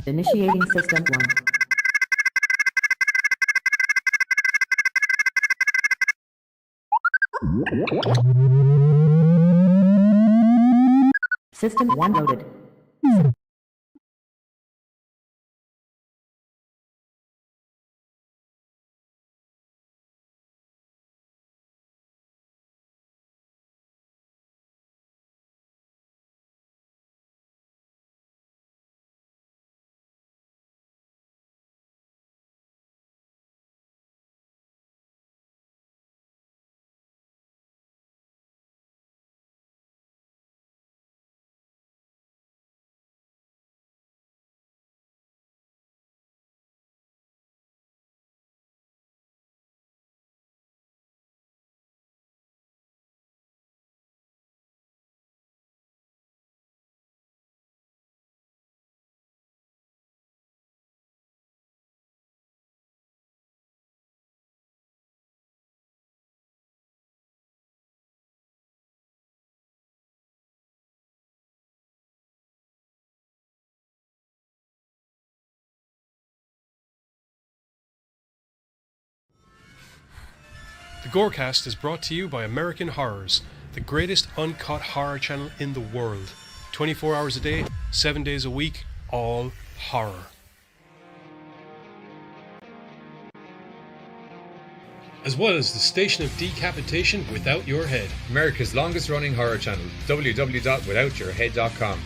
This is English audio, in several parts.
Initiating System 1. System 1 loaded. The Gorecast is brought to you by American Horrors, the greatest uncut horror channel in the world. 24 hours a day, 7 days a week, all horror. As well as the station of decapitation without your head. America's longest running horror channel, www.withoutyourhead.com.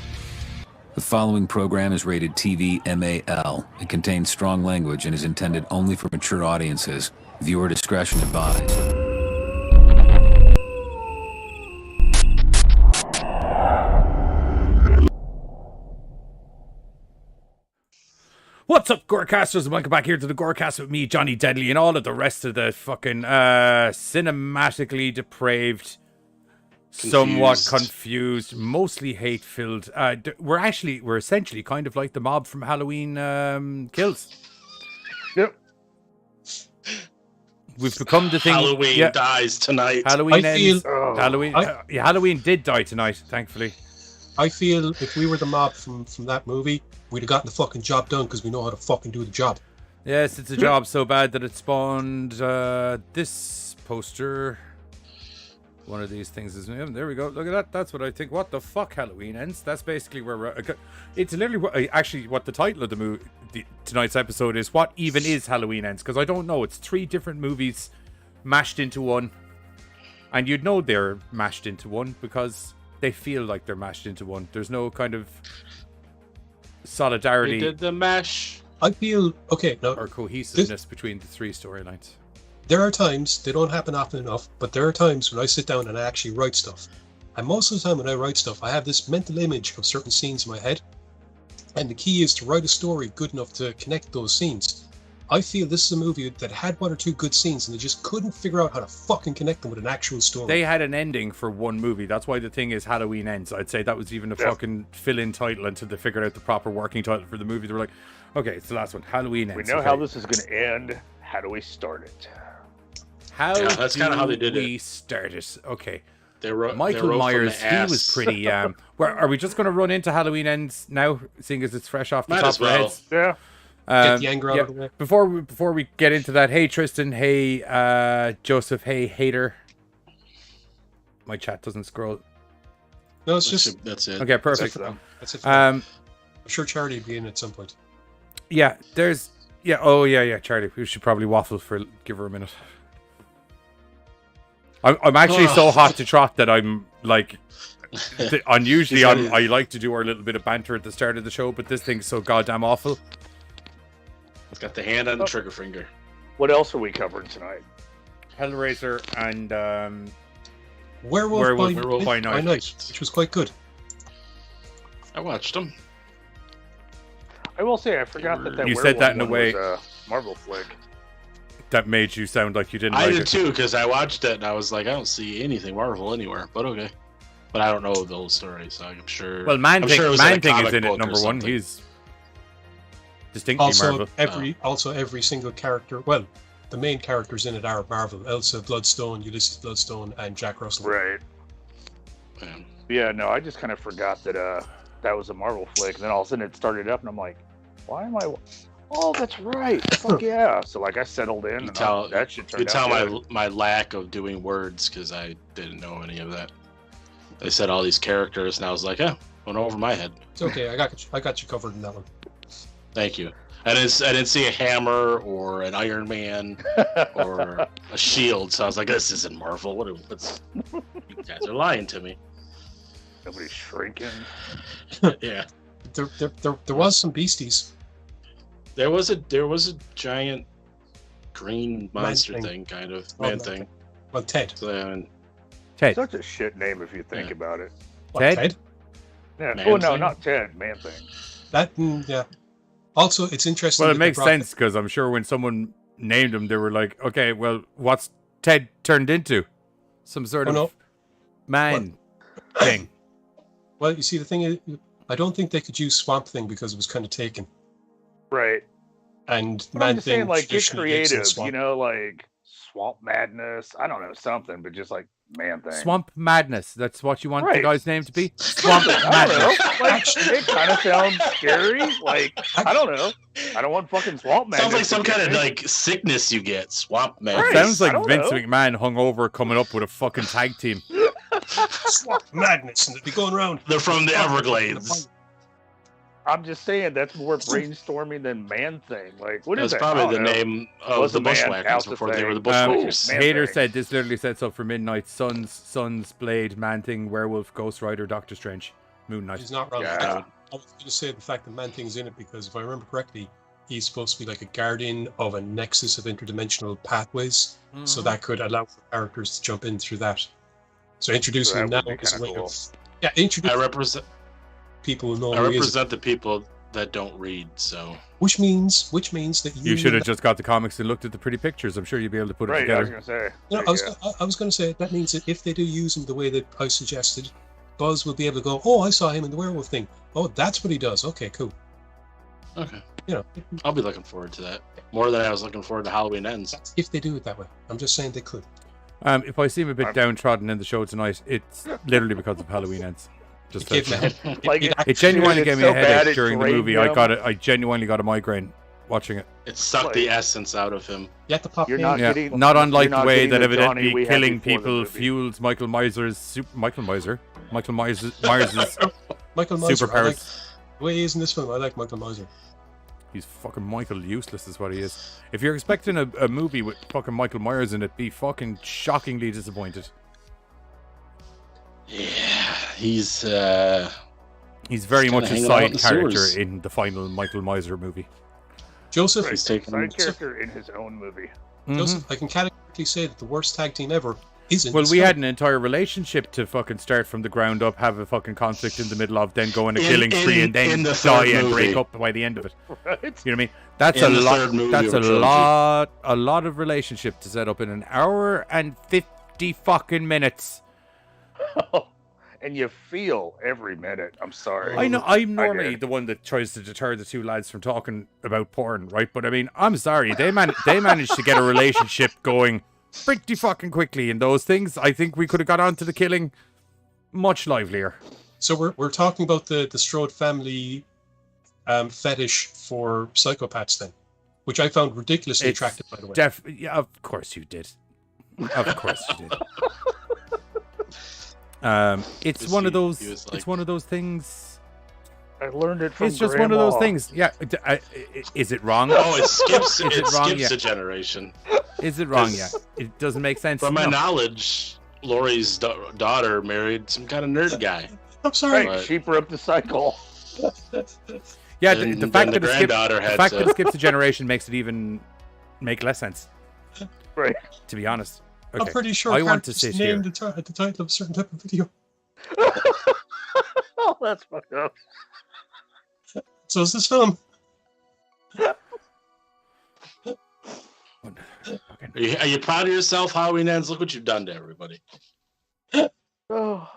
The following program is rated TV MAL. It contains strong language and is intended only for mature audiences. Viewer discretion advised. What's up, Gorecasters, and welcome back here to the Gorecast with me, Johnny Deadly, and all of the rest of the fucking cinematically depraved, somewhat confused, mostly hate-filled. We're essentially kind of like the mob from Halloween Kills. Yep. We've become the thing. Halloween dies tonight. Halloween ends. Halloween did die tonight, thankfully. I feel if we were the mob from that movie, we'd have gotten the fucking job done because we know how to fucking do the job. Yes, it's a job so bad that it spawned this poster. One of these things is there. We go. Look at that. That's what I think. What the fuck? Halloween ends. That's basically where we're. It's literally actually what the title of the movie, tonight's episode is. What even is Halloween ends? Because I don't know. It's 3 different movies mashed into one, and you'd know they're mashed into one because they feel like they're mashed into one. There's no kind of solidarity. They did the mesh. I feel okay. No, or cohesiveness between the 3 storylines. There are times, they don't happen often enough, but there are times when I sit down and I actually write stuff. And most of the time when I write stuff, I have this mental image of certain scenes in my head. And the key is to write a story good enough to connect those scenes. I feel this is a movie that had 1 or 2 good scenes and they just couldn't figure out how to fucking connect them with an actual story. They had an ending for one movie. That's why the thing is Halloween ends. I'd say that was even a fucking fill-in title until they figured out the proper working title for the movie. They were like, okay, it's the last one. Halloween ends. We know how this is going to end. How do we start it? That's kind of how they did it. Start it. Okay. Michael Myers, he was pretty. Are we just going to run into Halloween ends now, seeing as it's fresh off the top of our heads? Yeah. Get the anger out of the way. Before we get into that, hey Tristan, hey Joseph, hey Hater. My chat doesn't scroll. No, it's just that's it. Okay, perfect. That's it. I'm sure Charlie will be in at some point. Yeah, there's Charlie. We should probably waffle give her a minute. I'm actually so hot to trot that I'm like, unusually I like to do our little bit of banter at the start of the show, but this thing's so goddamn awful. It's got the hand on the trigger finger. What else are we covering tonight? Hellraiser and Werewolf by Night, which was quite good. I watched them. I will say I forgot that you said that in a way was a Marvel flick. That made you sound like you didn't like it. I did too, because I watched it and I was like, I don't see anything Marvel anywhere, but okay. But I don't know the whole story, so I'm sure. Well, Man Thing is in it, number 1. He's distinctly Marvel. Every single character, well, the main characters in it are Marvel. Elsa Bloodstone, Ulysses Bloodstone, and Jack Russell. Right. Yeah, no, I just kind of forgot that that was a Marvel flick, and then all of a sudden it started up, and I'm like, Why am I? Oh, that's right. Fuck yeah. So like I settled in. And that shit turned You tell out good. my lack of doing words because I didn't know any of that. They said all these characters, and I was like, "Oh, went over my head." It's okay. I got you covered in that one. Thank you. I didn't see a hammer or an Iron Man or a shield, so I was like, "This isn't Marvel. What's you guys are lying to me." Nobody's shrinking. Yeah, There was some beasties. there was a giant green monster thing. thing, kind of Oh, man man thing. thing. Well, Ted. So, Ted. Such a shit name if you think Yeah. about it. What, Ted? Ted? Yeah. Man Oh no, thing? not Ted. Man thing. That, yeah. Also, it's interesting. Well, it that they makes brought- sense because I'm sure when someone named him, they were like, okay, well, what's Ted turned into? Some sort Oh, of no. man thing. Well, you see, the thing is, I don't think they could use Swamp Thing because it was kind of taken. Right. And But Man I'm just Thing saying, like, get traditionally lives in creative. swamp. You know, like Swamp Madness. I don't know, something, but just like Man Thing. Swamp Madness. That's what you want the Right. guy's name to be? Swamp I don't Madness. know. Like, it kind of sounds scary. Like, I don't know. I don't want fucking Swamp Madness. sounds like some to get kind of me. like sickness you get. Swamp man. Right. Sounds like I don't Vince know. McMahon hungover coming up with a fucking tag team. Swamp Madness, and they'd be going around. They're from the Everglades. I'm just saying that's more brainstorming than Man Thing. Like, what is That's that? I probably don't the know. name of Was the a man, Bushwhackers out the before they thing. were the Bushwhackers. Man Hater Thing. said this literally sets up for Midnight Suns, Blade, Man Thing, Werewolf, Ghost Rider, Doctor Strange, Moon Knight. He's not wrong. Yeah. I was going to say the fact that Man Thing's in it because if I remember correctly, he's supposed to be like a guardian of a nexus of interdimensional pathways, so that could allow for characters to jump in through that. So introducing That him now would be is a kinda way cool. of introduce I represent people who know I who he is, represent the people that don't read. So which means that You should have just got the comics and looked at the pretty pictures. I'm sure you'd be able to put it Right, I was together. gonna say. You know, There you go. I was going to say that means that if they do use him the way that I suggested, Buzz will be able to go, "Oh, I saw him in the werewolf thing. Oh, that's what he does. Okay, cool." okay, You know, I'll be looking forward to that more than I was looking forward to Halloween Ends. that's if they do it that way. I'm just saying they could. If I seem a bit downtrodden in the show tonight, it's literally because of Halloween Ends. Just Give that him a simple. head- Like, It genuinely Dude, gave it's me a so bad headache it during the drained movie. him. I genuinely got a migraine watching it. It sucked the essence out of him. You have to pop You're in. not Yeah, getting- not unlike you're not the way getting that the Johnny evidently we had killing before the people movie. fuels Michael Myers' Myers' Michael Myers. superpowers. The way he is in this film, I like Michael Myers. He's fucking Michael useless is what he is. If you're expecting a movie with fucking Michael Myers in it, be fucking shockingly disappointed. Yeah, he's He's very He's much kinda a hanging out in side the character sewers. in the final Michael Myers movie. Joseph, he's taking. Side character in his own movie. Joseph, I can categorically say that the worst tag team ever isn't. Well, this we film. had an entire relationship to fucking start from the ground up, have a fucking conflict in the middle of, then go on a killing spree, and then in the die third and break movie. up by the end of it. Right? You know what I mean? That's In a the lot. third movie That's of a a trilogy. lot of relationship to set up in an hour and 50 fucking minutes. And you feel every minute. I'm sorry. I know I'm I normally did. the one that tries to deter the two lads from talking about porn, right? But I mean, I'm sorry, they managed to get a relationship going pretty fucking quickly in those things. I think we could have got on to the killing much livelier. So we're talking about the Strode family fetish for psychopaths then, which I found ridiculously It's attractive, by the way. Yeah, of course you did. Of course you did. It's Just one of he those. was It's like- one of those things. I learned it from It's just one of those Grandma. things. Yeah. Is it wrong? Oh, it skips. Is it it wrong? skips Yeah. a generation. Is it wrong? Yeah. Is- It doesn't make sense. From my No. knowledge, Lori's daughter married some kind of nerd guy. I'm sorry. Right, she broke the cycle. Yeah. And The then fact the that it skips, granddaughter the had fact to- that it skips a generation makes it even make less sense. Right. To be honest. I'm Okay. pretty sure I want to characters sit named here. at the title of a certain type of video. Oh, that's fucked up. So is this film. Are you proud of yourself, Halloween Ends? Look what you've done to everybody. Oh,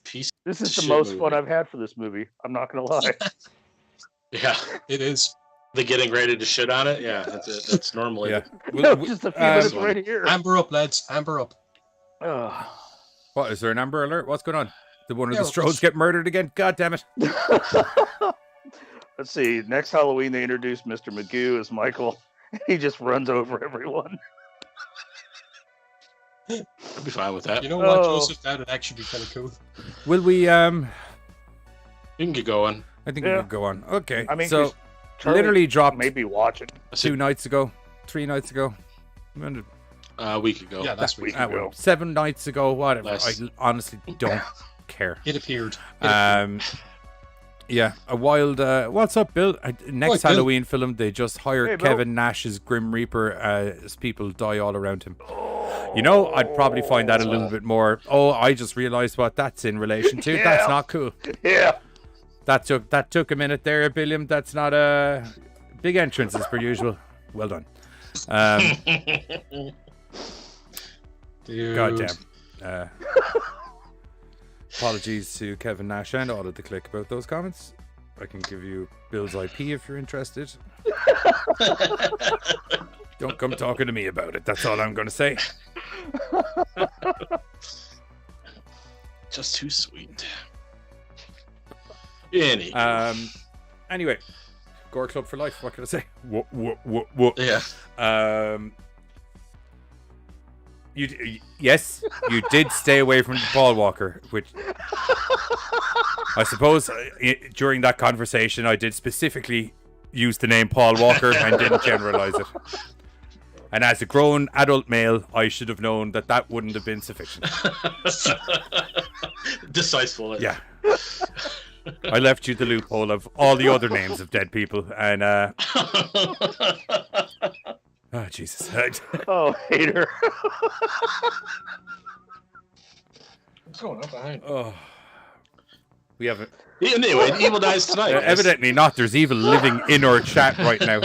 Piece. this is the Shit most movie. fun I've had for this movie. I'm not gonna lie. Yeah, It is. the getting ready to shit on it. Yeah, that's it. That's normally. Yeah. Just a few minutes one. right here. Amber up, lads. Amber up. Ugh. What is there an Amber Alert? What's going on? Did one of Yeah, the Strodes get murdered again? God damn it! Let's see. Next Halloween, they introduced Mr. Magoo as Michael. He just runs over everyone. I'd be fine with that. You know what, Oh. Joseph? That would actually be kind of cool. Will we? You can get going. I think Yeah. we can go on. Okay. I mean, so 'cause Charlie literally dropped may be watching. 3 nights ago. When A week ago. Yeah, that's week weird. ago. 7 nights ago, whatever. Less. I honestly don't care. It appeared. Yeah, a wild. What's up, Bill? Next Bill. Halloween film, they just hired Hey, Bill. Kevin Nash as Grim Reaper as people die all around him. You know, I'd probably find that a little bit more. Oh, I just realised what that's in relation to. Yeah. That's not cool. Yeah. That took a minute there, Billiam. That's not a big entrance as per usual. Well done. Dude. Goddamn. Apologies to Kevin Nash and all of the click about those comments. I can give you Bill's IP if you're interested. Don't come talking to me about it. That's all I'm going to say. Just too sweet. Anyway. Anyway, Gore Club for life. What can I say? Whoa. Yeah. Yes, you did stay away from Paul Walker, which I suppose during that conversation I did specifically use the name Paul Walker and didn't generalize it. And as a grown adult male, I should have known that that wouldn't have been sufficient. Decisive. Yeah. I left you the loophole of all the other names of dead people, and oh Jesus! Oh, hater. What's going on behind? Oh, we haven't. Anyway, evil dies tonight. Evidently not. There's evil living in our chat right now.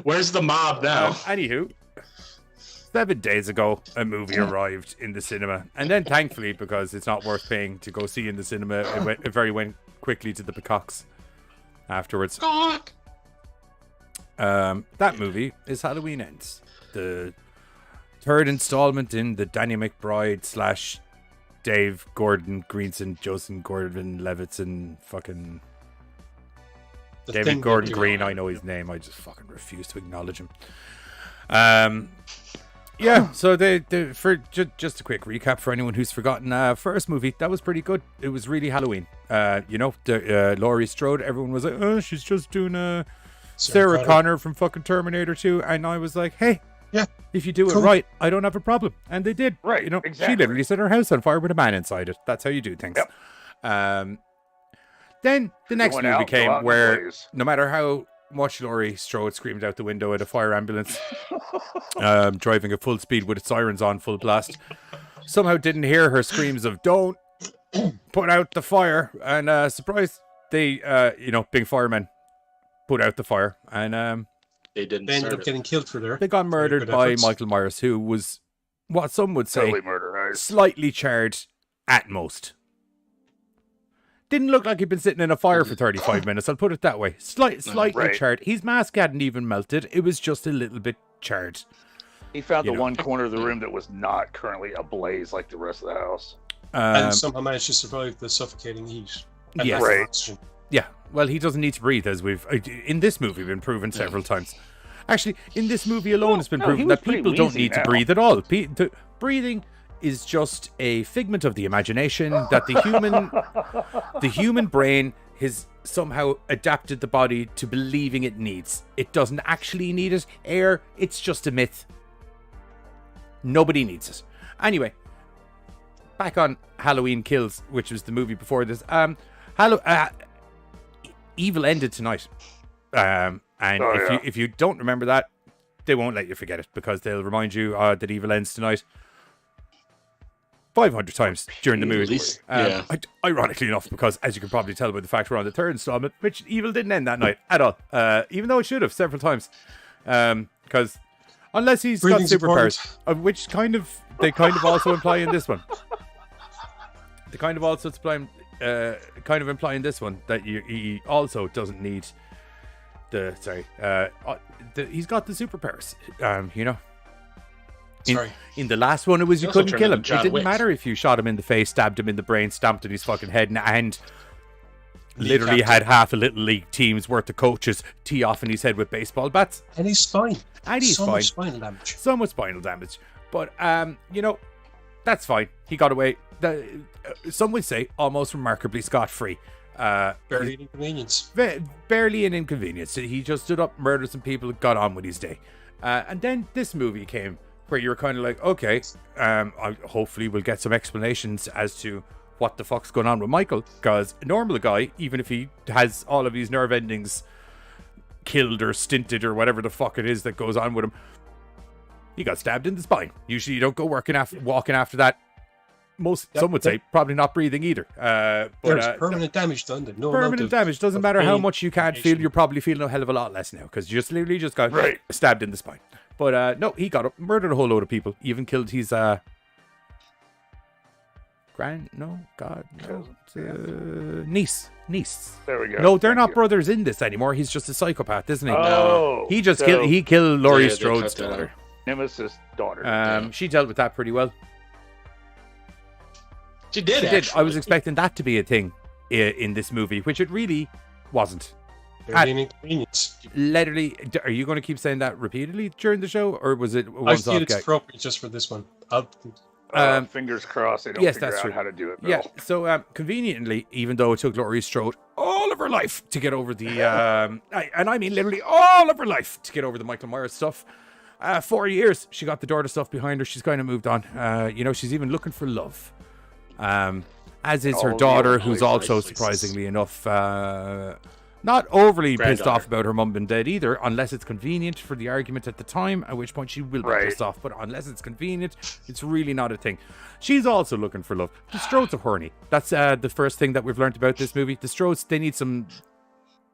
Where's the mob now? Anywho, 7 days ago, a movie arrived in the cinema, and then thankfully, because it's not worth paying to go see in the cinema, it went quickly to the Peacocks afterwards. That movie is Halloween Ends, the third installment in the Danny McBride / Dave Gordon Greenson, Joseph Gordon Levittson, fucking The David thing Gordon that- Green. I know his name. I just fucking refuse to acknowledge him. Yeah. So for just a quick recap for anyone who's forgotten, first movie that was pretty good. It was really Halloween. Laurie Strode. Everyone was like, "Oh, she's just doing Sarah Connor from fucking Terminator 2," and I was like, "Hey, Yeah, if you do it cool. right, I don't have a problem." And they did. Right, You know, exactly. she literally set her house on fire with a man inside it. That's how you do things. Yep. Then the next went movie out, go out came in a where blaze. no matter how much Laurie Strode screamed out the window at a fire ambulance, driving at full speed with its sirens on full blast, somehow didn't hear her screams of "Don't put out the fire!" And surprised they, being firemen, put out the fire, and They didn't They ended start up it. getting killed for there. they got murdered good by efforts. Michael Myers, who was what some would say Totally murderized. slightly charred at most. Didn't look like he'd been sitting in a fire for 35 minutes, I'll put it that way. Slightly Right. charred. His mask hadn't even melted. It was just a little bit charred. He found You the know. one corner of the room that was not currently ablaze like the rest of the house. And somehow managed to survive the suffocating heat. And Yes. lack of Right. oxygen. Yeah, well, he doesn't need to breathe, as we've in this movie been proven several times. Actually, in this movie alone, it's been no, proven he was that people pretty don't wheezy need to now. breathe at all. Breathing is just a figment of the imagination that the human brain has somehow adapted the body to believing it needs. It doesn't actually need it. Air, it's just a myth. Nobody needs it. Anyway, back on Halloween Kills, which was the movie before this. Evil ended tonight. And if you don't remember that, they won't let you forget it, because they'll remind you that Evil ends tonight 500 times during the movie. least, yeah. Ironically enough, because as you can probably tell by the fact we're on the third installment, which Evil didn't end that night at all, even though it should have several times, because unless he's Breathing's got superpowers, which they kind of also imply in this one. They kind of also imply in this one that he also doesn't need he's got the superpowers, Sorry. In the last one, it was you Also couldn't turned kill him. into John It didn't Wick. matter if you shot him in the face, stabbed him in the brain, stamped on his fucking head, and literally captain. had half a little league team's worth of coaches tee off in his head with baseball bats. And he's fine. And he's so fine. much spinal damage. So much spinal damage. But, that's fine. He got away. Some would say almost remarkably scot-free. Barely an inconvenience. Barely an inconvenience. He just stood up, murdered some people, and got on with his day. And then this movie came where you were kind of like, okay, hopefully we'll get some explanations as to what the fuck's going on with Michael. Because a normal guy, even if he has all of his nerve endings killed or stinted or whatever the fuck it is that goes on with him, he got stabbed in the spine. Usually you don't go walking after that. Some would say probably not breathing either. There's permanent damage done. No permanent damage. Doesn't of matter how pain, much you can't feel. You're probably feeling a hell of a lot less now because you just literally just got stabbed in the spine. But no, he got up, murdered a whole load of people. He even killed his niece. There we go. No, they're Thank not you. brothers in this anymore. He's just a psychopath, isn't he? Oh, He just so killed Laurie Yeah, they Strode's cut that daughter. Nemesis' daughter. She dealt with that pretty well. She did. She did. Actually. I was expecting that to be a thing in this movie, which it really wasn't. Barely an inconvenience. Literally, are you going to keep saying that repeatedly during the show, or was it one I feel it's appropriate just for this one. Fingers crossed they don't yes, figure that's out true. how to do it. Yeah, Bill. so conveniently, even though it took Laurie Strode all of her life to get over the, and I mean literally all of her life to get over the Michael Myers stuff, 4 years, she got the daughter stuff behind her. She's kind of moved on. She's even looking for love. As is her All the daughter, old who's places. also surprisingly enough not overly pissed Granddaughter. off about her mum being dead either, unless it's convenient for the argument at the time, at which point she will be Right. pissed off. But unless it's convenient, it's really not a thing. She's also looking for love. The Strodes are horny. That's the first thing that we've learned about this movie. The Strodes, they need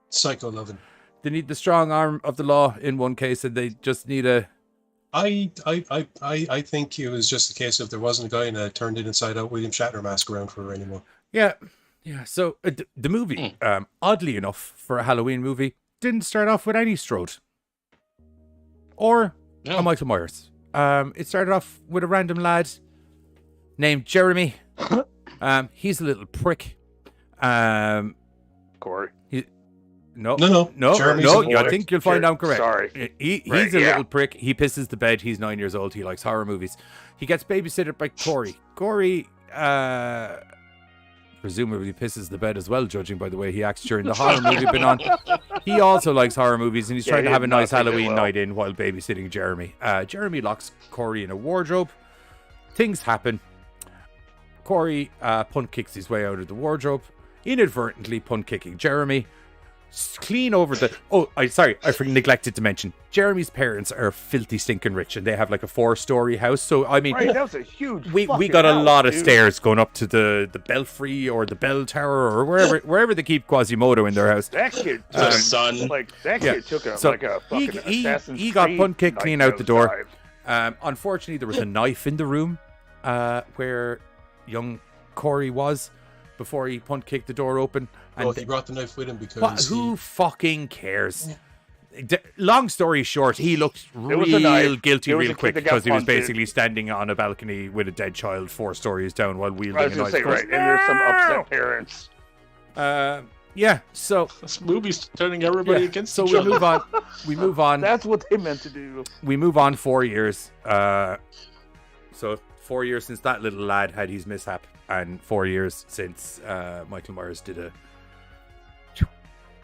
Psycho loving. they need the strong arm of the law in one case, and they just need a. I think it was just a case of there wasn't a guy in a turned in inside out William Shatner mask around for her anymore. Yeah. So the movie, oddly enough, for a Halloween movie, didn't start off with any Strode or a Michael Myers. It started off with a random lad named Jeremy. He's a little prick. Corey. No. Jeremy's a boy. I think you'll find out correct. Sorry. He's Right, a yeah. little prick. He pisses the bed. He's 9 years old. He likes horror movies. He gets babysitted by Corey. Corey, presumably pisses the bed as well, judging by the way he acts during the horror movie been on. He also likes horror movies, and he's trying to he have a did nice not think it Halloween well. night in while babysitting Jeremy. Jeremy locks Corey in a wardrobe. Things happen. Corey punt kicks his way out of the wardrobe, inadvertently punt kicking Jeremy. Clean over the. I neglected to mention. Jeremy's parents are filthy stinking rich, and they have like a 4-story house. So I mean, Right, that was a huge. we fucking got a house, lot of dude. stairs going up to the belfry or the bell tower or wherever they keep Quasimodo in their house. That kid, The sun. like that Yeah. kid took a So like a fucking Assassin's he got Creed punt kicked night clean out the door. dive. Unfortunately, there was a knife in the room where young Corey was before he punt kicked the door open. Well, And he brought the knife with him because who fucking cares? Long story short, he looked was a real knife. guilty There was real a kid quick that got because he was punted. basically standing on a balcony with a dead child 4 stories down while wielding I was a gonna knife. say right, and there's some upset parents. Yeah, so This movie's turning everybody yeah, against so each we other. move on. We move on. That's what they meant to do. We move on 4 years. So 4 years since that little lad had his mishap, and 4 years since Michael Myers did a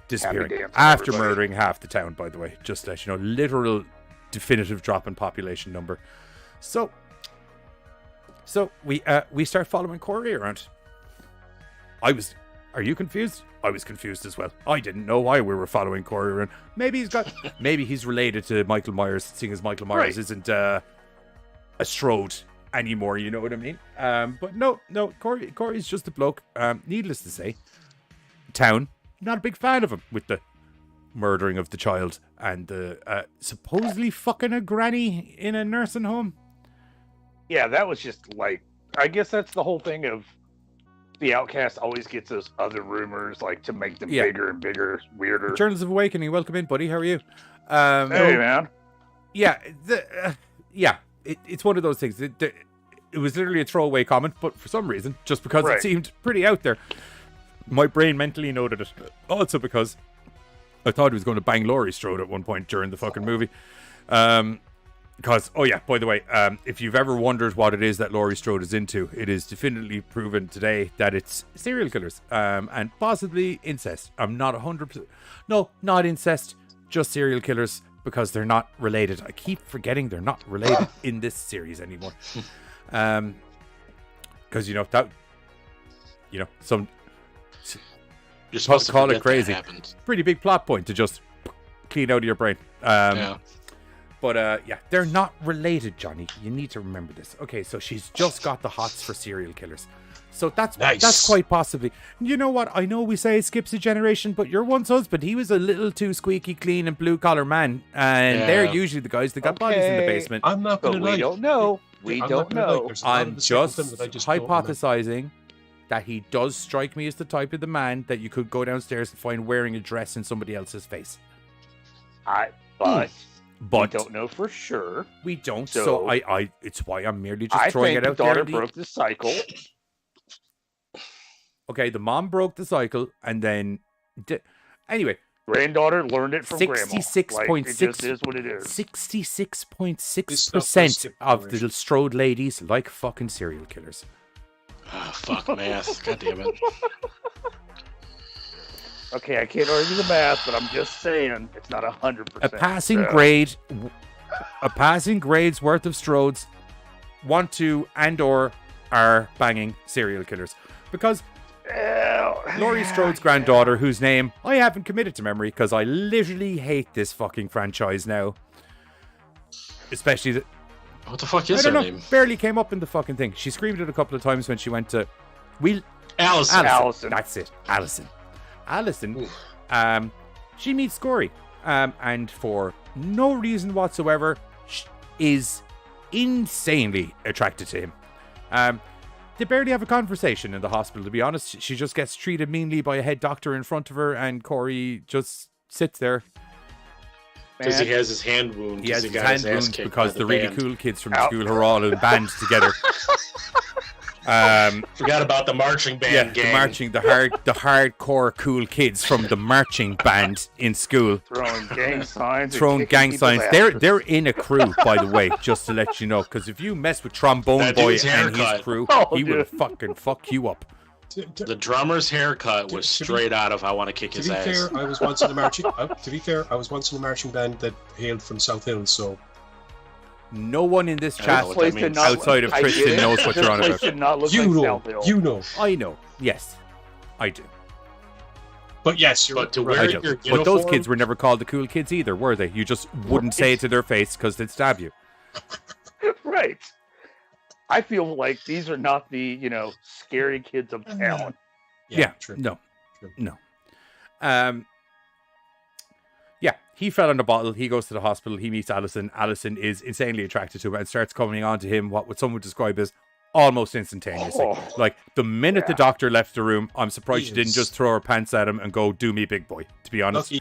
disappearing dance with after everybody. murdering half the town. By the way, just to let you know, literal definitive drop in population number. So we start following Corey around. Are you confused? I was confused as well. I didn't know why we were following Corey around. Maybe he's related to Michael Myers, seeing as Michael Myers Right. isn't a Strode anymore. You know what I mean? But no, Corey's just a bloke. Needless to say, town not a big fan of him with the murdering of the child and the supposedly fucking a granny in a nursing home. Yeah, that was just like, I guess that's the whole thing of the Outcast always gets those other rumors, like to make them Yeah. bigger and bigger, weirder. Journals of Awakening, welcome in, buddy. How are you? Hey, man. Yeah, it's one of those things. It was literally a throwaway comment, but for some reason, just because Right. it seemed pretty out there, my brain mentally noted it. Also because I thought he was going to bang Laurie Strode at one point during the fucking movie. Because, oh yeah, by the way, if you've ever wondered what it is that Laurie Strode is into, it is definitively proven today that it's serial killers and possibly incest. I'm not 100%. No, not incest, just serial killers, because they're not related. I keep forgetting they're not related in this series anymore. Because, some You're supposed to call it forget crazy. that happened. Pretty big plot point to just clean out of your brain. Yeah. But yeah, they're not related, Johnny. You need to remember this. Okay, so she's just got the hots for serial killers. So that's quite possibly. You know what? I know we say it skips a generation, but your once husband, he was a little too squeaky clean and blue collar man, and they're usually the guys that got bodies in the basement. I'm not But going to lie. we don't know. We I'm don't not gonna lie, know. there's a lot of I'm the simple just things that I just don't remember. hypothesizing that he does strike me as the type of the man that you could go downstairs and find wearing a dress in somebody else's face. But But we don't know for sure. we don't. So- So I it's why I'm merely just I throwing think it the out there. daughter in the- broke the cycle. Okay, the mom broke the cycle, and then anyway, Granddaughter learned it from grandma. 66.6 Like, it just is what it is. 66.6% of the Strode ladies like fucking serial killers. Oh, fuck math. God damn it. Okay, I can't argue the math, but I'm just saying it's not 100%. A passing so- grade's worth of Strodes want to and/or are banging serial killers because Laurie Strode's granddaughter, whose name I haven't committed to memory because I literally hate this fucking franchise now. Especially the. What the fuck I is don't her know. name? Barely came up in the fucking thing. She screamed it a couple of times when she went to. Allison. Allison. That's it. Allison. She meets Corey. And for no reason whatsoever, is insanely attracted to him. They barely have a conversation in the hospital, to be honest. She just gets treated meanly by a head doctor in front of her, and Corey just sits there. Because he has his hand wound. He has he his got hand ass wound kicked because by the really band. cool kids from the school are all in band together. Forgot about the marching band gang. the hardcore cool kids from the marching band in school. Throwing gang signs. and Throwing kicking gang people's signs. asses. They're in a crew, by the way, just to let you know. Because if you mess with Trombone That Boy dude's and his haircut. crew, Oh, he will dude. fucking fuck you up. The drummer's haircut was To be- straight out of I Want to Kick To His be Ass. fair, I was once in a marching. To be fair, I was once in a marching band that hailed from South Hill. So No one in this I don't chat know what Place that did means. not- outside of I Tristan get it. knows what This you're on place about. did not look you like know, South Hill. you know. I know. Yes, I do. But yes, you're But to right. wear I your do. uniform, But those kids were never called the cool kids either, were they? You just wouldn't say it to their face because they'd stab you. Right. I feel like these are not the, scary kids of town. Yeah. true. No. True. No. Yeah, he fell in a bottle. He goes to the hospital. He meets Allison. Allison is insanely attracted to him and starts coming on to him what some would describe as almost instantaneously. Oh. Like the minute the doctor left the room, I'm surprised she didn't Yes. just throw her pants at him and go, "Do me, big boy." To be honest.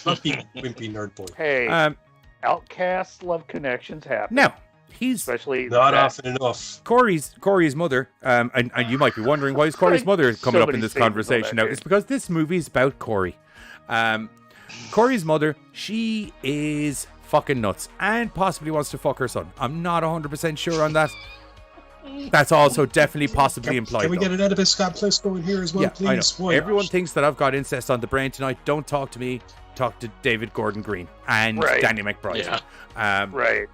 Lucky wimpy nerd boy. Hey, Um, outcast love connections happen. now he's Especially Not that- often enough. Corey's mother, and you might be wondering why is Corey's Right. mother coming So up in many this statements on conversation that, now? dude. It's because this movie's about Corey. Corey's mother, she is fucking nuts and possibly wants to fuck her son. I'm not 100% sure on that. That's also definitely possibly implied. Can we though. get an Oedipus complex going here as well, Yeah, please? I know. Why not? Everyone thinks that I've got incest on the brain tonight. Don't talk to me. Talk to David Gordon Green and Right. Danny McBride. Yeah. Right.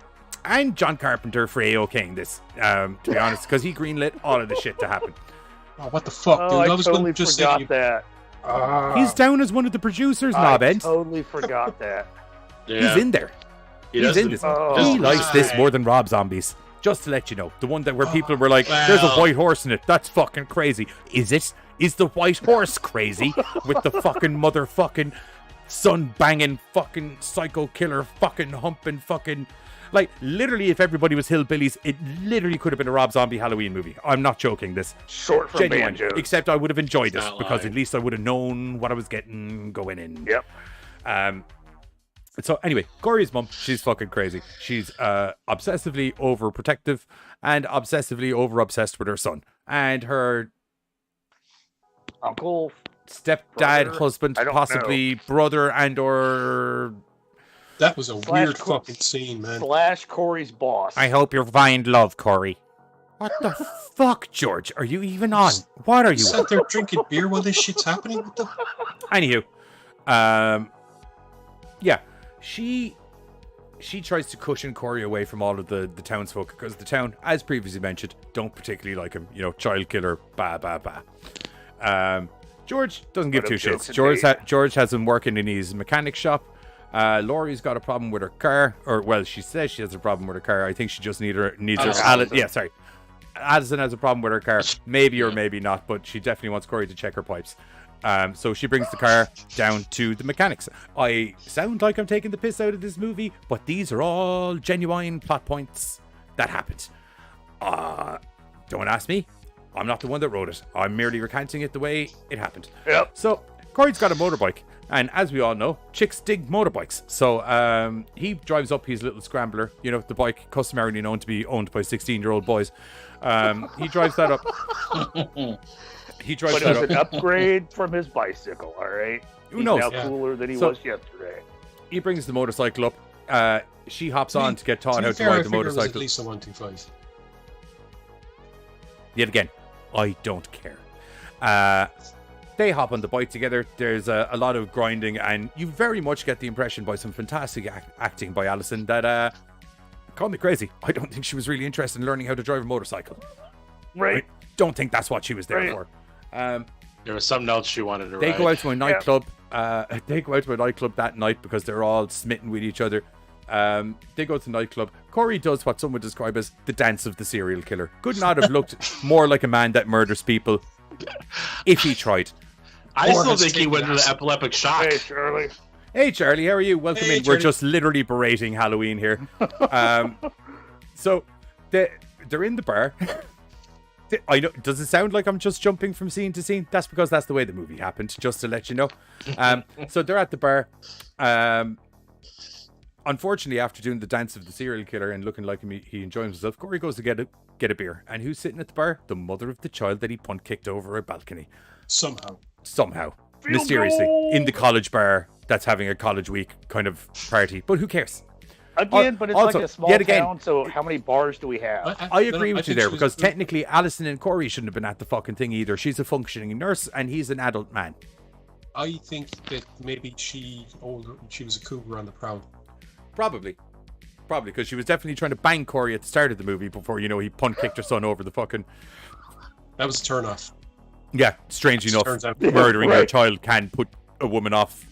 And John Carpenter for AOKing this, to be honest, because he greenlit all of the shit to happen. Oh, what the fuck, dude? Oh, I was totally going to just forgot say. that. He's down as one of the producers, I Knobbend. totally forgot that. Yeah. He's in there. He's does in the- this. Oh, does He the likes this design. more than Rob Zombies. Just to let you know. The one that where people were like, there's a Well. white horse in it. That's fucking crazy. Is it? Is the white horse crazy? With the fucking motherfucking son banging fucking psycho killer fucking humping fucking... Like, literally, if everybody was hillbillies, it literally could have been a Rob Zombie Halloween movie. I'm not joking this. Short from Genuine. banjos. Except I would have enjoyed It's it not because lying. at least I would have known what I was getting going in. Yep. So anyway, Corey's mum, she's fucking crazy. She's obsessively overprotective and obsessively over-obsessed with her son. And her Uncle, stepdad, brother? husband, I don't possibly brother and or... That was a Slash weird co- fucking scene, man. / Corey's boss. I hope you find love, Corey. What the fuck, George? Are you even on? What are you on? Sat there drinking beer while this shit's happening. What the? Anywho, yeah, she tries to cushion Corey away from all of the townsfolk because the town, as previously mentioned, don't particularly like him. You know, child killer, George doesn't give What two a joke shits. George has him working in his mechanic shop. Laurie's got a problem with her car, or well, she says she has a problem with her car. I think she just needs her. Addison has a problem with her car, maybe or maybe not, but she definitely wants Corey to check her pipes. So she brings the car down to the mechanics. I sound like I'm taking the piss out of this movie, but these are all genuine plot points that happened. Don't ask me. I'm not the one that wrote it. I'm merely recounting it the way it happened. Yep. So Corey's got a motorbike, and as we all know, chicks dig motorbikes. So he drives up his little scrambler, you know, the bike customarily known to be owned by 16-year-old boys. He drives that up. He drives But that it's up. an upgrade from his bicycle, all right? Who He's knows? now Yeah. cooler than he So- was yesterday. He brings the motorcycle up. She hops on to get taught To be how to fair, I ride the figure it was at motorcycle. least a 125. Yet again, I don't care. They hop on the bike together. There's a lot of grinding, and you very much get the impression by some fantastic acting by Alison that, call me crazy, I don't think she was really interested in learning how to drive a motorcycle. Right. I don't think that's what she was there Right. for. There was something else she wanted to They ride. go out to a nightclub. They go out to a nightclub that night because they're all smitten with each other. They go to the nightclub. Corey does what some would describe as the dance of the serial killer. Could not have looked more like a man that murders people if he tried. I Or still has think he taken went into acid. epileptic shock. Hey, Shirley. Hey, Charlie, how are you? Welcome Hey, in. We're Charlie. just literally berating Halloween here. So they're in the bar. I know. Does it sound like I'm just jumping from scene to scene? That's because that's the way the movie happened. Just to let you know. So they're at the bar. Unfortunately, after doing the dance of the serial killer and looking like he enjoys himself, Corey goes to get a beer. And who's sitting at the bar? The mother of the child that he punt kicked over a balcony. Somehow, mysteriously, in the college bar that's having a college week kind of party. But who cares? Again, but it's also, like a small yet again, town, so how many bars do we have? I agree with you think there she was because good. technically Alison and Corey shouldn't have been at the fucking thing either. She's a functioning nurse and he's an adult man. I think that maybe she was a cougar on the prowl. Probably because she was definitely trying to bang Corey at the start of the movie before, you know, he punt kicked her son over the fucking... That was a turn off. Yeah, strangely enough, Turns out- murdering your Right. child can put a woman off.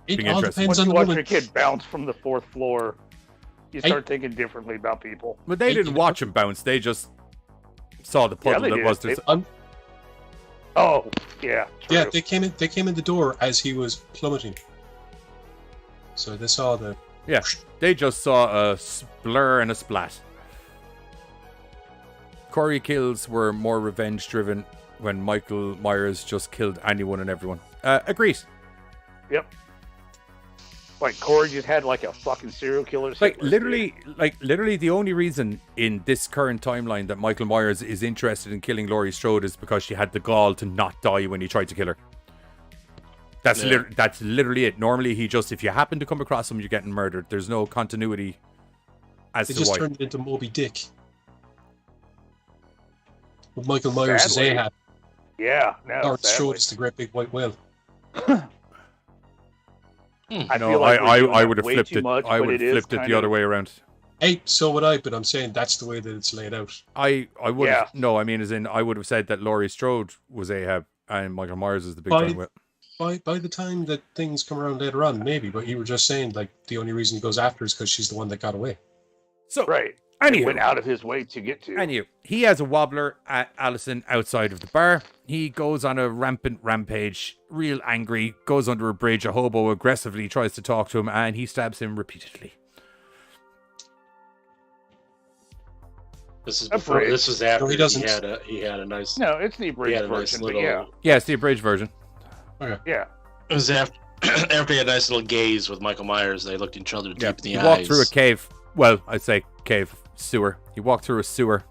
It being all interesting. depends Once on you the watch woman. your kid bounce from the 4th floor, you start thinking differently about people. But they didn't watch him bounce, they just saw the puddle they that did. was... They- there's- Oh, yeah. True. Yeah, they came in the door as he was plummeting. So they saw the Yeah, they just saw a blur and a splat. Corey kills were more revenge-driven when Michael Myers just killed anyone and everyone. Agreed. Yep. Like Corey just had like a fucking serial killer. Literally, the only reason in this current timeline that Michael Myers is interested in killing Laurie Strode is because she had the gall to not die when he tried to kill her. That's that's literally it. Normally, he just, if you happen to come across him, you're getting murdered. There's no continuity as they to just why. turned it into Moby Dick. With Michael Myers as Sadly. Ahab. Yeah. No. Lawrence sadly. Strode is the great big white whale. I No, feel like we're doing I that would have way flipped too it. much, I but would have is flipped it kind the other of- way around. Hey, so would I, but I'm saying that's the way that it's laid out. I would Yeah. have, no, I mean, as in, I would have said that Laurie Strode was Ahab and Michael Myers is the big By- time. By the time that things come around later on, maybe, but you were just saying like the only reason he goes after her is because she's the one that got away. So, Right. He went anywho, out of his way to get to. he has a wobbler at Allison outside of the bar. He goes on a rampant rampage, real angry, goes under a bridge. A hobo aggressively tries to talk to him, and he stabs him repeatedly. This is That's before. right. This was after No, he he doesn't. had a nice. No, it's the He abridged had a nice version, little. but yeah. Yeah, it's the abridged version. Yeah. It was after. after he had a nice little gaze with Michael Myers, they looked each other deep in the he eyes. walked through a cave. Well, I'd say cave, sewer. He walked through a sewer.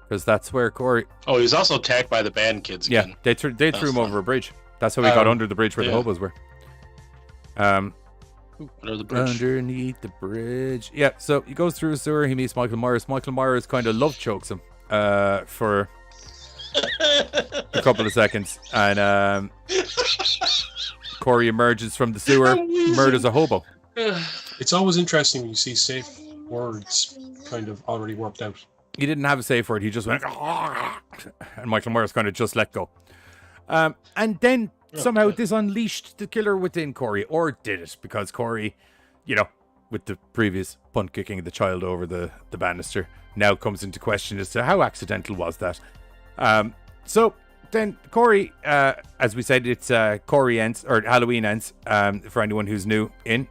Because that's where Corey... Oh, he was also attacked by the band kids again. Yeah, they threw him over a bridge. That's how he got under the bridge where the hobos were. Under the bridge. Underneath the bridge. Yeah, so he goes through a sewer, he meets Michael Myers. Michael Myers kind of love chokes him for a couple of seconds. And Corey emerges from the sewer, murders a hobo. It's always interesting when you see safe words kind of already worked out. He didn't have a safe word, he just went... And Michael Myers kind of just let go. And then somehow this unleashed the killer within Corey, or did it? Because Corey, with the previous punt kicking the child over the banister, now comes into question as to how accidental was that. So then Corey, as we said, it's Corey Ends, or Halloween Ends, for anyone who's new in.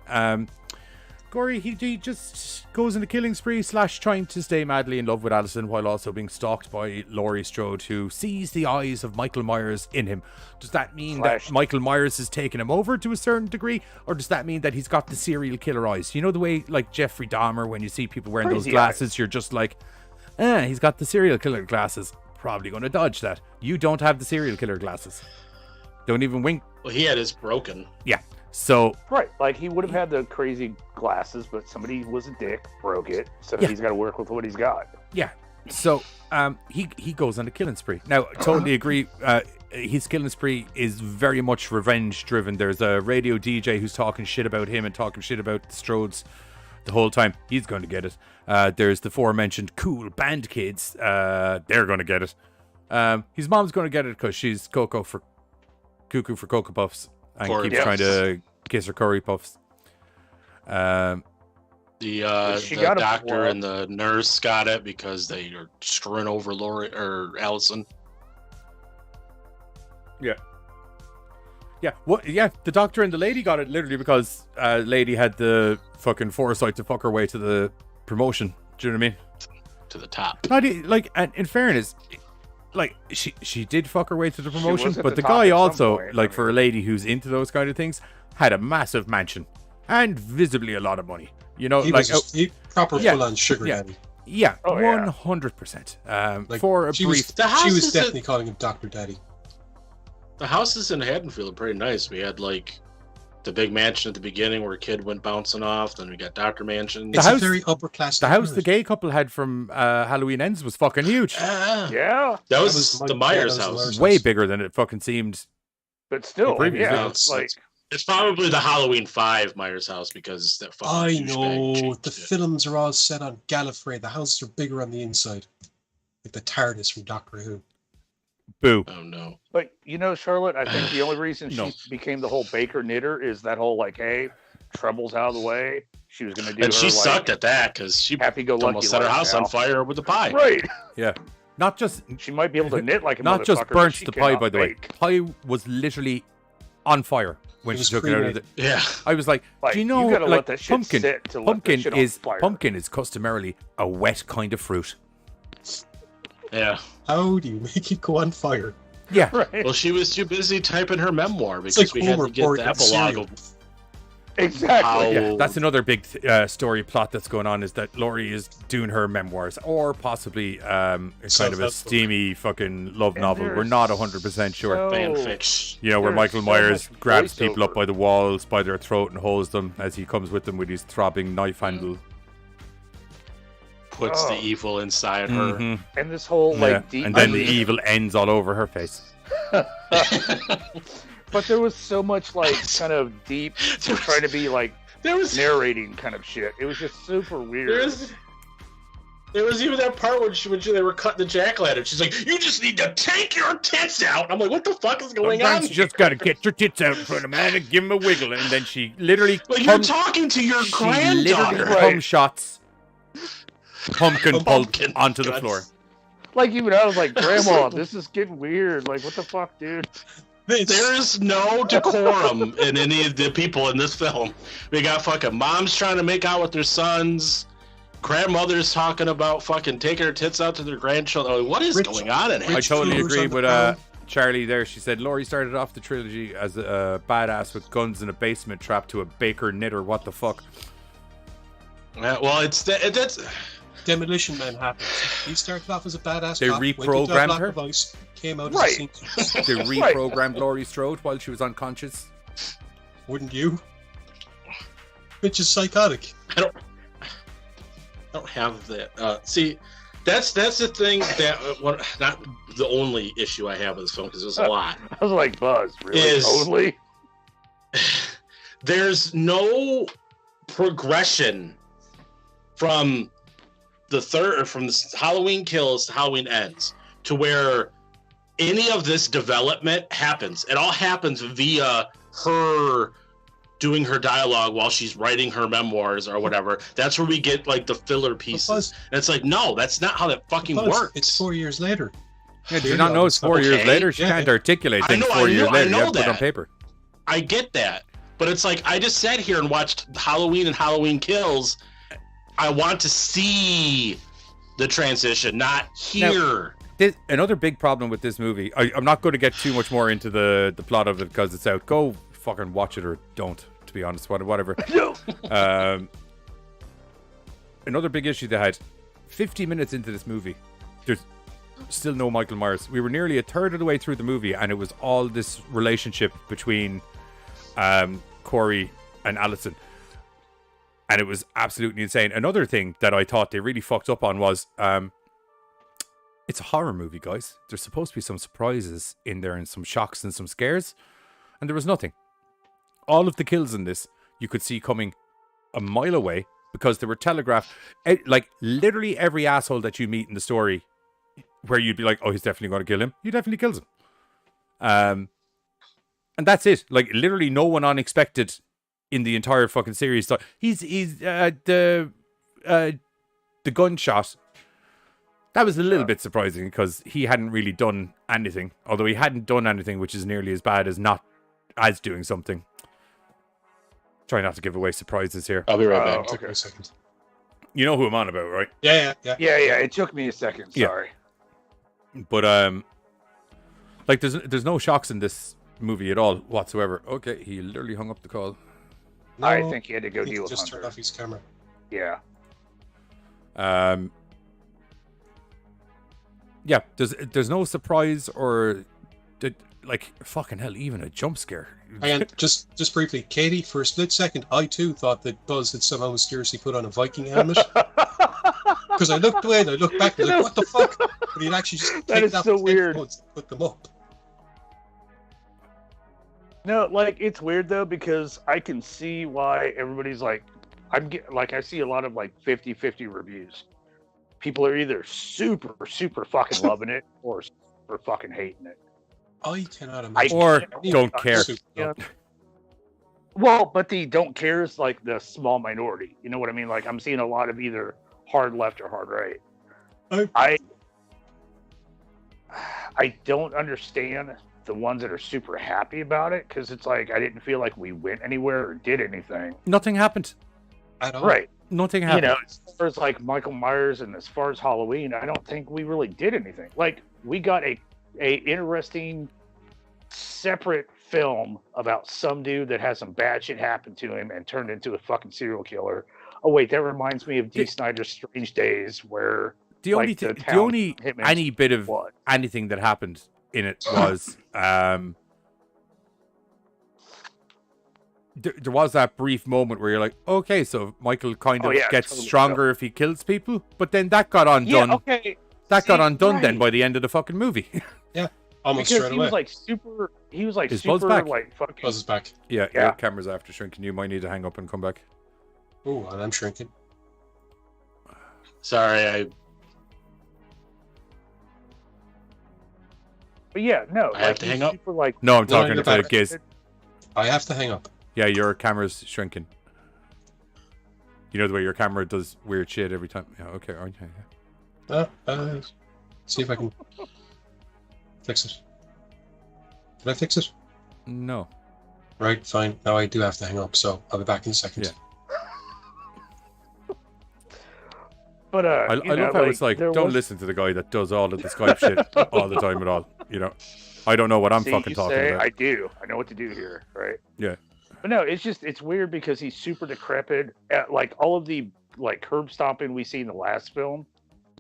Corey, he just goes on a killing spree / trying to stay madly in love with Alison while also being stalked by Laurie Strode, who sees the eyes of Michael Myers in him. Does that mean that Michael Myers has taken him over to a certain degree, or does that mean that he's got the serial killer eyes? You know the way, like Jeffrey Dahmer, when you see people wearing those glasses, you're just like, he's got the serial killer glasses. Probably going to dodge that. You don't have the serial killer glasses. Don't even wink. Well, he had his broken. Yeah. So right, like he would have had the crazy glasses, but somebody was a dick, broke it, so he's got to work with what he's got. Yeah. So he goes on a killing spree. Now, I totally agree. His killing spree is very much revenge driven. There's a radio DJ who's talking shit about him and talking shit about the Strodes the whole time. He's going to get it. There's the aforementioned cool band kids. They're going to get it. His mom's going to get it because she's cuckoo for Cocoa Puffs. And keeps trying to kiss her curry puffs. The doctor and the nurse got it because they are screwing over Laurie or Allison. Yeah. Yeah. What? Yeah. The doctor and the lady got it literally because lady had the fucking foresight to fuck her way to the promotion. Do you know what I mean? To the top. Like, and in fairness, like she did fuck her way to the promotion, but the guy also, like, for a lady who's into those kind of things, had a massive mansion and visibly a lot lot he was proper full-on sugar daddy. Yeah, 100%. For a brief, she was definitely calling him Dr. Daddy. The houses in Haddonfield are pretty nice. We had like the big mansion at the beginning where a kid went bouncing off. Then we got Dr. Mansion. It's a very upper class. The house the gay couple had from Halloween Ends was fucking huge. Yeah, that was the Myers house. Way bigger than it fucking seemed. But still, it's probably the Halloween 5 Myers house because that. I know the films are all set on Gallifrey. The houses are bigger on the inside, like the TARDIS from Doctor Who. Boo. Oh no. But Charlotte, I think the only reason she became the whole baker knitter is that whole hey, trouble's out of the way. She was going to do. And she sucked at that because she almost set her house on fire with the pie. Right. Yeah. Not just she might be able to knit like a not just burnt the pie, by the way. bake. Pie was literally on fire when she took it out of the. Yeah. I was like, do you know, you gotta let that shit pumpkin? sit to let that shit on fire. Pumpkin is customarily a wet kind of fruit. Yeah. How do you make it go on fire? Yeah. Right. Well, she was too busy typing her memoir because we had to get the epilogue of. Exactly. Yeah, that's another big story plot that's going on, is that Laurie is doing her memoirs, or possibly kind of a steamy fucking love novel. We're not 100% sure. Fanfics. Where Michael Myers grabs people up by the walls, by their throat, and holds them as he comes with them with his throbbing knife handle. Puts the evil inside her. And this whole deep. And then the evil ends all over her face. But there was so much kind of deep trying to be narrating kind of shit. It was just super weird. There was even that part when they were cutting the jack-o'-lantern. She's like, "You just need to take your tits out." I'm like, "What the fuck is going on?" You just gotta get your tits out in front of man and give him a wiggle, and then she literally. You're talking to your granddaughter. Cum shots. Pumpkin pulp onto the floor. Even I was like, "Grandma, this is getting weird. What the fuck, dude?" There is no decorum in any of the people in this film. We got fucking moms trying to make out with their sons, grandmothers talking about fucking taking their tits out to their grandchildren. What is going on in here? I totally agree with Charlie there, she said, Laurie started off the trilogy as a badass with guns in a basement trapped to a baker knitter. What the fuck? Well, that's Demolition Man happened. He started off as a badass. They cop, went into a reprogrammed block her? of ice, came out Right. as a seamstress. They reprogrammed Laurie Strode while she was unconscious. Wouldn't you? Bitch is psychotic. I don't have that. See, that's the thing that not the only issue I have with this film, because there's a lot. I was like, Buzz, really? Is- Totally? There's no progression from the Halloween Kills to Halloween Ends to where any of this development happens. It all happens via her doing her dialogue while she's writing her memoirs or whatever. That's where we get like the filler pieces. Buzz- And it's like, no, that's not how that fucking Buzz, works. It's 4 years later. Yeah, do you not know it's 4 years Okay, later? She yeah. can't articulate I things know- 4 I years know- later. I You know have to put it on that. paper. I get that. But it's like, I just sat here and watched Halloween and Halloween Kills. I want to see the transition, not hear. Another big problem with this movie, I'm not going to get too much more into the plot of it because it's out. Go fucking watch it or don't, to be honest, whatever. Another big issue they had, 50 minutes into this movie, there's still no Michael Myers. We were nearly a third of the way through the movie and it was all this relationship between Corey and Allison. And it was absolutely insane. Another thing that I thought they really fucked up on was it's a horror movie, guys. There's supposed to be some surprises in there and some shocks and some scares. And there was nothing. All of the kills in this you could see coming a mile away because they were telegraphed. Like literally every asshole that you meet in the story where you'd be like, oh, he's definitely going to kill him. He definitely kills him. And that's it. Like literally no one unexpected in the entire fucking series. So he's the gunshot. That was a little bit surprising because he hadn't really done anything. Although he hadn't done anything which is nearly as bad as not as doing something. Try not to give away surprises here. I'll be right back. Took me a second. You know who I'm on about, right? Yeah. Yeah, it took me a second. Yeah. Sorry. But like there's no shocks in this movie at all whatsoever. Okay, he literally hung up the call. No, I think he had to go he deal with just Hunter. turned off his camera. Yeah. Yeah, there's no surprise or like fucking hell, even a jump scare. And just briefly, Katie, for a split second, I too thought that Buzz had somehow mysteriously put on a Viking helmet. Because I looked away and I looked back and I was like, what the fuck? But he'd actually just That is picked up so the weird. headphones and put them up. No, like it's weird though because I can see why everybody's like, I see a lot of like 50-50 reviews. People are either super fucking loving it or super fucking hating it. I cannot imagine. Or any don't of care. that. Yeah. Well, but the don't care is like the small minority. You know what I mean? Like I'm seeing a lot of either hard left or hard right. I don't understand the ones that are super happy about it because it's like I didn't feel like we went anywhere or did anything. Nothing happened. At all. Right. Nothing You happened. know, as far as like Michael Myers and as far as Halloween, I don't think we really did anything. Like we got a interesting separate film about some dude that has some bad shit happen to him and turned into a fucking serial killer. Oh wait, that reminds me of D. Snyder's Strange Days, where the only hitman any bit of was. anything that happened in it was there was that brief moment where you're like, okay, so Michael kind of gets totally stronger if he kills people, but then that got undone. Yeah, okay. That got undone then right. by the end of the fucking movie. Almost Because straight he away. was like super. He was like Is Buzz super back? like fucking. Buzz is back. Yeah, Yeah. your camera's after shrinking. You might need to hang up and come back. Oh, and I'm shrinking. Sorry, But yeah, no. I have to hang up? Super, like, No, I'm No, talking you're to back. Giz. I have to hang up. Yeah, your camera's shrinking. You know the way your camera does weird shit every time. Yeah, okay. Yeah. See if I can fix it. Did I fix it? No. Right, fine. Now I do have to hang up, so I'll be back in a second. Yeah. But I love how it's like, there don't was- listen to the guy that does all of the Skype shit all the time at all. You know. I don't know what I'm See, fucking you talking say, about. I do. I know what to do here, right? Yeah. But no, it's weird because he's super decrepit. Like all of the like curb stomping we see in the last film,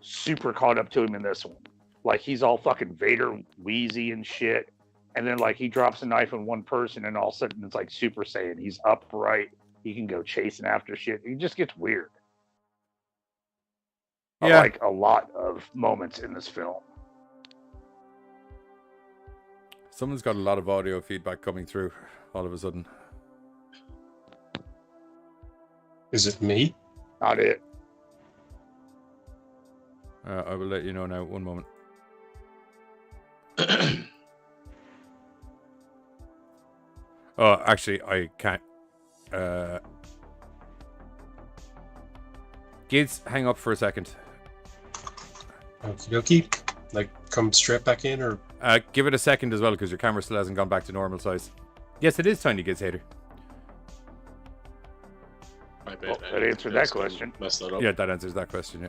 super caught up to him in this one. Like he's all fucking Vader wheezy and shit. And then like he drops a knife on one person and all of a sudden it's like Super Saiyan. He's upright. He can go chasing after shit. He just gets weird. Yeah. Like a lot of moments in this film. Someone's got a lot of audio feedback coming through all of a sudden. Is it me? Not it. I will let you know now. One moment. Oh, actually, I can't. Gids, hang up for a second. Okie dokie. Like, come straight back in, or Give it a second as well, because your camera still hasn't gone back to normal size. Yes, it is Tiny Gids Hater. My bad. Well, that answered that question. Messed that up. Yeah, that answers that question, yeah.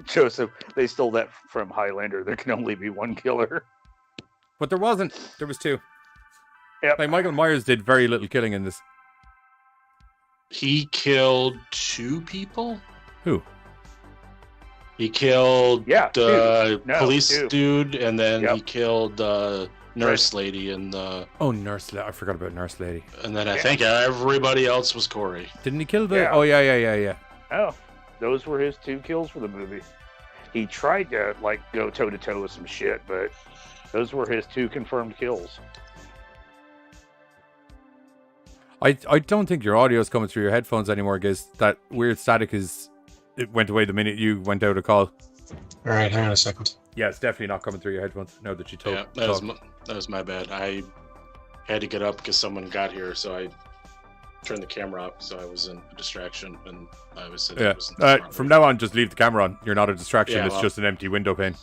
Joseph, they stole that from Highlander. There can only be one killer. But there wasn't. There was two. Yep. Like, Michael Myers did very little killing in this. He killed 2 people? Who? He killed the No, police 2. dude, and then Yep. he killed the nurse lady, and Oh, Nurse Lady. I forgot about Nurse Lady. I think everybody else was Corey. Didn't he kill the... Yeah. Oh, yeah. Oh, those were his 2 kills for the movie. He tried to like go toe to toe with some shit, but those were his 2 confirmed kills. I don't think your audio is coming through your headphones anymore, Giz. That weird static it went away the minute you went out of call. alright, hang on a second. Yeah, it's definitely not coming through your headphones now that you talk. Yeah, that was my bad. I had to get up because someone got here, so I turned the camera off, so I was in a distraction, and I was sitting. Yeah. From now on, just leave the camera on. You're not a distraction. Yeah, it's well. just an empty window pane.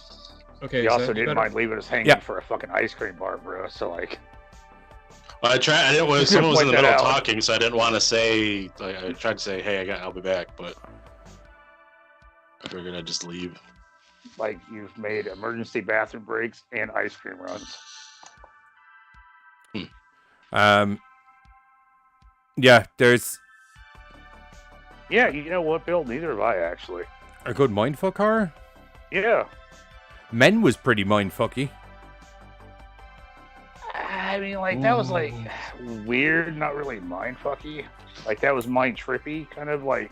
Okay, He is also that didn't better? mind leaving us hanging Yeah. for a fucking ice cream bar, bro. So like, Well, I didn't. When someone was in the Point that middle of out. talking, so I didn't want to say. Like, I tried to say, "Hey, I'll be back," but I figured I'd just leave. like you've made emergency bathroom breaks and ice cream runs. Yeah, there's Yeah, you know what, Bill? Neither have I actually. a good mindfuck horror. Yeah. Men was pretty mindfucky. I mean, like, that was, like, weird, not really mind-fucky. Like, that was mind-trippy, kind of, like,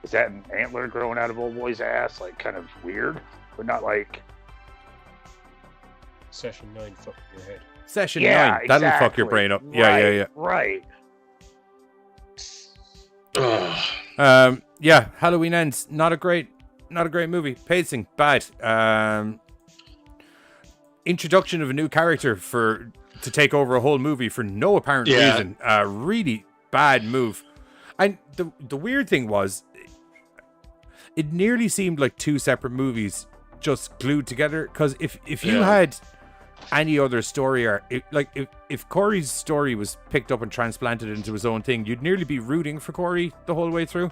is that an antler growing out of old boy's ass? Like, kind of weird, but not, like... Session 9, fuck your head. Session Yeah, 9. That'll fuck your exactly. brain up. Right, Yeah. Right. Yeah, Halloween Ends. Not a great movie. Pacing, bad. Introduction of a new character to take over a whole movie for no apparent reason. Really bad move. And the weird thing was, it nearly seemed like 2 separate movies just glued together. Because if you had any other story, or if Corey's story was picked up and transplanted into his own thing, you'd nearly be rooting for Corey the whole way through.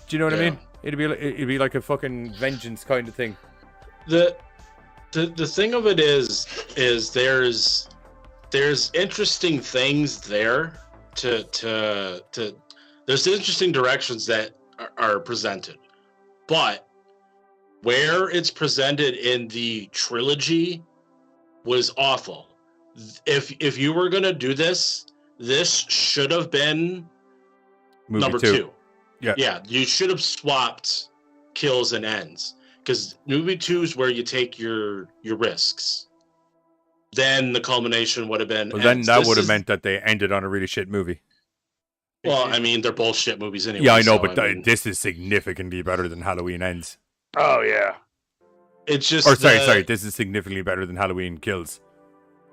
Do you know what I mean? It'd be like a fucking vengeance kind of thing. The thing of it is there's interesting things there to there's interesting directions that are presented, but where it's presented in the trilogy was awful. If you were gonna do this should have been Movie number 2. 2. Yeah. You should have swapped kills and ends, because movie 2 is where you take your risks. Then the culmination would have been. Well, then ends. that This would have is- meant that they ended on a really shit movie. Well, I mean, they're both shit movies anyway. Yeah, I know, so, but I mean, this is significantly better than Halloween Ends. Oh, yeah. it's just. Or sorry, this is significantly better than Halloween Kills.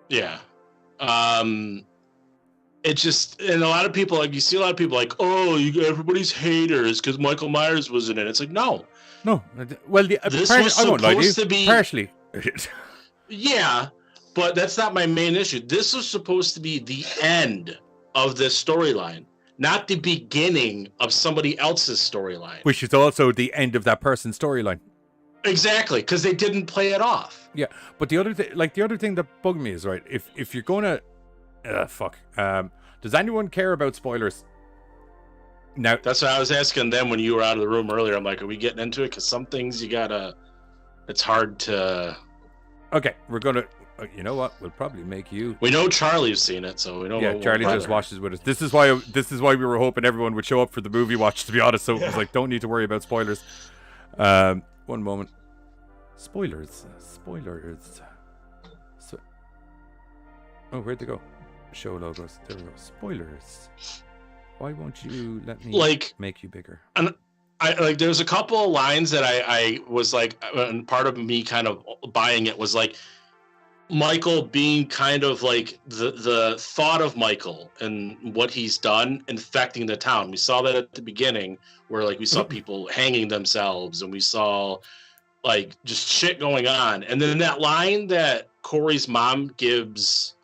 Yeah. It's just, and a lot of people, like, you see a lot of people like, oh, everybody's haters because Michael Myers was in it. It's like, no. No, well, This partially, was I won't lie to you. supposed to be- Partially. Yeah, but that's not my main issue. This was supposed to be the end of this storyline. not the beginning of somebody else's storyline. Which is also the end of that person's storyline. Exactly, because they didn't play it off. Yeah, but the other thing that bugged me is, right, if you're gonna, does anyone care about spoilers? Now, that's what I was asking them when you were out of the room earlier. I'm like, are we getting into it? Because some things it's hard to. Okay, we're gonna. You know what? We'll probably make you. We know Charlie's seen it, so we know. Yeah, Charlie just watches with us. This is why we were hoping everyone would show up for the movie watch. To be honest, so it was like, don't need to worry about spoilers. One moment. Spoilers. So, oh, where'd they go? Show logos. There we go. Spoilers. Why won't you let me make you bigger? And I there's a couple of lines that I was like, and part of me kind of buying it was like Michael being kind of like the thought of Michael and what he's done infecting the town. We saw that at the beginning where like we saw people hanging themselves and we saw like just shit going on. And then that line that Corey's mom gives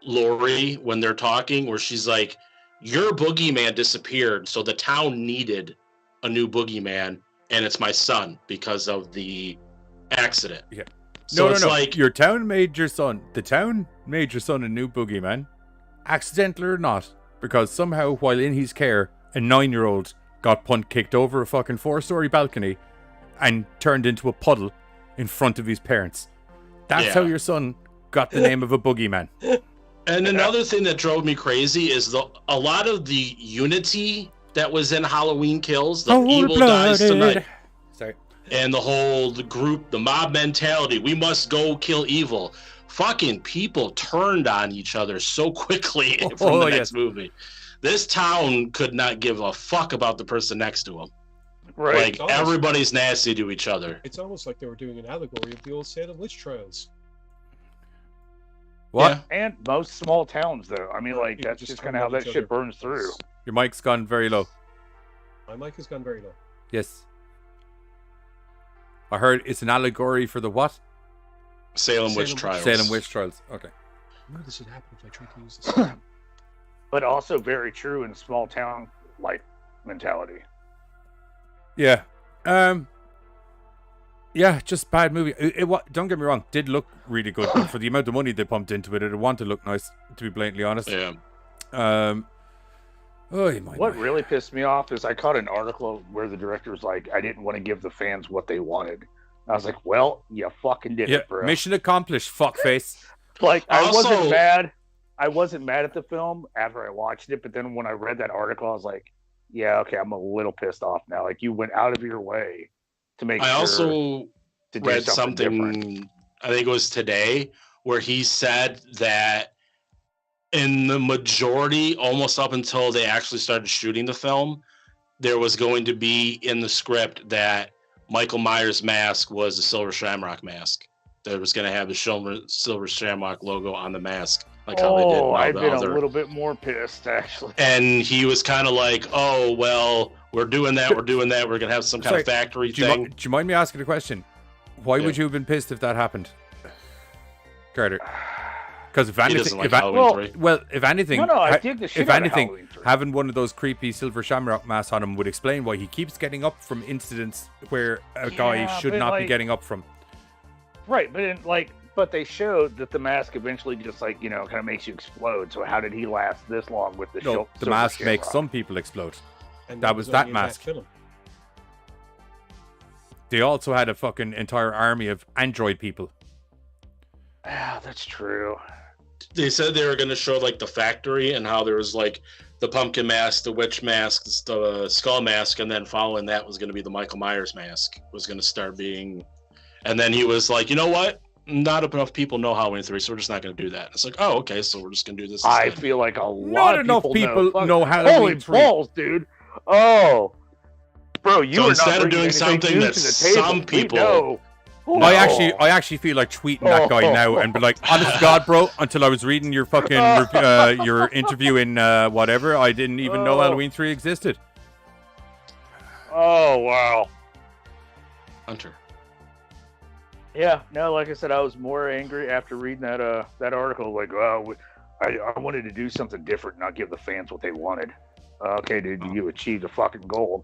Lori when they're talking where she's like, your boogeyman disappeared, so the town needed a new boogeyman, and it's my son because of the accident. Yeah. So no. like the town made your son a new boogeyman, accidental or not, because somehow while in his care, a 9-year-old got kicked over a fucking 4-story balcony and turned into a puddle in front of his parents. That's how your son got the name of a boogeyman. And another thing that drove me crazy is a lot of the unity that was in Halloween Kills, the evil dies tonight. Sorry. And the group, the mob mentality, we must go kill evil. Fucking people turned on each other so quickly from the next movie. This town could not give a fuck about the person next to them. Right. Like, everybody's nasty to each other. It's almost like they were doing an allegory of the old Salem witch trials. What? Yeah. And most small towns, though. I mean, like, that's just kind of how that shit burns through. Your mic's gone very low. My mic has gone very low. Yes. I heard it's an allegory for the what? Salem Witch Trials. Salem Witch Trials. Okay. I know this would happen if I tried to use this. But also very true in small town life mentality. Yeah. Yeah, just bad movie. Don't get me wrong, did look really good. But for the amount of money they pumped into it, it wanted to look nice, to be blatantly honest. Yeah. What really pissed me off is I caught an article where the director was like, I didn't want to give the fans what they wanted. I was like, well, you fucking did it, bro. Mission accomplished, fuckface. Like, I wasn't mad. I wasn't mad at the film after I watched it, but then when I read that article, I was like, yeah, okay, I'm a little pissed off now. Like, you went out of your way to make I also to read do something something, I think it was today, where he said that in the majority, almost up until they actually started shooting the film, there was going to be in the script that Michael Myers' mask was a Silver Shamrock mask. That was going to have the Silver Shamrock logo on the mask. Like how they did. I've been a little bit more pissed, actually. And he was kind of like, oh, well, we're doing that. We're going to have some kind of factory thing. Do you mind me asking a question? Why would you have been pissed if that happened, Carter? Because if anything, if anything, I dig the shit if out of anything, Halloween 3. having one of those creepy Silver Shamrock masks on him would explain why he keeps getting up from incidents where a guy should not be getting up from. Right, but they showed that the mask eventually just kind of makes you explode. So how did he last this long with the No, the mask makes some people explode. And that was that mask. They also had a fucking entire army of android people. Ah, that's true. They said they were going to show like the factory and how there was like the pumpkin mask, the witch mask, the skull mask, and then following that was going to be the Michael Myers mask was going to start being. And then he was like, you know what? Not enough people know Halloween 3, so we're just not going to do that. It's like, oh, okay, so we're just going to do this instead. I feel like a lot Not of enough people know Halloween Holy 3. balls, dude. Oh. Bro, you So are instead not of doing something that some people... No. I actually feel like tweeting that guy now and be like, honest to God, bro, until I was reading your fucking your interview in whatever, I didn't even know Halloween 3 existed. Oh, wow. Hunter. Yeah, no, like I said, I was more angry after reading that article. Like, I wanted to do something different, not give the fans what they wanted. Okay, dude, you achieved a fucking goal,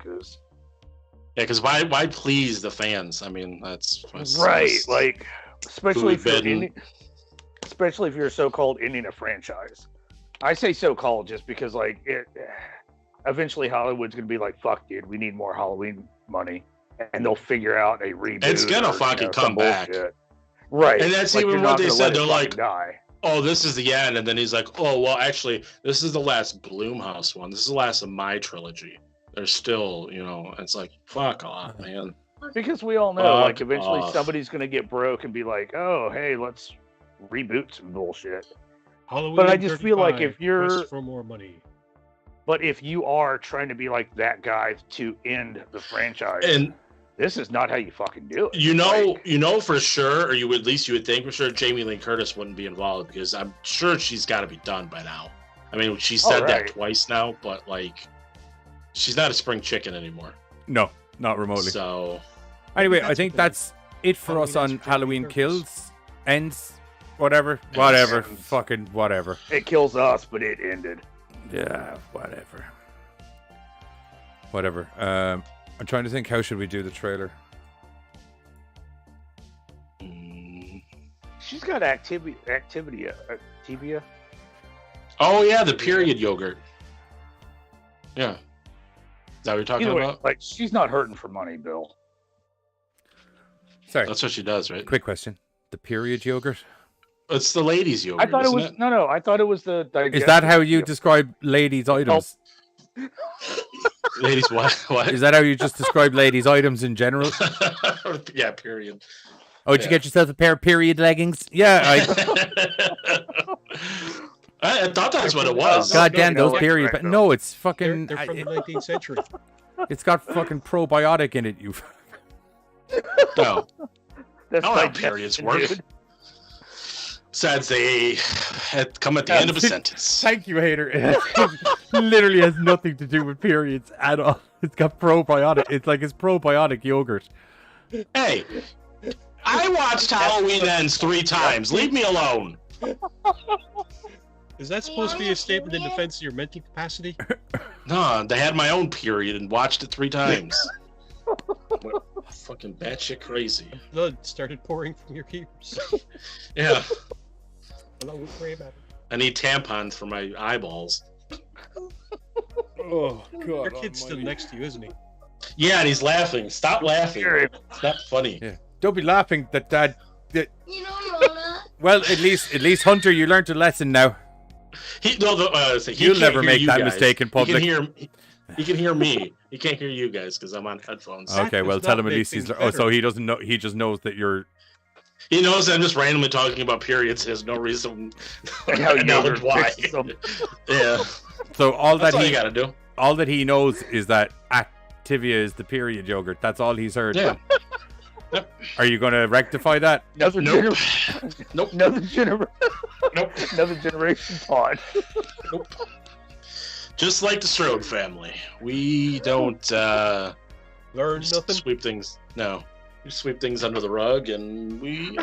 because why please the fans? I mean, that's right. Like, especially if you're so-called ending a franchise. I say so-called just because, like, eventually Hollywood's gonna be like, "Fuck, dude, we need more Halloween money," and they'll figure out a reboot. It's gonna fucking come back, right? And that's like, even what they said. They're like, die. "Oh, this is the end," and then he's like, "Oh, well, actually, this is the last Blumhouse one. This is the last of my trilogy. There's still, it's like, fuck off, man." Because we all know, like, eventually somebody's gonna get broke and be like, "Oh, hey, let's reboot some bullshit." Halloween but I just feel like if you're quest for more money. But if you are trying to be like that guy to end the franchise, and this is not how you fucking do it. You know for sure, or you would think for sure, Jamie Lynn Curtis wouldn't be involved, because I'm sure she's got to be done by now. I mean, she said that twice now, but like, she's not a spring chicken anymore. No, not remotely. So, anyway, I think that's it for us on Halloween Kills. Ends, whatever, fucking whatever. It kills us, but it ended. Yeah, whatever. I'm trying to think, how should we do the trailer? She's got Activia. Oh yeah, the period yogurt. Yeah, is that what you're talking about? Like, she's not hurting for money, Bill. Sorry, that's what she does, right? Quick question: the period yogurt? It's the ladies' yogurt. I thought it was it? No. I thought it was the. Is that how you describe ladies' items? Ladies, what? Is that how you just describe ladies' items in general? Yeah, period. Oh, did you get yourself a pair of period leggings? Yeah, I thought that's what it was. God damn those period. But no, it's fucking. They're from the 19th century. It's got fucking probiotic in it. You. No. That's how periods work. Besides, they come at the end of a sentence. Thank you, hater. It literally has nothing to do with periods at all. It's got probiotic. It's like it's probiotic yogurt. Hey, I watched Halloween Ends 3 times. Leave me alone. Is that supposed to be a statement in defense of your mental capacity? No, they had my own period and watched it 3 times. Fucking batshit crazy. Blood started pouring from your ears. Yeah. Hello, pray about it. I need tampons for my eyeballs. Oh, God. Your kid's still next to you, isn't he? Yeah, and he's laughing. Stop laughing. It's not funny. Yeah. Don't be laughing that Dad. You don't know that. Well, at least Hunter, you learned a lesson now. You'll never make that mistake in public. He can hear me. He can't hear you guys because I'm on headphones. Okay, well, tell him at least he's. Oh, so he doesn't know. He just knows that you're. He knows I'm just randomly talking about periods. He has no reason. How knowledge why? Yeah. So all That's all you gotta do. All that he knows is that Activia is the period yogurt. That's all he's heard. Yeah. Yep. Are you going to rectify that? Nope. Nope. Another generation pod. Nope. Just like the Strode family, we don't learn nothing. Sweep things. No, we sweep things under the rug, and we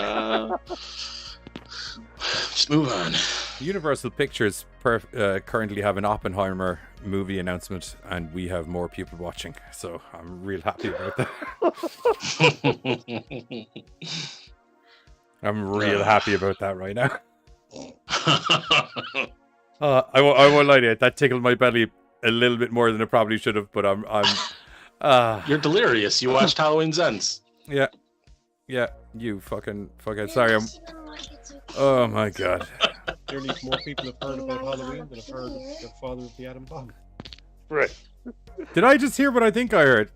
just move on. Universal Pictures currently have an Oppenheimer movie announcement, and we have more people watching, so I'm real happy about that. I'm real happy about that right now. I won't lie to you, that tickled my belly a little bit more than it probably should have, but I'm You're delirious. You watched Halloween Ends. Yeah, you fucking sorry. Oh my God. Nearly more people have heard about Halloween than have heard of the father of the atom bomb. Right. Did I just hear what I think I heard?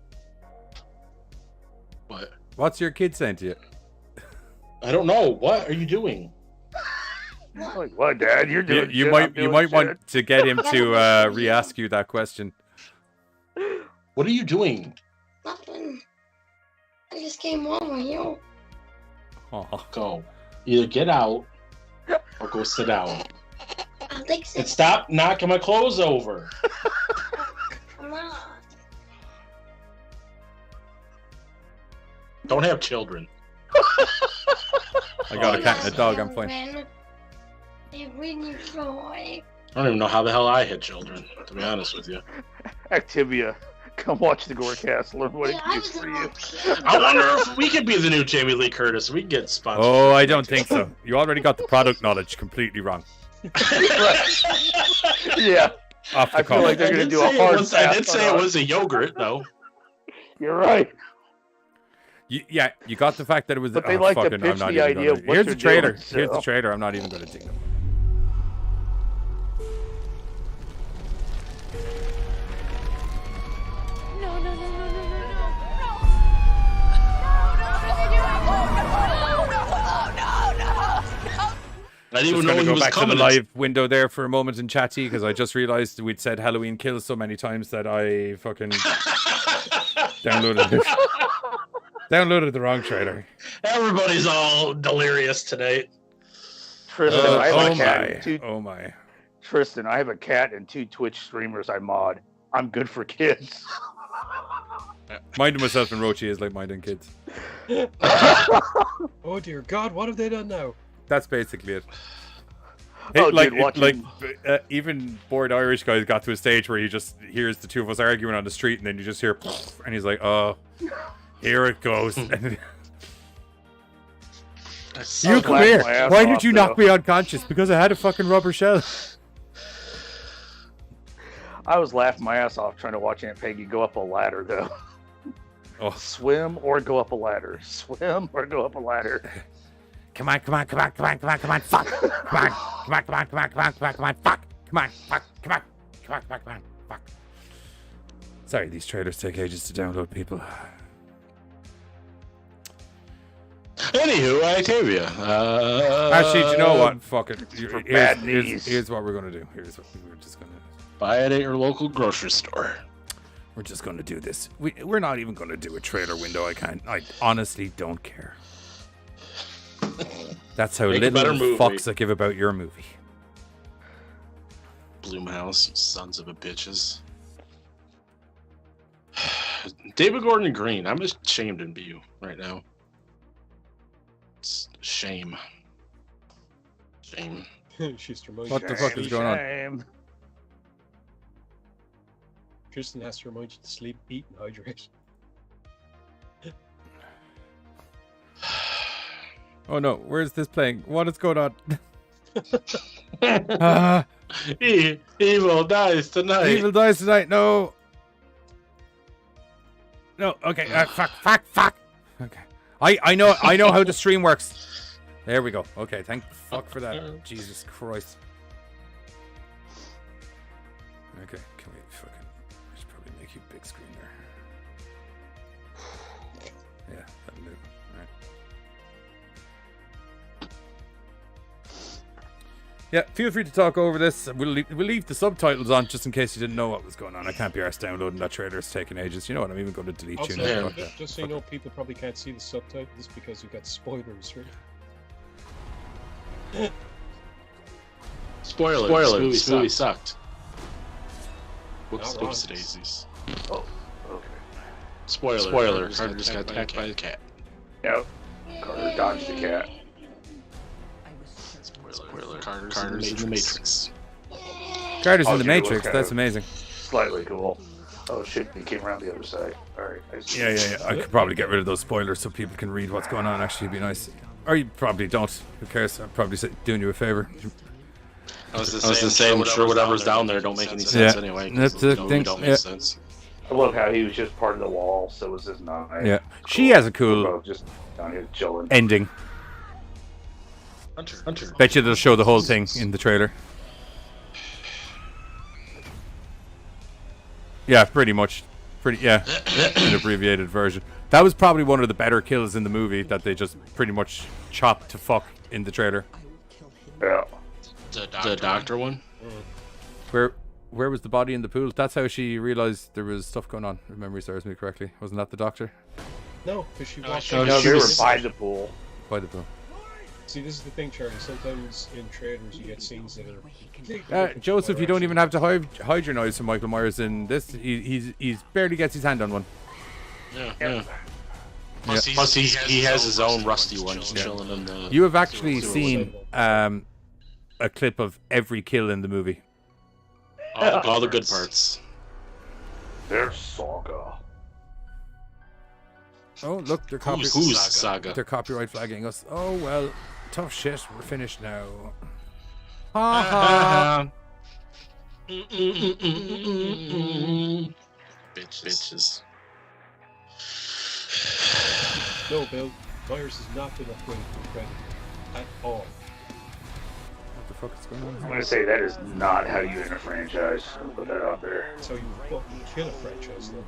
What? What's your kid saying to you? I don't know. What are you doing? Like, what, Dad? You're doing. You might want to get him to re-ask you that question. What are you doing? Nothing. I just came home with you. Oh. Go. Either get out or go sit down. I think so. And stop knocking my clothes over. Come on. Don't have children. I got a cat and a dog. I'm fine. Winnie Boy. I don't even know how the hell I hit children, to be honest with you. Activia, come watch the Gorecast. Learn what it Yeah, can I do was for the you. wrong kid. I wonder if we could be the new Jamie Lee Curtis. We could get sponsored. Oh, I don't think so. You already got the product knowledge completely wrong. Yeah, Off the I feel cuff. like they're I gonna did do say a it hard was- I did pass say it on was a yogurt, though. You're right. Yeah, you got the fact that it was. But they like to fucking, pitch I'm not the even idea gonna- of what Here's the they're trailer. doing, Here's the so- trailer. I'm not even going to dig them. No, no, no, no, no, no, no, I didn't even Just know going to he go was back to the coming. live window there for a moment in chatty because I just realised we'd said Halloween Kills so many times that I fucking downloaded the wrong trailer. Everybody's all delirious tonight. Tristan, I have a cat. my! And two, Oh my! Tristan, I have a cat and 2 Twitch streamers I mod. I'm good for kids. Minding myself and Rochi is like minding kids. Oh dear God, what have they done now? That's basically it. Oh, like, dude, watching- like even bored Irish guys got to a stage where he just hears the two of us arguing on the street, and then you just hear, and he's like, "Oh, here it goes." You come laughed here. my ass Why did off, you knock though. me unconscious? Because I had a fucking rubber shell. I was laughing my ass off trying to watch Aunt Peggy go up a ladder, though. Oh, Swim or go up a ladder. Swim or go up a ladder. come on, come on, come on, come on, come on, come on, fuck, come on, come on, come on, come on, come on, come on, come on, fuck, come on, fuck, come on, come on, come on, come on, fuck. Sorry, these trailers take ages to download, people. Anywho, Octavia. Actually, do you know what? Fuck it. For bad knees. Here's what we're gonna do. Here's what we're just gonna. Buy it at your local grocery store. We're just gonna do this. We're not even gonna do a trailer window. I honestly don't care. That's how Make a better little movie. fucks I give about your movie. Bloomhouse, sons of a bitches. David Gordon Green. I'm ashamed in you right now. It's shame. Shame. She's remote. What the fuck is going on? Shame. Tristan has to remind you to sleep, eat, and hydrate. Oh no, where's this playing? What is going on? Evil dies tonight. Evil dies tonight. No. No. Okay. Fuck. Okay. I know how the stream works. There we go. Okay. Thank fuck for that. Jesus Christ. Okay. Can we fucking? I should probably make you big screen there. Yeah, that'll do. All right. Yeah, feel free to talk over this. We'll leave the subtitles on just in case you didn't know what was going on. I can't be arsed downloading that trailer. It's taking ages. You know what? I'm even going to delete you Also, now. just so you know, people probably can't see the subtitles because we've got spoilers, right? Spoiler. This movie sucked. Not wrong. Whoops daisies. Oh, okay. Spoiler. Carter just got attacked by a cat. Yep. Carter dodged the cat. Spoiler. Carter's in the Matrix. Carter's in Oh, the dude, Matrix. okay. That's amazing. Slightly cool. Oh shit, he came around the other side. Alright. Yeah. I could probably get rid of those spoilers so people can read what's going on. Actually, it'd be nice. Or you probably don't. Who cares? I'm probably doing you a favor. I was the same. I'm sure whatever's down there don't make any sense anyway. That's the thing. Don't Yeah. make sense. I love how he was just part of the wall, so was his knife. Yeah. She has a We're cool both just down here chilling. ending. Hunter. Bet you they'll show the whole thing in the trailer. Yeah, pretty much. An abbreviated version. That was probably one of the better kills in the movie that they just pretty much chopped to fuck in the trailer. Yeah. The doctor one? Where was the body in the pool? That's how she realized there was stuff going on, if memory serves me correctly. Wasn't that the doctor? No, because she walked No, out. No, she they were was- by the pool. By the pool. See, this is the thing, Charlie. Sometimes in trailers you get scenes that are completely different Joseph, from you don't what even have to hide your knives from Michael Myers in this. He's barely gets his hand on one. Yeah. Plus, he has his own rusty one just chilling in the. You have actually So- seen a clip of every kill in the movie. All the good parts. There's Saga. Oh, look, they're Who's Saga? They're copyright flagging us. Oh well, tough shit. We're finished now. Ha ha. Bitches. No, Bill. Myers has not been upgraded from credit at all. What the fuck is going on? I'm gonna say that is not how you end a franchise. I'll put that out there. That's how you fucking kill a franchise, though.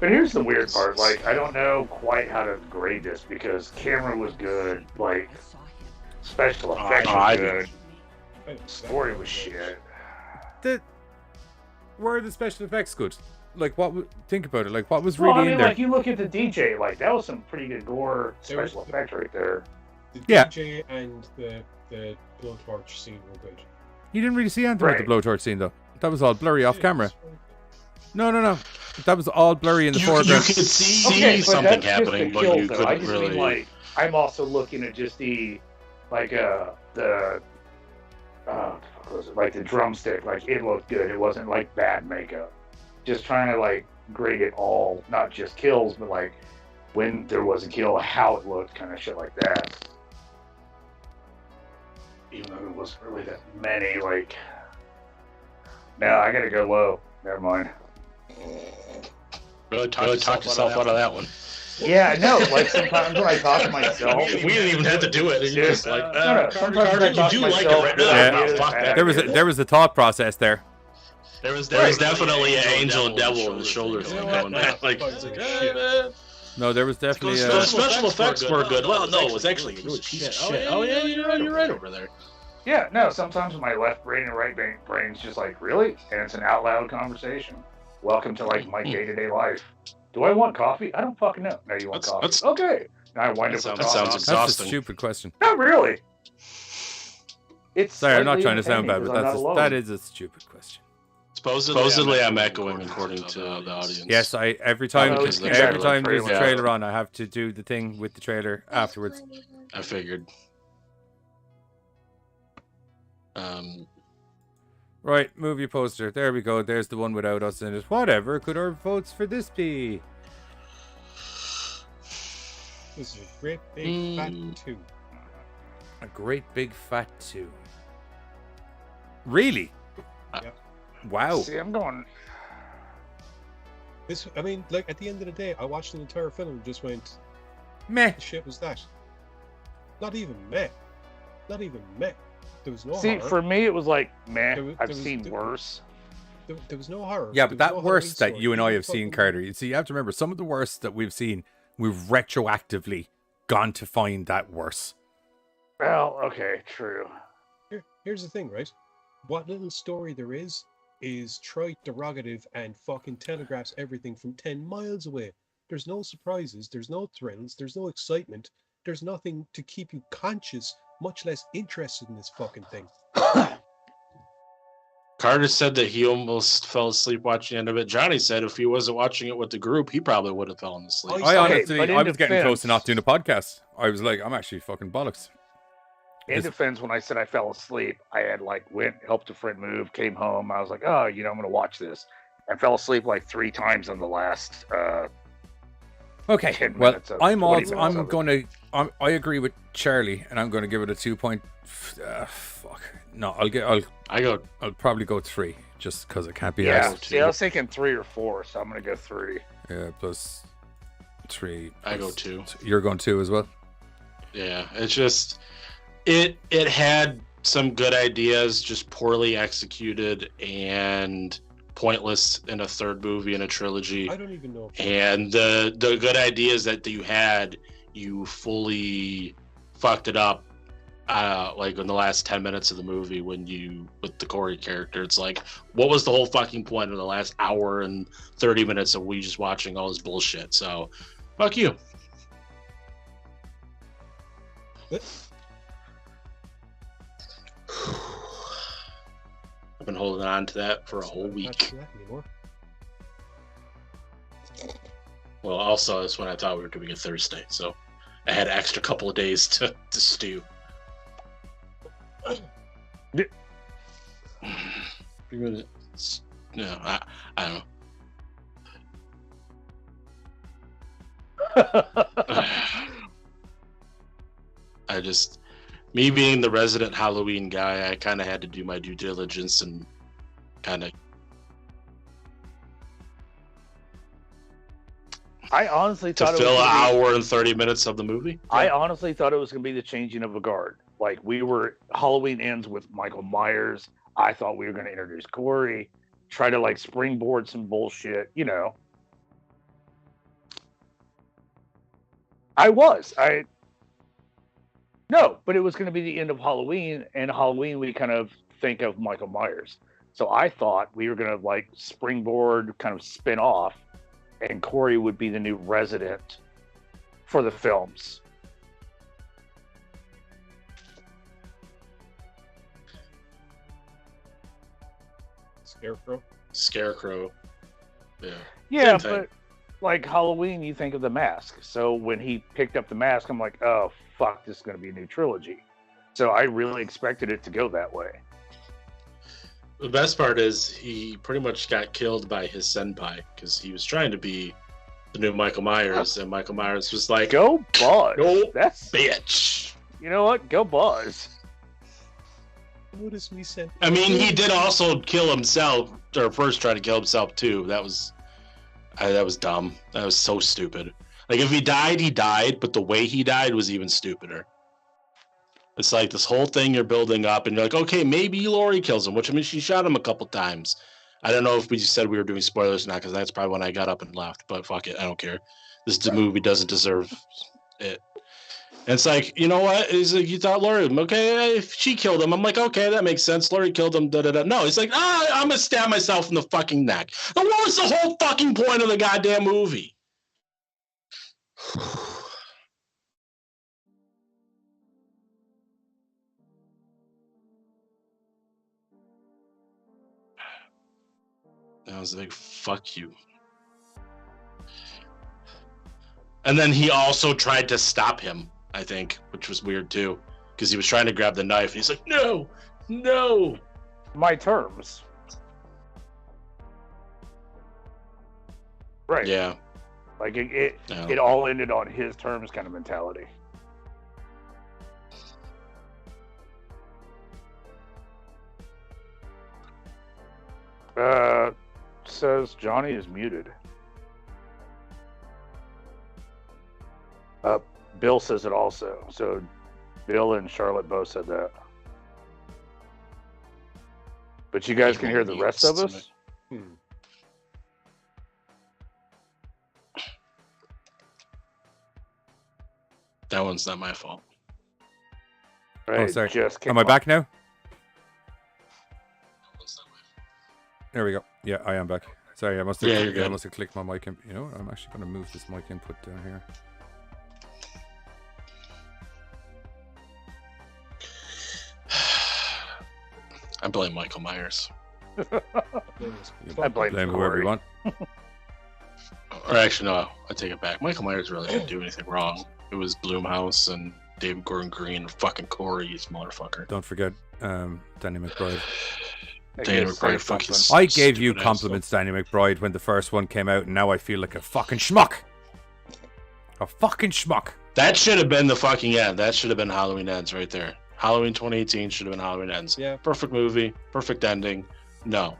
But here's the weird part. Like, I don't know quite how to grade this because camera was good. Like, special effects was good. Story was shit. Were the special effects good? Like, think about it. Like, what was Well, really I mean, in there? like, you look at the DJ, like, that was some pretty good gore special effects right there. The Yeah. DJ and the blowtorch scene were good. You didn't really see anything with the blowtorch scene, though. That was all blurry off camera. No. That was all blurry in the foreground. You could see something happening, but you couldn't I just really. mean, like, I'm also looking at just the drumstick. Like, it looked good. It wasn't like bad makeup. Just trying to like grade it all, not just kills, but like when there was a kill, how it looked, kind of shit like that. Even though there wasn't really that many, like. No, I gotta go low. Never mind. Really talk yourself out of that one. Yeah, no. Like sometimes when I talk to myself, we didn't even have to do it. You're just like, no. Sometimes when I talk to myself, fuck that. There was a thought process there. There was definitely an angel and devil in the shoulders going back. Like, no, there was definitely. The special effects were good. Well, no, it was actually a piece of shit. Oh yeah, you're right over there. Yeah, no. Sometimes my left brain and right brain's just like, really, and it's an out loud conversation. Welcome to like my day to day life. Do I want coffee? I don't fucking know. No, you want coffee? Okay. Now I wind up with coffee. Sounds exhausting. That's a stupid question. Not really. It's sorry, I'm not slightly trying to sound bad, entertaining but 'cause that is a stupid question. Supposedly, I'm echoing according to the audience. Yes, every time there's a Yeah. trailer on, I have to do the thing with the trailer afterwards. I figured. Right, movie poster. There we go. There's the one without us in it. Whatever could our votes for this be? This is a great big fat 2. A great big fat 2. Really? Yep. Wow. See, I'm going. This, I mean, like at the end of the day, I watched an entire film and just went, meh. The shit was that? Not even meh. Not even meh. There was no See, horror. for me, it was like, meh. There I've seen worse. There was no horror. Yeah, but There that was no worst Halloween that you and I story. have seen, Carter. You see, you have to remember some of the worst that we've seen. We've retroactively gone to find that worse. Well, okay, true. Here's the thing, right? What little story there is trite, derogative, and fucking telegraphs everything from 10 miles away. There's no surprises, there's no thrills, there's no excitement, there's nothing to keep you conscious, much less interested in this fucking thing. Carter said that he almost fell asleep watching the end of it. Johnny said if he wasn't watching it with the group, he probably would have fallen asleep. I honestly, but in I was getting defense- close to not doing a podcast. I was like, I'm actually fucking bollocks. In defense, when I said I fell asleep, I had like went, helped a friend move, came home. I was like, oh, I'm going to watch this. I fell asleep like 3 times in the last Okay, 10 well, minutes of- I 20 minutes of it. agree with Charlie, and I'm going to give it a 2 point. Fuck. No, I'll probably go 3, just because it can't be. Yeah, asked. see, I was thinking 3 or 4, so I'm going to go 3. Yeah, plus 3. I go 2. You're going 2 as well. Yeah, it's just it had some good ideas, just poorly executed and pointless in a third movie in a trilogy. I don't even know. And the good ideas that you had, you fully fucked it up. Like in the last 10 minutes of the movie with the Corey character, it's like, what was the whole fucking point of the last hour and 30 minutes of we just watching all this bullshit? So, fuck you. I've been holding on to that for a whole week. Well, also, that's when I thought we were doing it Thursday, so I had an extra couple of days to stew. No, I don't know. I just, me being the resident Halloween guy, I kind of had to do my due diligence and kind of. I honestly To thought fill it was an gonna be, hour and 30 minutes of the movie. I honestly thought it was going to be the changing of a guard. Like Halloween ends with Michael Myers. I thought we were going to introduce Corey, try to like springboard some bullshit, you know. No, but it was going to be the end of Halloween, and Halloween we kind of think of Michael Myers. So I thought we were going to like springboard, kind of spin off, and Corey would be the new resident for the films. Scarecrow. Yeah. Yeah, Same thing. but like Halloween, you think of the mask. So when he picked up the mask, I'm like, oh, fuck, this is going to be a new trilogy. So I really expected it to go that way. The best part is he pretty much got killed by his senpai because he was trying to be the new Michael Myers, and Michael Myers was like, Go Buzz. Go That's bitch. You know what? Go Buzz. What is me sent? I mean, he did also kill himself, or first try to kill himself too. That was dumb. That was so stupid. Like, if he died, but the way he died was even stupider. It's like this whole thing you're building up, and you're like, okay, maybe Laurie kills him, which, I mean, she shot him a couple times. I don't know if we said we were doing spoilers or not, because that's probably when I got up and left, but fuck it, I don't care. This movie doesn't deserve it. And it's like, you know what? He's like, you thought Laurie, okay, if she killed him, I'm like, okay, that makes sense. Laurie killed him, da-da-da. No, he's like, I'm gonna stab myself in the fucking neck. And what was the whole fucking point of the goddamn movie? I was like, fuck you. And then he also tried to stop him, I think, which was weird too, because he was trying to grab the knife. And he's like, no. My terms. Right. Yeah. Like it all ended on his terms kind of mentality. Says Johnny is muted. Bill says it also. So Bill and Charlotte both said that. But you guys can hear the rest of us? That one's not my fault. Right, Oh, sorry. just Am I back now? There we go. Yeah, I am back. Sorry, I must have, Yeah, you're good. I must have clicked my mic. You know what? I'm actually going to move this mic input down here. I blame Michael Myers. I blame whoever Corey. you want. Or actually, no, I take it back. Michael Myers really didn't do anything wrong. It was Blumhouse and David Gordon Green and fucking Corey, you motherfucker. Don't forget Danny McBride. Danny McBride, fuck his I gave you stupid ass. compliments, Danny McBride, when the first one came out, and now I feel like a fucking schmuck. A fucking schmuck. That should have been the fucking end. That should have been Halloween Ends right there. Halloween 2018 should have been Halloween Ends. Yeah. Perfect movie, perfect ending. No.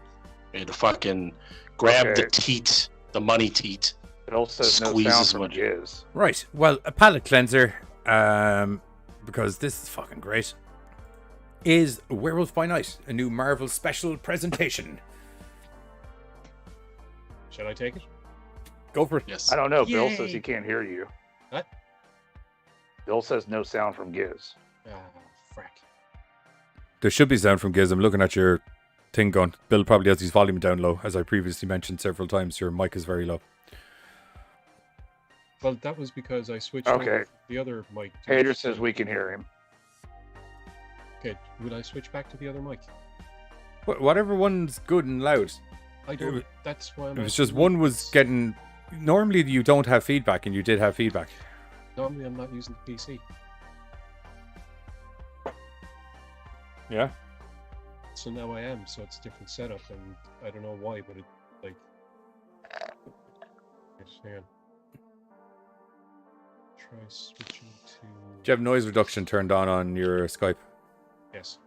You had to fucking grab the teat, the money teat. It also says no Squeeze sound his from money. Jizz. Right. Well, a palate cleanser, because this is fucking great, is Werewolf by Night, a new Marvel special presentation. Shall I take it? Go for it. Yes. I don't know. Bill Yay. says he can't hear you. What? Bill says no sound from Giz. Ah, frack. There should be sound from Giz. I'm looking at your thing going. Bill probably has his volume down low. As I previously mentioned several times, your mic is very low. Well, that was because I switched Okay. over the other mic. to- Hader says we can hear him. Okay, will I switch back to the other mic? Whatever one's good and loud. I don't. That's why I'm. It was just one was getting... Normally you don't have feedback, and you did have feedback. Normally, I'm not using the PC. Yeah? so now I am. So it's a different setup, and I don't know why, but it like. Hang on. Try switching to. Do you have noise reduction turned on your Skype? Yes.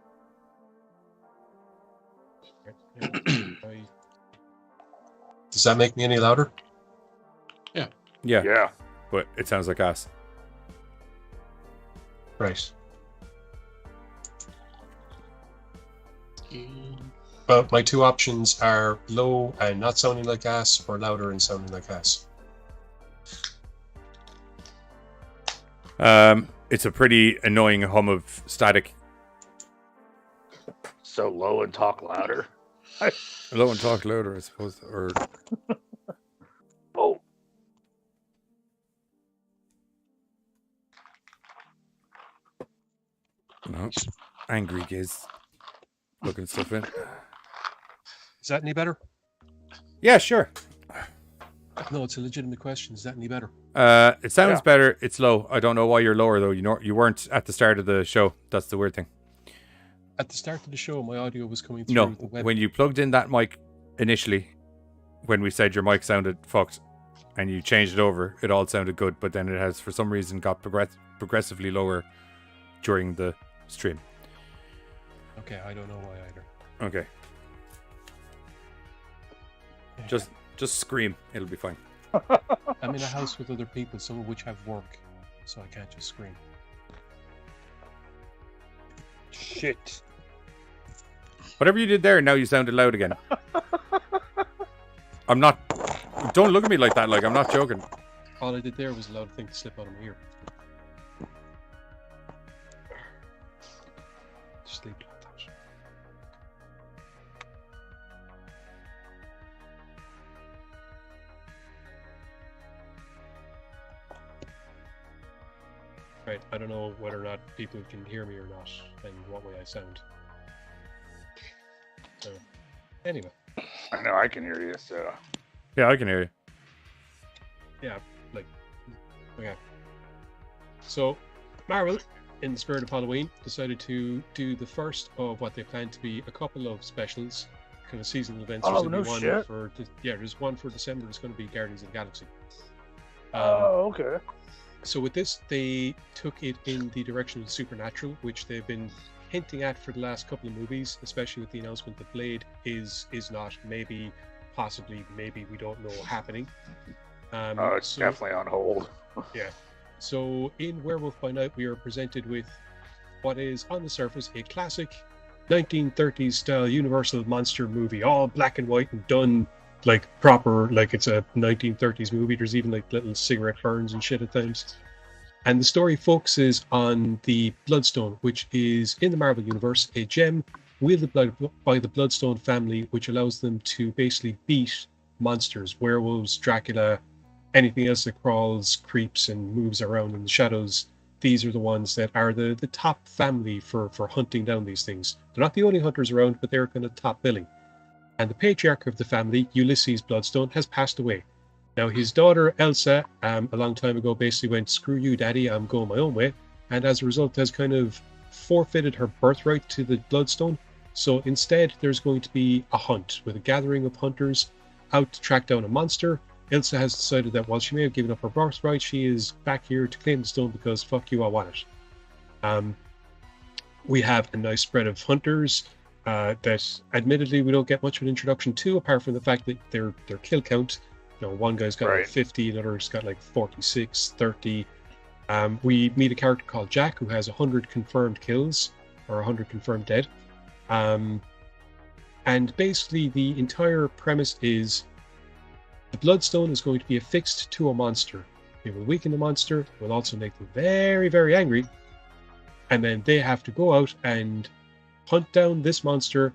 Does that make me any louder? Yeah. Yeah. But it sounds like ass. Right. Well, my two options are low and not sounding like ass, or louder and sounding like ass. It's a pretty annoying hum of static. So low and talk louder. Low and talk louder, I suppose. Or Oh. no, angry giz. Looking stuff in. Is that any better? Yeah, sure. No, it's a legitimate question. Is that any better? It sounds better. It's low. I don't know why you're lower though. You weren't at the start of the show. That's the weird thing. At the start of the show, my audio was coming through No, the web. when you plugged in that mic initially, when we said your mic sounded fucked, and you changed it over, it all sounded good. But then it has, for some reason, got progressively lower during the stream. Okay, I don't know why either. Okay. Just scream. It'll be fine. I'm in a house with other people, some of which have work, so I can't just scream. Shit. Whatever you did there, now you sounded loud again. I'm not... Don't look at me like that, like I'm not joking. All I did there was allow the thing to slip out of my ear. Sleep like that. Right, I don't know whether or not people can hear me or not, and what way I sound. So, anyway. I know I can hear you, so. Yeah, I can hear you. Yeah, like, okay. So, Marvel, in the spirit of Halloween, decided to do the first of what they plan to be a couple of specials, kind of seasonal events. Oh, There's no gonna be one shit. for there's one for December. There's going to be Guardians of the Galaxy. Oh, okay. So with this, they took it in the direction of Supernatural, which they've been hinting at for the last couple of movies, especially with the announcement that Blade is not, maybe, possibly, maybe, we don't know, happening. It's definitely on hold. Yeah. So in Werewolf by Night, we are presented with what is, on the surface, a classic 1930s style Universal monster movie, all black and white and done like proper, like it's a 1930s movie. There's even like little cigarette burns and shit at times. And the story focuses on the Bloodstone, which is, in the Marvel Universe, a gem wielded by the Bloodstone family, which allows them to basically beat monsters, werewolves, Dracula, anything else that crawls, creeps, and moves around in the shadows. These are the ones that are the top family for hunting down these things. They're not the only hunters around, but they're kind of top billing. And the patriarch of the family, Ulysses Bloodstone, has passed away. Now, his daughter, Elsa, a long time ago, basically went, screw you, daddy, I'm going my own way. And as a result, has kind of forfeited her birthright to the Bloodstone. So instead, there's going to be a hunt with a gathering of hunters out to track down a monster. Elsa has decided that while she may have given up her birthright, she is back here to claim the stone because fuck you, I want it. We have a nice spread of hunters that admittedly we don't get much of an introduction to, apart from the fact that their kill count, you know, one guy's got like 50, another's got like 46, 30. We meet a character called Jack who has 100 confirmed kills, or 100 confirmed dead. And basically the entire premise is the Bloodstone is going to be affixed to a monster. It will weaken the monster, it will also make them very, very angry, and then they have to go out and hunt down this monster.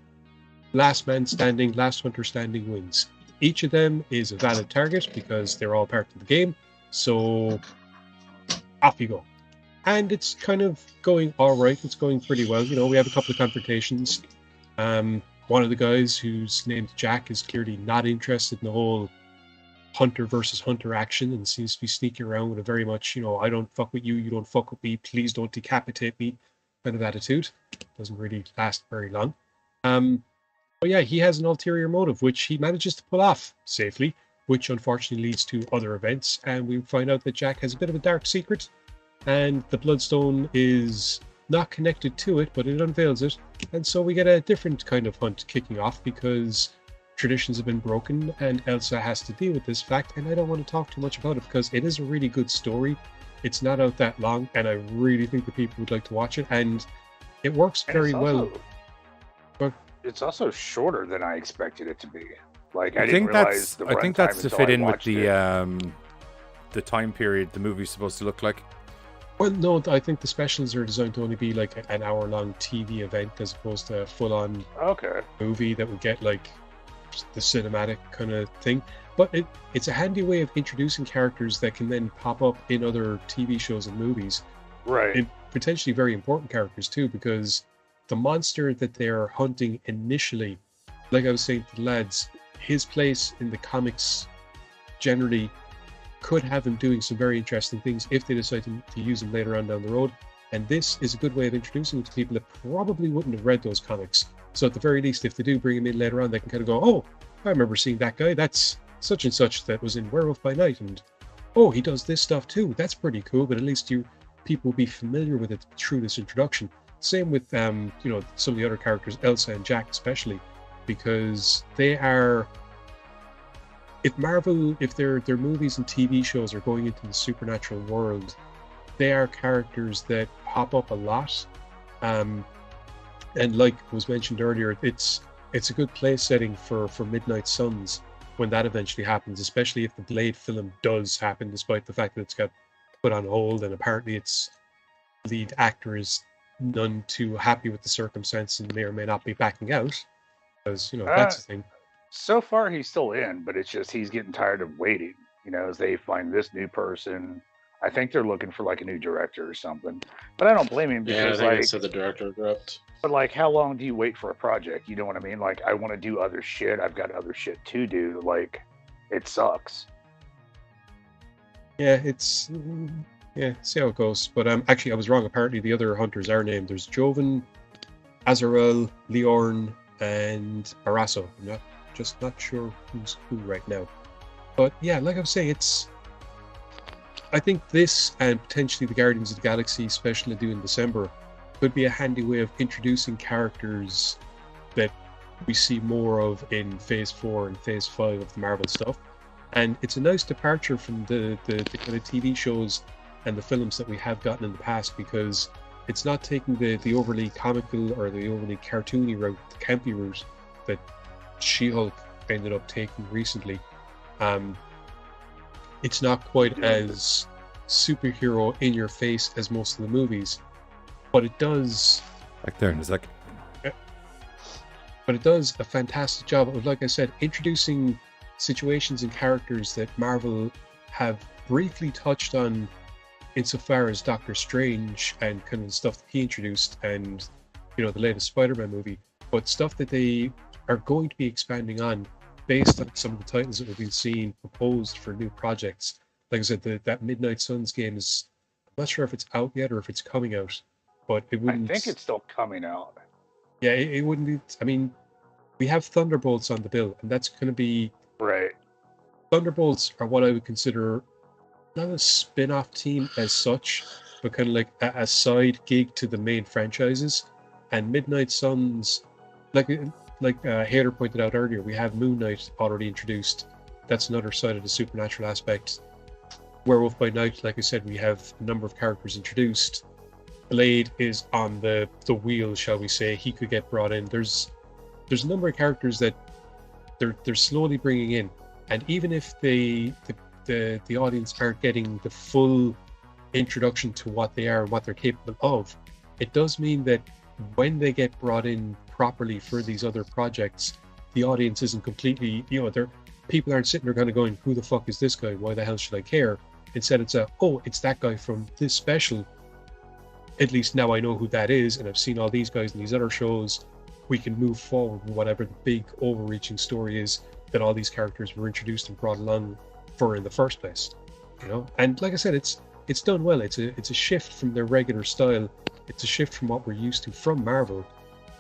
Last man standing, last hunter standing wins. Each of them is a valid target because they're all part of the game. So off you go. And it's kind of going all right. It's going pretty well. You know, we have a couple of confrontations. One of the guys who's named Jack is clearly not interested in the whole hunter versus hunter action and seems to be sneaking around with a very much, you know, I don't fuck with you, you don't fuck with me, please don't decapitate me kind of attitude. Doesn't really last very long. But yeah, he has an ulterior motive, which he manages to pull off safely, which unfortunately leads to other events. And we find out that Jack has a bit of a dark secret, and the Bloodstone is not connected to it, but it unveils it. And so we get a different kind of hunt kicking off because traditions have been broken, and Elsa has to deal with this fact. And I don't want to talk too much about it because it is a really good story. It's not out that long, and I really think that people would like to watch it. And it works very well. But it's also shorter than I expected it to be. Like I think didn't realize that's I think that's to until fit I in with watched it. the time period the movie's supposed to look like. Well, no, I think the specials are designed to only be like an hour-long TV event as opposed to a full-on movie that would get like the cinematic kind of thing. But it's a handy way of introducing characters that can then pop up in other TV shows and movies. Right. And potentially very important characters too, because the monster that they're hunting initially, like I was saying to the lads, his place in the comics generally could have him doing some very interesting things if they decide to use him later on down the road. And this is a good way of introducing him to people that probably wouldn't have read those comics. So at the very least, if they do bring him in later on, they can kind of go, oh, I remember seeing that guy. That's such and such that was in Werewolf by Night. And, oh, he does this stuff too. That's pretty cool. But at least people will be familiar with it through this introduction. Same with, some of the other characters, Elsa and Jack especially, because they are... If Marvel, if their movies and TV shows are going into the supernatural world, they are characters that pop up a lot. And like was mentioned earlier, it's a good place setting for Midnight Suns when that eventually happens, especially if the Blade film does happen, despite the fact that it's got put on hold and apparently its lead actor is none too happy with the circumstance and may or may not be backing out. Because, that's the thing. So far, he's still in, but it's just he's getting tired of waiting. As they find this new person. I think they're looking for like a new director or something. But I don't blame him because I think they said the director dropped. But like, how long do you wait for a project? You know what I mean? Like, I want to do other shit. I've got other shit to do. Like, it sucks. Yeah, see how it goes. But actually, I was wrong. Apparently, the other hunters are named. There's Joven, Azarel, Leorn, and Barasso. I'm just not sure who's who right now. But yeah, like I was saying, I think this and potentially the Guardians of the Galaxy special due in December could be a handy way of introducing characters that we see more of in Phase 4 and Phase 5 of the Marvel stuff. And it's a nice departure from the kind of TV shows and the films that we have gotten in the past, because it's not taking the overly comical or the overly cartoony route, the campy route that She-Hulk ended up taking recently. It's not quite as superhero in your face as most of the movies, but it does. Back there in a second. But it does a fantastic job of, like I said, introducing situations and characters that Marvel have briefly touched on insofar as Doctor Strange and kind of the stuff that he introduced and, the latest Spider-Man movie, but stuff that they are going to be expanding on based on some of the titles that we've been seeing proposed for new projects. Like I said, that Midnight Suns game is, I'm not sure if it's out yet or if it's coming out, but it wouldn't... I think it's still coming out. Yeah, it wouldn't be... I mean, we have Thunderbolts on the bill, and that's going to be... Right. Thunderbolts are what I would consider not a spin-off team as such, but kind of like a side gig to the main franchises. And Midnight Suns, like Hader pointed out earlier, we have Moon Knight already introduced. That's another side of the supernatural aspect. Werewolf by Night, like I said, we have a number of characters introduced. Blade is on the wheel, shall we say. He could get brought in. There's a number of characters that they're slowly bringing in, and even if the audience aren't getting the full introduction to what they are and what they're capable of, it does mean that when they get brought in properly for these other projects, the audience isn't completely, people aren't sitting there kind of going, who the fuck is this guy? Why the hell should I care? Instead, it's it's that guy from this special. At least now I know who that is, and I've seen all these guys in these other shows. We can move forward with whatever the big overreaching story is that all these characters were introduced and brought along for in the first place. And like I said, it's done well. It's a shift from their regular style. It's a shift from what we're used to from Marvel,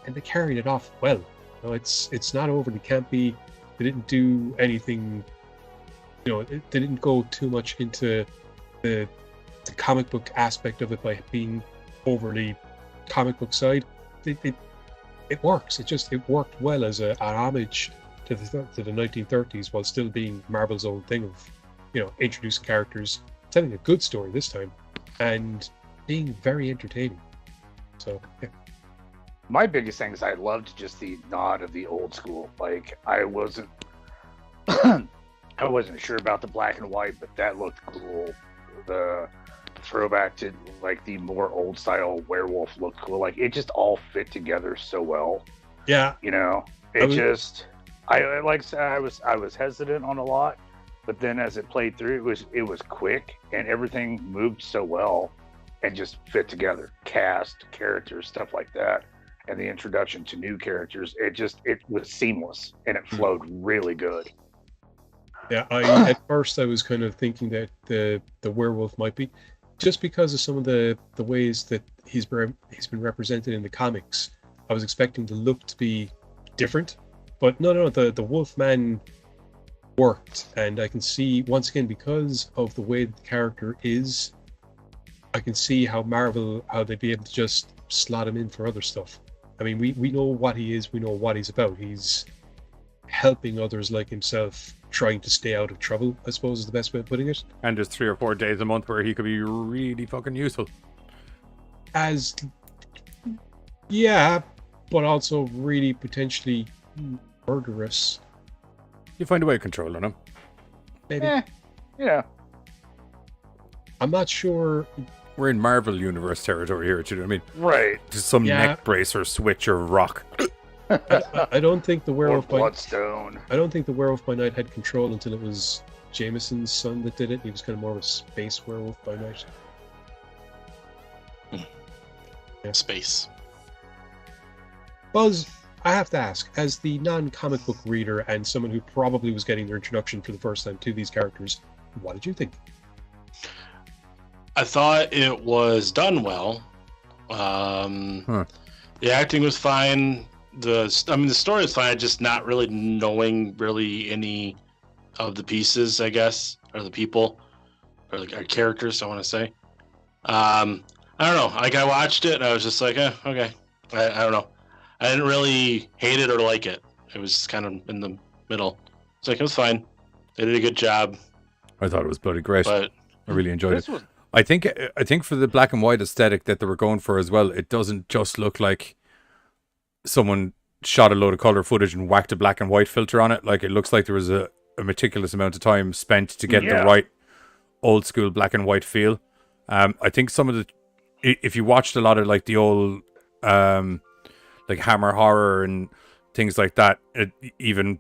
and they carried it off well. You know, it's not overly campy. They didn't do anything. You know, they didn't go too much into the comic book aspect of it by being overly comic book side. It works. It worked well as an homage to the 1930s while still being Marvel's own thing of, you know, introducing characters, telling a good story this time, and being very entertaining. So yeah. My biggest thing is I loved just the nod of the old school. Like I wasn't sure about the black and white, but that looked cool. The throwback to like the more old style werewolf looked cool. Like it just all fit together so well. Yeah. You know, I was hesitant on a lot, but then as it played through, it was quick and everything moved so well and just fit together. Cast, characters, stuff like that. And the introduction to new characters, it was seamless and it flowed really good. Yeah, at first I was kind of thinking that the werewolf might be, just because of some of the ways that he's been represented in the comics. I was expecting the look to be different, but no, the Wolfman worked, and I can see once again because of the way the character is, I can see how they'd be able to just slot him in for other stuff. I mean, we know what he is, we know what he's about. He's helping others like himself, trying to stay out of trouble, I suppose is the best way of putting it. And there's 3 or 4 days a month where he could be really fucking useful. Yeah, but also really potentially murderous. You find a way of controlling him. Maybe. Yeah. I'm not sure. We're in Marvel Universe territory here, do you know what I mean? Right. Just some neck brace or switch or rock. I don't think the werewolf Bloodstone. I don't think the werewolf by night had control until it was Jameson's son that did it. He was kind of more of a space werewolf by night. Yeah. Space. Buzz, I have to ask, as the non-comic book reader and someone who probably was getting their introduction for the first time to these characters, what did you think? I thought it was done well. The acting was fine. The story was fine. Just not really knowing any of the pieces, I guess, or the people, or like our characters. I want to say. I don't know. Like I watched it, and I was just like, okay. I don't know. I didn't really hate it or like it. It was just kind of in the middle. It's like it was fine. They did a good job. I thought it was bloody great. But I really enjoyed it. I think for the black and white aesthetic that they were going for as well, it doesn't just look like someone shot a load of color footage and whacked a black and white filter on it. Like it looks like there was a meticulous amount of time spent to get the right old school black and white feel. I think some of if you watched a lot of like the old like Hammer horror and things like that, even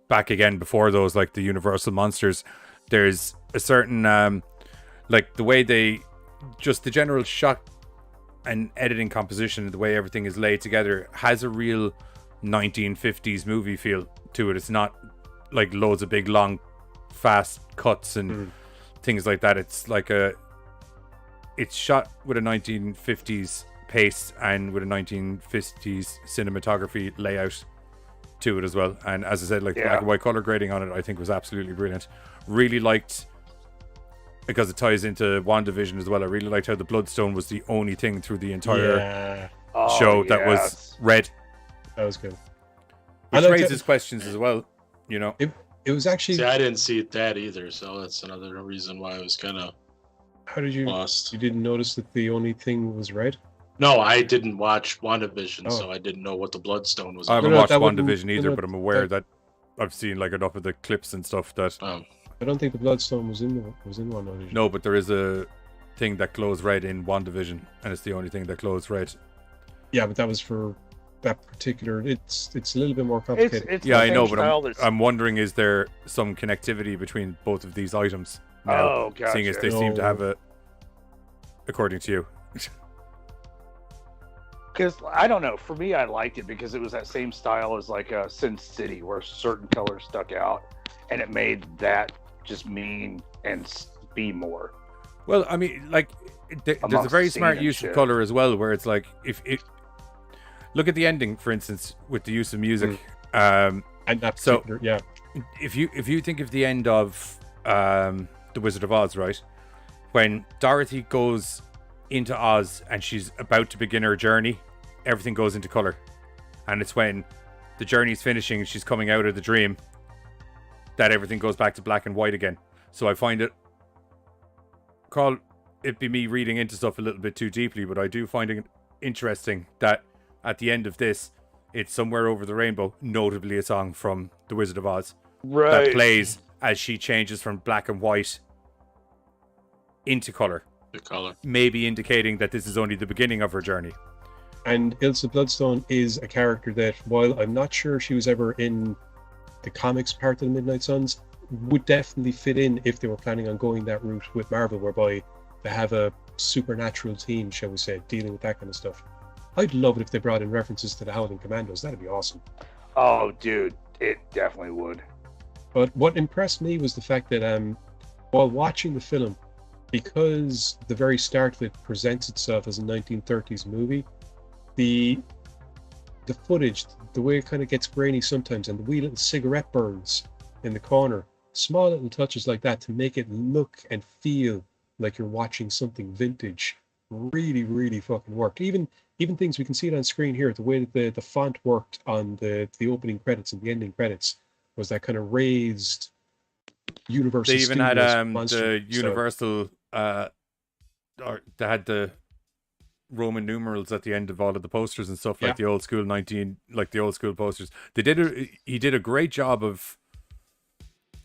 back again before those, like the Universal monsters, there's a certain like the way the general shot and editing composition, the way everything is laid together, has a real 1950s movie feel to it. It's not like loads of big long fast cuts and things like that. It's like it's shot with a 1950s pace and with a 1950s cinematography layout to it as well. And as I said, like the black and white color grading on it, I think was absolutely brilliant. Really liked, because it ties into WandaVision as well, I really liked how the Bloodstone was the only thing through the entire show that was red. That was good. Which raises questions as well, you know. It was actually... See, I didn't see that either, so that's another reason why I was kind of How did you... lost. You didn't notice that the only thing was red? No, I didn't watch WandaVision, so I didn't know what the Bloodstone was. I haven't watched WandaVision either, but I'm aware that I've seen like enough of the clips and stuff that... I don't think the Bloodstone was in WandaVision. No, but there is a thing that glows red in WandaVision, and it's the only thing that glows red. Yeah, but that was for that particular... It's a little bit more complicated. It's yeah, I know, but I'm wondering, is there some connectivity between both of these items now? Oh, gotcha. Seeing as they seem to have a... According to you. Because, I don't know, for me, I liked it because it was that same style as like Sin City, where certain colors stuck out, and it made that just mean and be more. Well, I mean, like, there's a very smart use of color as well, where it's like, if it, Look at the ending, for instance, with the use of music. And that So- particular, yeah. If you think of the end of The Wizard of Oz, right? When Dorothy goes into Oz and she's about to begin her journey, everything goes into color. And it's when the journey's finishing and she's coming out of the dream that everything goes back to black and white again. So I find it, Carl, it'd be me reading into stuff a little bit too deeply, but I do find it interesting that at the end of this, it's Somewhere Over the Rainbow, notably a song from The Wizard of Oz, Right. that plays as she changes from black and white into color, The color. maybe indicating that this is only the beginning of her journey. And Ilsa Bloodstone is a character that, while I'm not sure she was ever in the comics part of the Midnight Suns, would definitely fit in if they were planning on going that route with Marvel, whereby they have a supernatural team, shall we say, dealing with that kind of stuff. I'd love it if they brought in references to the Howling Commandos. That'd be awesome. Oh, dude, it definitely would. But what impressed me was the fact that while watching the film, because the very start of it presents itself as a 1930s movie, the footage, the way it kind of gets grainy sometimes, and the wee little cigarette burns in the corner, small little touches like that to make it look and feel like you're watching something vintage, really, really fucking worked. Even things we can see it on screen here, the way that the font worked on the opening credits and the ending credits was that kind of raised Universal They even had Studios the monster Universal, or they had the Roman numerals at the end of all of the posters and stuff, like the old school the old school posters. He did a great job of.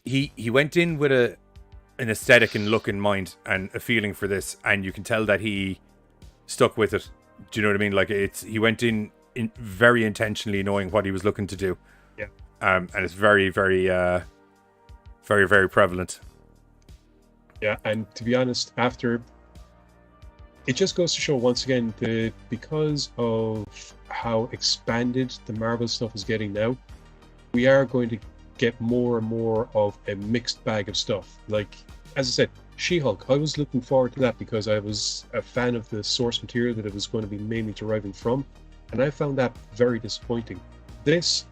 He went in with an aesthetic and look in mind and a feeling for this, and you can tell that he stuck with it. Do you know what I mean? Like he went in very intentionally knowing what he was looking to do. Yeah. And it's very, very, very, very prevalent. Yeah, and to be honest, after it just goes to show once again that because of how expanded the Marvel stuff is getting now, we are going to get more and more of a mixed bag of stuff. Like, as I said, She-Hulk, I was looking forward to that because I was a fan of the source material that it was going to be mainly deriving from, and I found that very disappointing. This,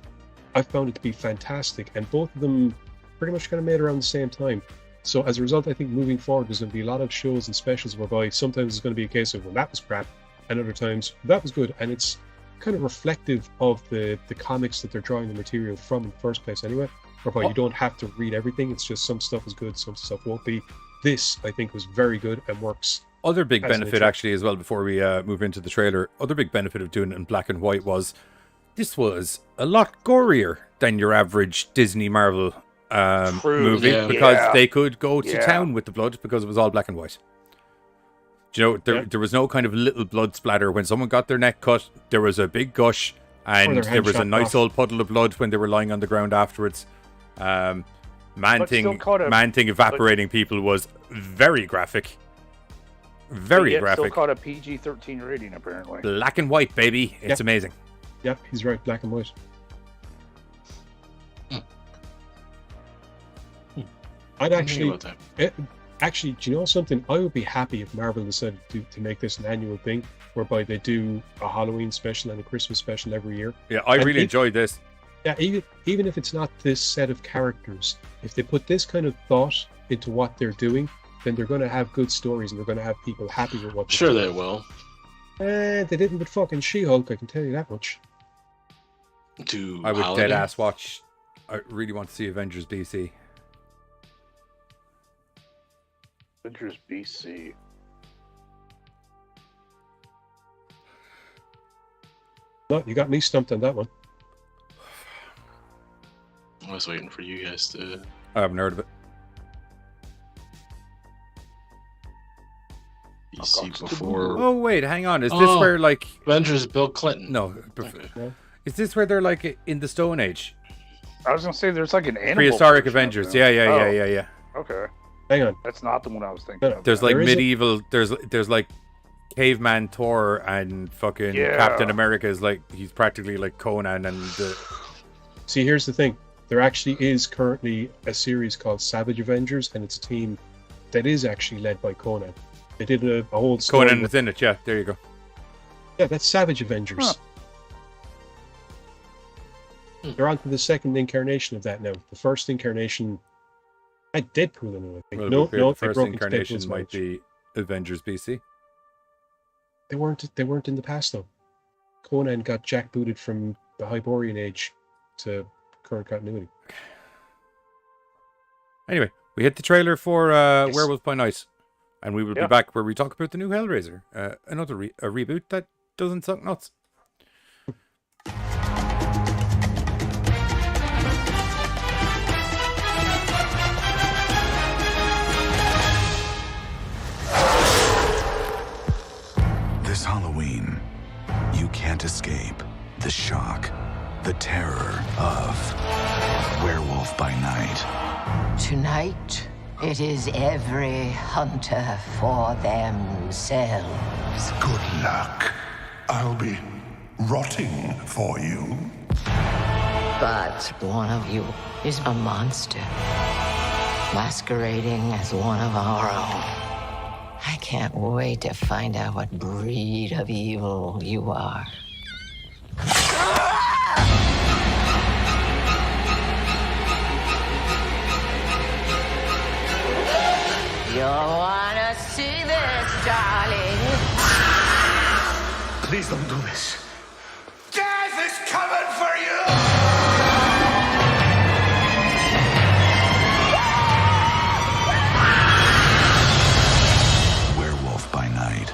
I found it to be fantastic, and both of them pretty much kind of made around the same time. So as a result, I think moving forward, there's going to be a lot of shows and specials whereby sometimes it's going to be a case of, well, that was crap, and other times, that was good, and it's kind of reflective of the comics that they're drawing the material from in the first place anyway, whereby you don't have to read everything, it's just some stuff is good, some stuff won't be. This, I think, was very good and works. Other big as an benefit, actually, as well, before we move into the trailer, other big benefit of doing it in black and white was this was a lot gorier than your average Disney Marvel movie, because they could go to town with the blood because it was all black and white. Do you know, there was no kind of little blood splatter. When someone got their neck cut, there was a big gush, and there was a nice old puddle of blood when they were lying on the ground afterwards. Man Thing evaporating people was very graphic. Very graphic. Still caught a PG-13 rating, apparently. Black and white, baby. It's amazing. Yep, he's right. Black and white. I'd actually, do you know something? I would be happy if Marvel decided to make this an annual thing, whereby they do a Halloween special and a Christmas special every year. Yeah, I really enjoyed this. Yeah, even if it's not this set of characters, if they put this kind of thought into what they're doing, then they're going to have good stories and they're going to have people happy with what they're doing. Sure they will. They didn't with fucking She-Hulk, I can tell you that much. I would dead ass watch. I really want to see Avengers BC. Avengers BC. No, you got me stumped on that one. I was waiting for you guys to. I haven't heard of it. BC before. Oh wait, hang on. Is this where like Avengers Bill Clinton? No. Is this where they're like in the Stone Age? I was gonna say there's like an animal prehistoric version Avengers. of them. Yeah. Okay. Hang on. That's not the one I was thinking of. There's like medieval. There's like caveman Thor and fucking Captain America is like he's practically like Conan and. See, here's the thing. There actually is currently a series called Savage Avengers, and it's a team that is actually led by Conan. They did a whole story. Conan is in it. Yeah, there you go. Yeah, that's Savage Avengers. They're on to the second incarnation of that now. The first incarnation had Deadpool in it, I think. Well, No, the they first broke into incarnation Deadpool's might marriage. be Avengers BC. They weren't in the past though. Conan got jackbooted from the Hyborian age to current continuity. Anyway, we hit the trailer for Werewolf by Night, and we will be back where we talk about the new Hellraiser, another a reboot that doesn't suck nuts. This Halloween, you can't escape the shock, the terror of Werewolf by Night. Tonight, it is every hunter for themselves. Good luck. I'll be rotting for you. But one of you is a monster, masquerading as one of our own. I can't wait to find out what breed of evil you are. You'll wanna see this, darling. Please don't do this. Death is coming for you! Werewolf by Night.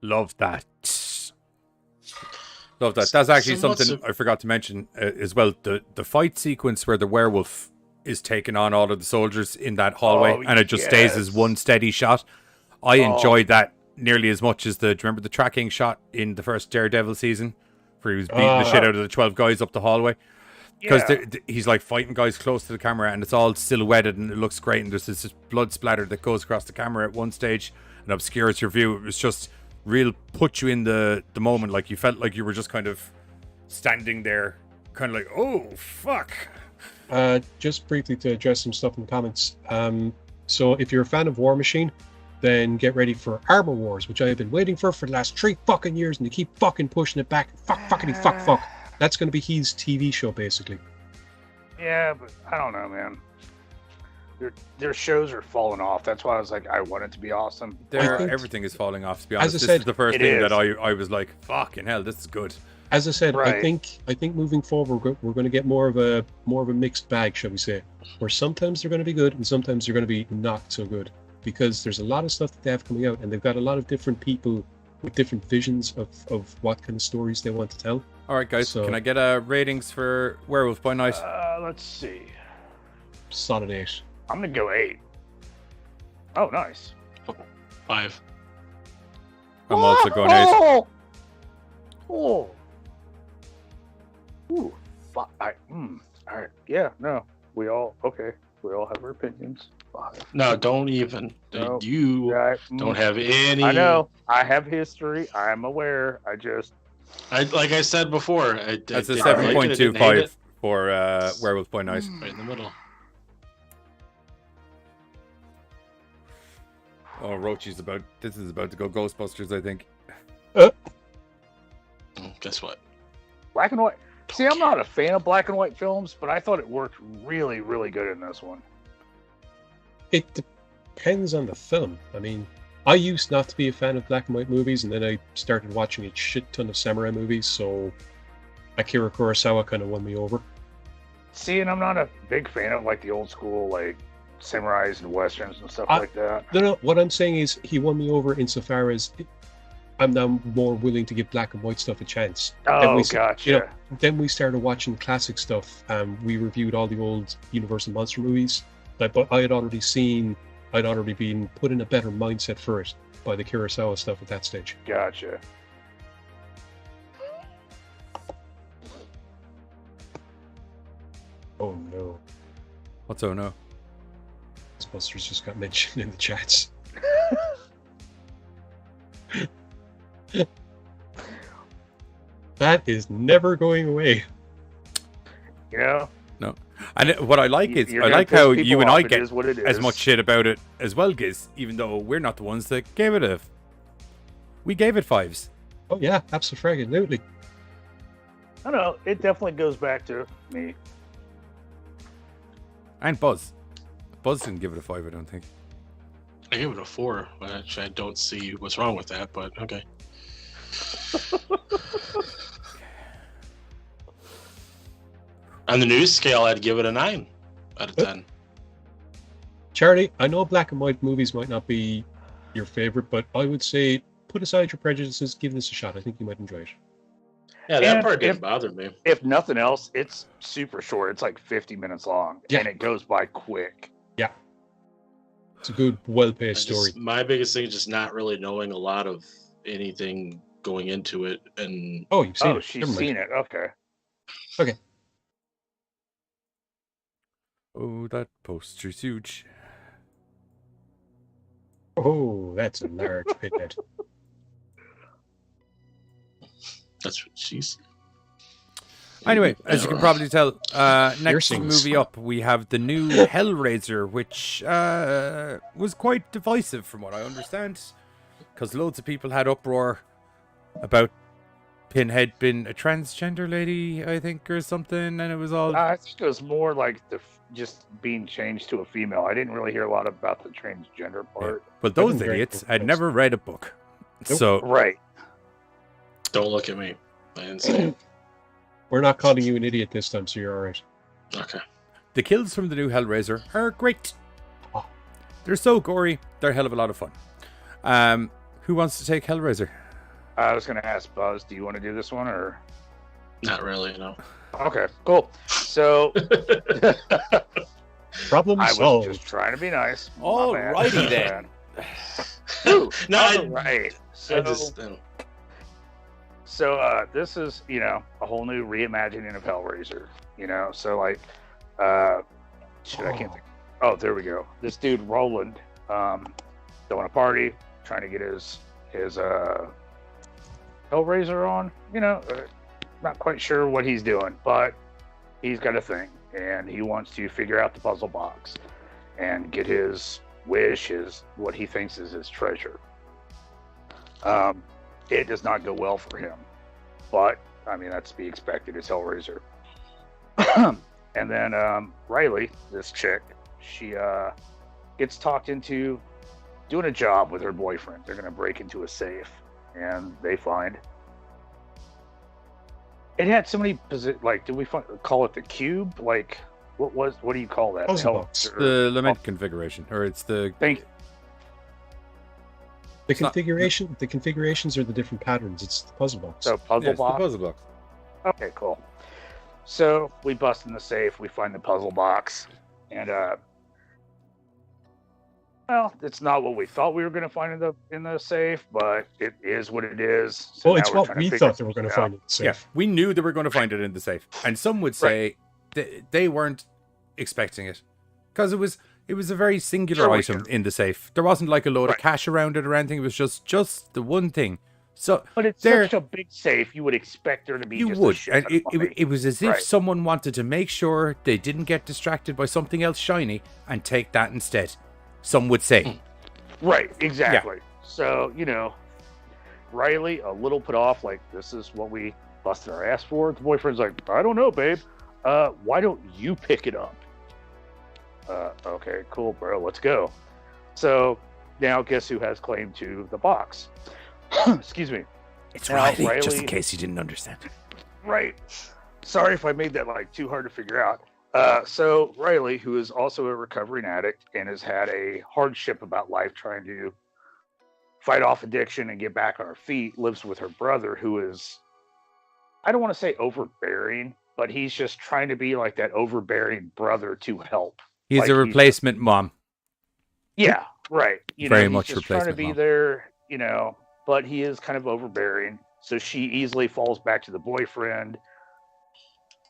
Love that. Love that. That's actually something I forgot to mention as well. The fight sequence where the werewolf is taking on all of the soldiers in that hallway, and it just stays as one steady shot. I enjoyed that nearly as much as do you remember the tracking shot in the first Daredevil season, where he was beating the shit out of the 12 guys up the hallway? Because he's like fighting guys close to the camera, and it's all silhouetted, and it looks great. And there's this blood splatter that goes across the camera at one stage and obscures your view. It was just real put you in the moment, like you felt like you were just kind of standing there, kind of like, oh fuck. Just briefly to address some stuff in the comments. So if you're a fan of War Machine, then get ready for Armor Wars, which I have been waiting for the last 3 fucking years, and they keep fucking pushing it back. Fuck. That's going to be his TV show, basically. Yeah, but I don't know, man. Their shows are falling off. That's why I was like, I want it to be awesome. Everything is falling off, to be honest. As I This said, is the first thing that I was like, fucking hell, this is good. As I said, Right. I think moving forward we're going to get more of a mixed bag, shall we say, where sometimes they're going to be good and sometimes they're going to be not so good, because there's a lot of stuff that they have coming out, and they've got a lot of different people with different visions of what kind of stories they want to tell. All right, guys, So- can I get ratings for Werewolf by Night? Let's see. Solid 8. I'm gonna go 8. Oh, nice. 5. I'm also going 8. Oh. Ooh. All right. Yeah. No. We all have our opinions. 5. No, don't even. No. You Yeah, don't have any. I know. I have history. I'm aware. Like I said before, That's a didn't like it, I didn't hate 7.25 it. for Werewolf by Night. Right in the middle. Oh, Rochi's this is about to go Ghostbusters, I think. Guess what? Black and white. See, I'm not a fan of black and white films, but I thought it worked really, really good in this one. It depends on the film. I mean, I used not to be a fan of black and white movies, and then I started watching a shit ton of samurai movies, so Akira Kurosawa kind of won me over. See, and I'm not a big fan of like the old school like samurais and westerns and stuff like that. No, what I'm saying is he won me over insofar as I'm now more willing to give black and white stuff a chance. Oh, gotcha. Then we started watching classic stuff. We reviewed all the old Universal Monster movies, but I had already been put in a better mindset for it by the Kurosawa stuff at that stage. Gotcha. Oh no. What's oh no? Ghostbusters just got mentioned in the chats. That is never going away. You know? No. And what I like is, You're I gonna like piss how people you and off. I It get is what it as is. much shit about it as well, Giz, even though we're not the ones that gave it a... We gave it 5s. Oh yeah, absolutely. I don't know. It definitely goes back to me. And Buzz. Buzz didn't give it a 5, I don't think. I gave it a 4. Actually, I don't see what's wrong with that, but okay. On the news scale, I'd give it a 9 out of 10. Charlie, I know black and white movies might not be your favorite, but I would say put aside your prejudices, give this a shot. I think you might enjoy it. Yeah, that part didn't bother me. If nothing else, it's super short. It's like 50 minutes long, and it goes by quick. Yeah. It's a good, well-paced story. My biggest thing is just not really knowing a lot of anything going into it. And you've seen it. She's seen it. Okay. Okay. Oh, that poster's huge. Oh, that's a large pinhead. That's what she's. Anyway, as you can probably tell, next Piercings. movie up, we have the new Hellraiser, which was quite divisive from what I understand, because loads of people had uproar about Pinhead being a transgender lady, I think, or something, and it was all... I think it was more like just being changed to a female. I didn't really hear a lot about the transgender part. But those idiots had never read a book. Nope. So Right. Don't look at me. I didn't say it. We're not calling you an idiot this time, so you're all right. Okay. the kills from the new Hellraiser are great. They're so gory, they're a hell of a lot of fun. Who wants to take Hellraiser? I was going to ask Buzz, do you want to do this one or? Not really, no. Okay, cool. So, problem I solved. was just trying to be nice. Alrighty then. Ooh, No, all right. So, this is, a whole new reimagining of Hellraiser. So like, shit, I can't think. Oh, there we go. This dude Roland, throwing a party, trying to get his Hellraiser on. Not quite sure what he's doing, but he's got a thing, and he wants to figure out the puzzle box and get his wish, what he thinks is his treasure. It does not go well for him, but I mean that's to be expected. It's Hellraiser. And then Riley, this chick, she gets talked into doing a job with her boyfriend. They're going to break into a safe, and they find it had so many did we call it the cube? Like, what do you call that? Puzzle box. The lament configuration, or it's the... The configuration. The configurations are the different patterns. It's the puzzle box. So puzzle box. The puzzle box. Okay, cool. So we bust in the safe. We find the puzzle box, and well, it's not what we thought we were going to find in the safe, but it is what it is. So well, it's now we're what trying we to thought they were going to find in the safe. Yeah, we knew they were going to find it in the safe, and some would say they weren't expecting it because it was a very singular item in the safe. There wasn't like a load of cash around it or anything. It was just the one thing. So, but it's such a big safe, you would expect there to be. You just would, a shit and ton of money. it was as if someone wanted to make sure they didn't get distracted by something else shiny and take that instead. Some would say. Right, exactly. Yeah. So, Riley, a little put off, like, this is what we busted our ass for. The boyfriend's like, I don't know, babe. Why don't you pick it up? Okay, cool, bro. Let's go. So now guess who has claim to the box? Excuse me. It's Riley, just in case you didn't understand. Right. Sorry if I made that too hard to figure out. So Riley, who is also a recovering addict and has had a hardship about life trying to fight off addiction and get back on her feet, lives with her brother who is, I don't want to say overbearing, but he's just trying to be like that overbearing brother to help. He's a replacement mom. Yeah, right. Very much he's just replacement trying to be there, but he is kind of overbearing. So she easily falls back to the boyfriend.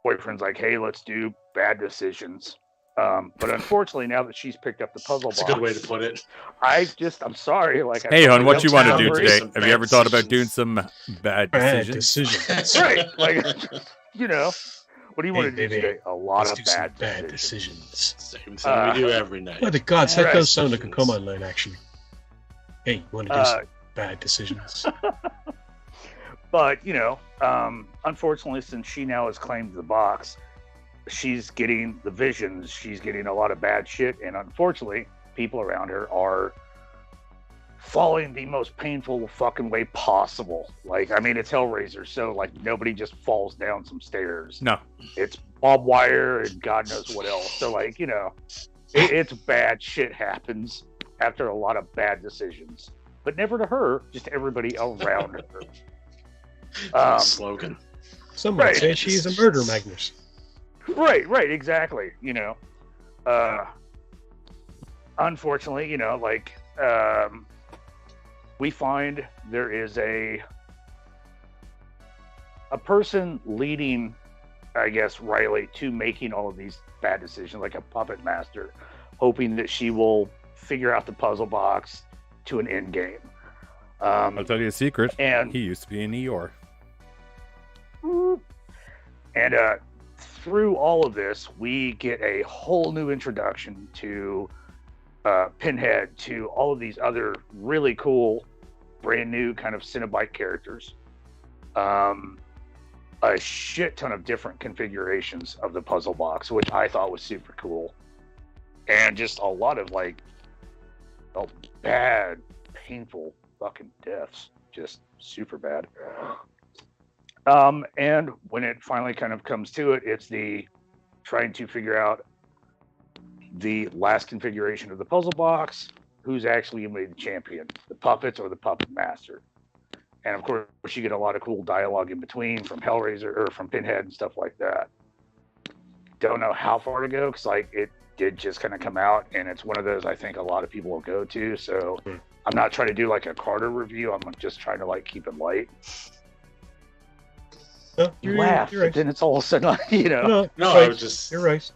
Boyfriend's like, hey, let's do bad decisions. But unfortunately, now that she's picked up the puzzle box. That's a good way to put it. I'm sorry. Hey, hon, what you want to do today? Have you ever thought about doing some bad decisions? Right. What do you want to do today? A lot of bad decisions. Same thing we do every night. By the gods, that does sound like a Decisions. command line, actually. Hey, you want to do some bad decisions? But, unfortunately, since she now has claimed the box, she's getting the visions. She's getting a lot of bad shit. And unfortunately, people around her are falling the most painful fucking way possible. Like, I mean, it's Hellraiser, so, like, nobody just falls down some stairs. No. It's barbed wire and God knows what else. So, like, it's bad shit happens after a lot of bad decisions. But never to her, just everybody around her. Slogan. Some might say she is a murder magnet. Right, exactly. Unfortunately, we find there is a person leading, I guess, Riley to making all of these bad decisions, like a puppet master, hoping that she will figure out the puzzle box to an end game. I'll tell you a secret. And he used to be in Eeyore. And through all of this, we get a whole new introduction to Pinhead, to all of these other really cool, brand new kind of Cenobite characters. A shit ton of different configurations of the puzzle box, which I thought was super cool. And just a lot of bad, painful fucking deaths. Just super bad. And when it finally kind of comes to it, it's the trying to figure out the last configuration of the puzzle box, who's actually going to be the champion, the puppets or the puppet master. And of course, you get a lot of cool dialogue in between from Hellraiser or from Pinhead and stuff like that. Don't know how far to go because it did just kind of come out, and it's one of those I think a lot of people will go to. So I'm not trying to do like a Carter review. I'm just trying to keep it light. No, You laugh, you're right. then it's all of a sudden, No, I was just. You're right.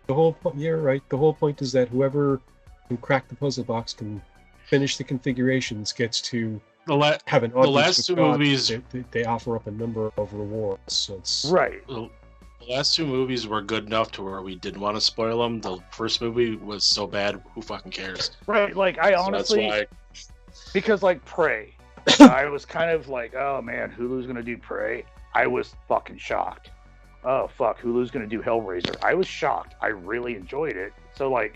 You're right. The whole point is that whoever can crack the puzzle box can finish the configurations gets to have an audience. The last two movies, they offer up a number of rewards. So it's right. The last two movies were good enough to where we didn't want to spoil them. The first movie was so bad, who fucking cares? Right. Like I So honestly, that's because Prey, I was kind of like, oh man, Hulu's gonna do Prey. I was fucking shocked. Oh fuck, Hulu's gonna do Hellraiser. I was shocked. I really enjoyed it. So I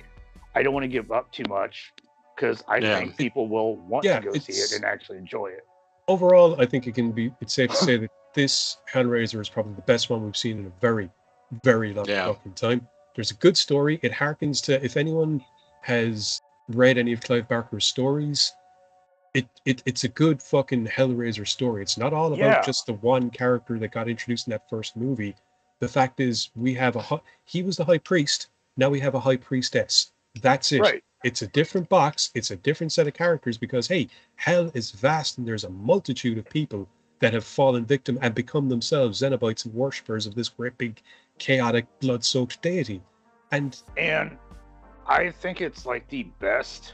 don't want to give up too much because I think people will want to go see it and actually enjoy it. Overall, I think it's safe to say that this Hellraiser is probably the best one we've seen in a very, very long fucking time. There's a good story. It harkens to, if anyone has read any of Clive Barker's stories, it's a good fucking Hellraiser story. It's not all about just the one character that got introduced in that first movie. The fact is, he was the high priest. Now we have a high priestess. That's it. Right. It's a different box. It's a different set of characters because, hey, hell is vast and there's a multitude of people that have fallen victim and become themselves Cenobites and worshippers of this great big chaotic blood-soaked deity. And I think it's the best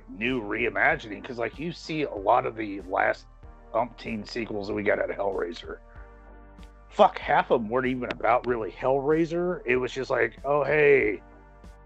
new reimagining because you see a lot of the last umpteen sequels that we got out of Hellraiser. Fuck, half of them weren't even about really Hellraiser. It was just oh hey,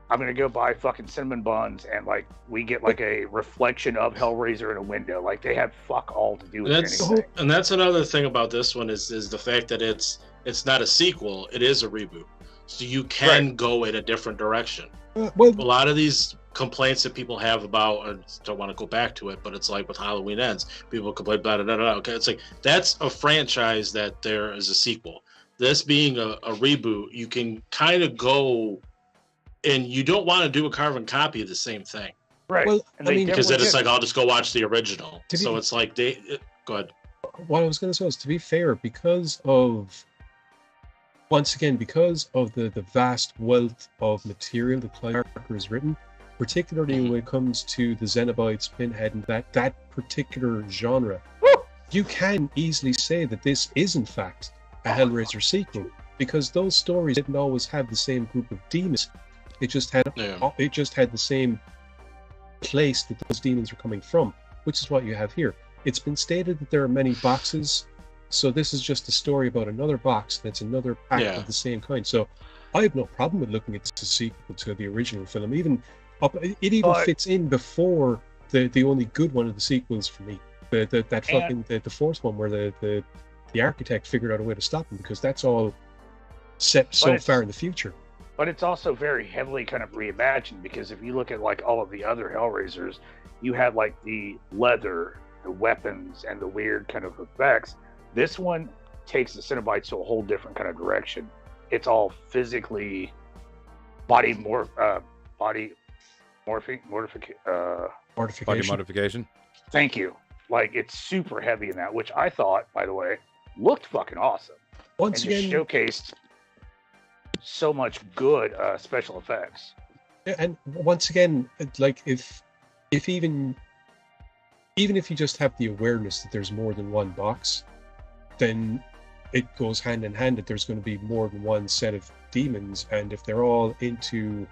I'm gonna go buy fucking cinnamon buns, and we get a reflection of Hellraiser in a window. They had fuck all to do with anything. And that's another thing about this one is the fact that it's not a sequel, it is a reboot. So you can go in a different direction. A lot of these complaints that people have about, I don't want to go back to it, but it's with Halloween Ends, people complain blah, blah, blah, blah. Okay, it's that's a franchise that there is a sequel. This being a reboot, you can kind of go, and you don't want to do a carbon copy of the same thing, right? Because then it's I'll just go watch the original. So it's go ahead. What I was going to say is, to be fair, because of the vast wealth of material that Clive Barker has written, particularly when it comes to the Cenobites, Pinhead, and that particular genre, you can easily say that this is in fact a Hellraiser sequel, because those stories didn't always have the same group of demons. It just had the same place that those demons were coming from, which is what you have here. It's been stated that there are many boxes So this is just a story about another box that's another pack Yeah. of the same kind. So I have no problem with looking at this as a sequel to the original film. It even fits in before the only good one of the sequels for me. The fourth one where the architect figured out a way to stop him, because that's all set so far in the future. But it's also very heavily kind of reimagined, because if you look at like all of the other Hellraisers, you had like the leather, the weapons, and the weird kind of effects. This one takes the Cenobites to a whole different kind of direction. It's all physically body modification. Thank you. Like, it's super heavy in that, which I thought, by the way, looked fucking awesome. Once and again, showcased so much good special effects. Yeah, and once again, like if even if you just have the awareness that there's more than one box, then it goes hand in hand that there's going to be more than one set of demons, and if they're all into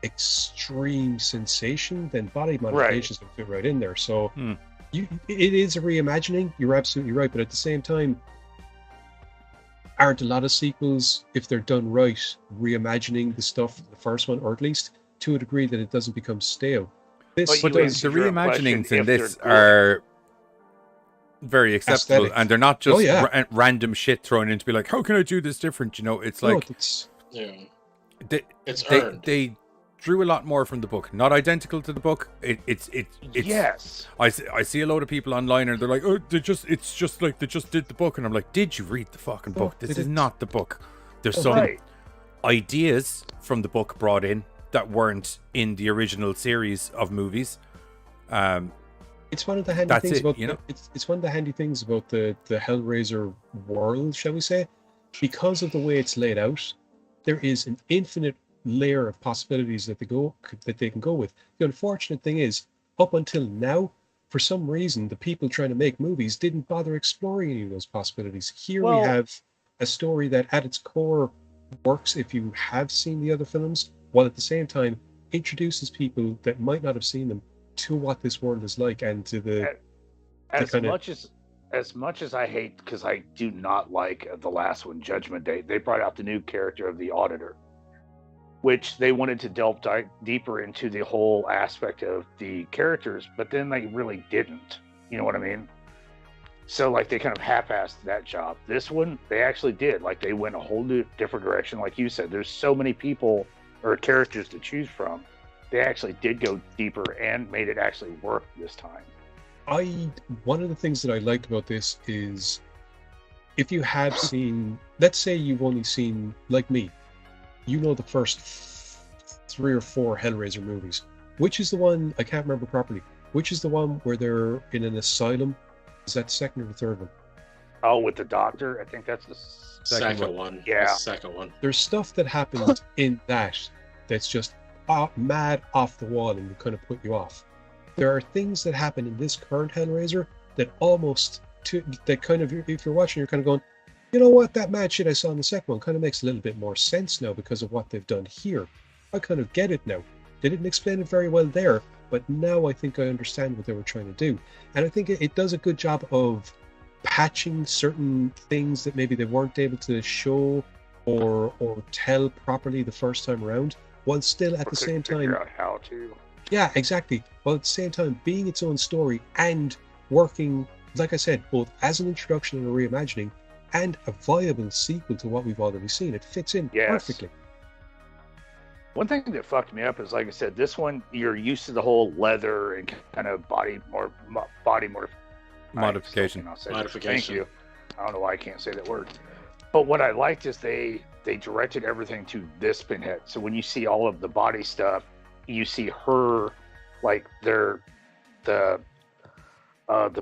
extreme sensation, then body modifications can fit right in there. So it is a reimagining. You're absolutely right, but at the same time, aren't a lot of sequels, if they're done right, reimagining the stuff from the first one, or at least to a degree that it doesn't become stale? But the reimaginings in this are very acceptable, aesthetic. and they're not just random shit thrown in to be like, how can I do this different? You know, it's like it's earned. They drew a lot more from the book, not identical to the book. It's yes. I see a load of people online and they're like, oh, it's just like they just did the book, and I'm like, did you read the fucking book? This is not the book. There's some ideas from the book brought in that weren't in the original series of movies. It's one of the handy things about it's one of the handy things about the Hellraiser world, shall we say, because of the way it's laid out. There is an infinite layer of possibilities that they can go with. The unfortunate thing is, up until now, for some reason, the people trying to make movies didn't bother exploring any of those possibilities. Here we have a story that, at its core, works if you have seen the other films, while at the same time introduces people that might not have seen them to what this world is like, and to the as much as I hate, because I do not like the last one, Judgment Day. They brought out the new character of the Auditor, which they wanted to delve deeper into the whole aspect of the characters, but then they really didn't. You know what I mean? So like they kind of half-assed that job. This one, they actually did. Like they went a whole new different direction. Like you said, there's so many people or characters to choose from. They actually did go deeper and made it actually work this time. One of the things that I liked about this is, if you have seen, let's say you've only seen, like me, you know the first 3 or 4 Hellraiser movies. Which is the one, I can't remember properly, which is the one where they're in an asylum? Is that the second or the third one? Oh, with the doctor? I think that's the second one. Yeah. The second one. There's stuff that happens in that's just mad off the wall and kind of put you off. There are things that happen in this current Hellraiser that that kind of, if you're watching, you're kind of going, you know what, that mad shit I saw in the second one kind of makes a little bit more sense now because of what they've done here. I kind of get it now. They didn't explain it very well there, but now I think I understand what they were trying to do. And I think it does a good job of patching certain things that maybe they weren't able to show or tell properly the first time around, while still at the same time figure out how to. Yeah, exactly. While at the same time being its own story and working, like I said, both as an introduction and a reimagining, and a viable sequel to what we've already seen. It fits in perfectly. One thing that fucked me up is, like I said, this one, you're used to the whole leather and kind of body modification. Thank you. I don't know why I can't say that word. But what I liked is they directed everything to this pinhead. So when you see all of the body stuff, you see her, like the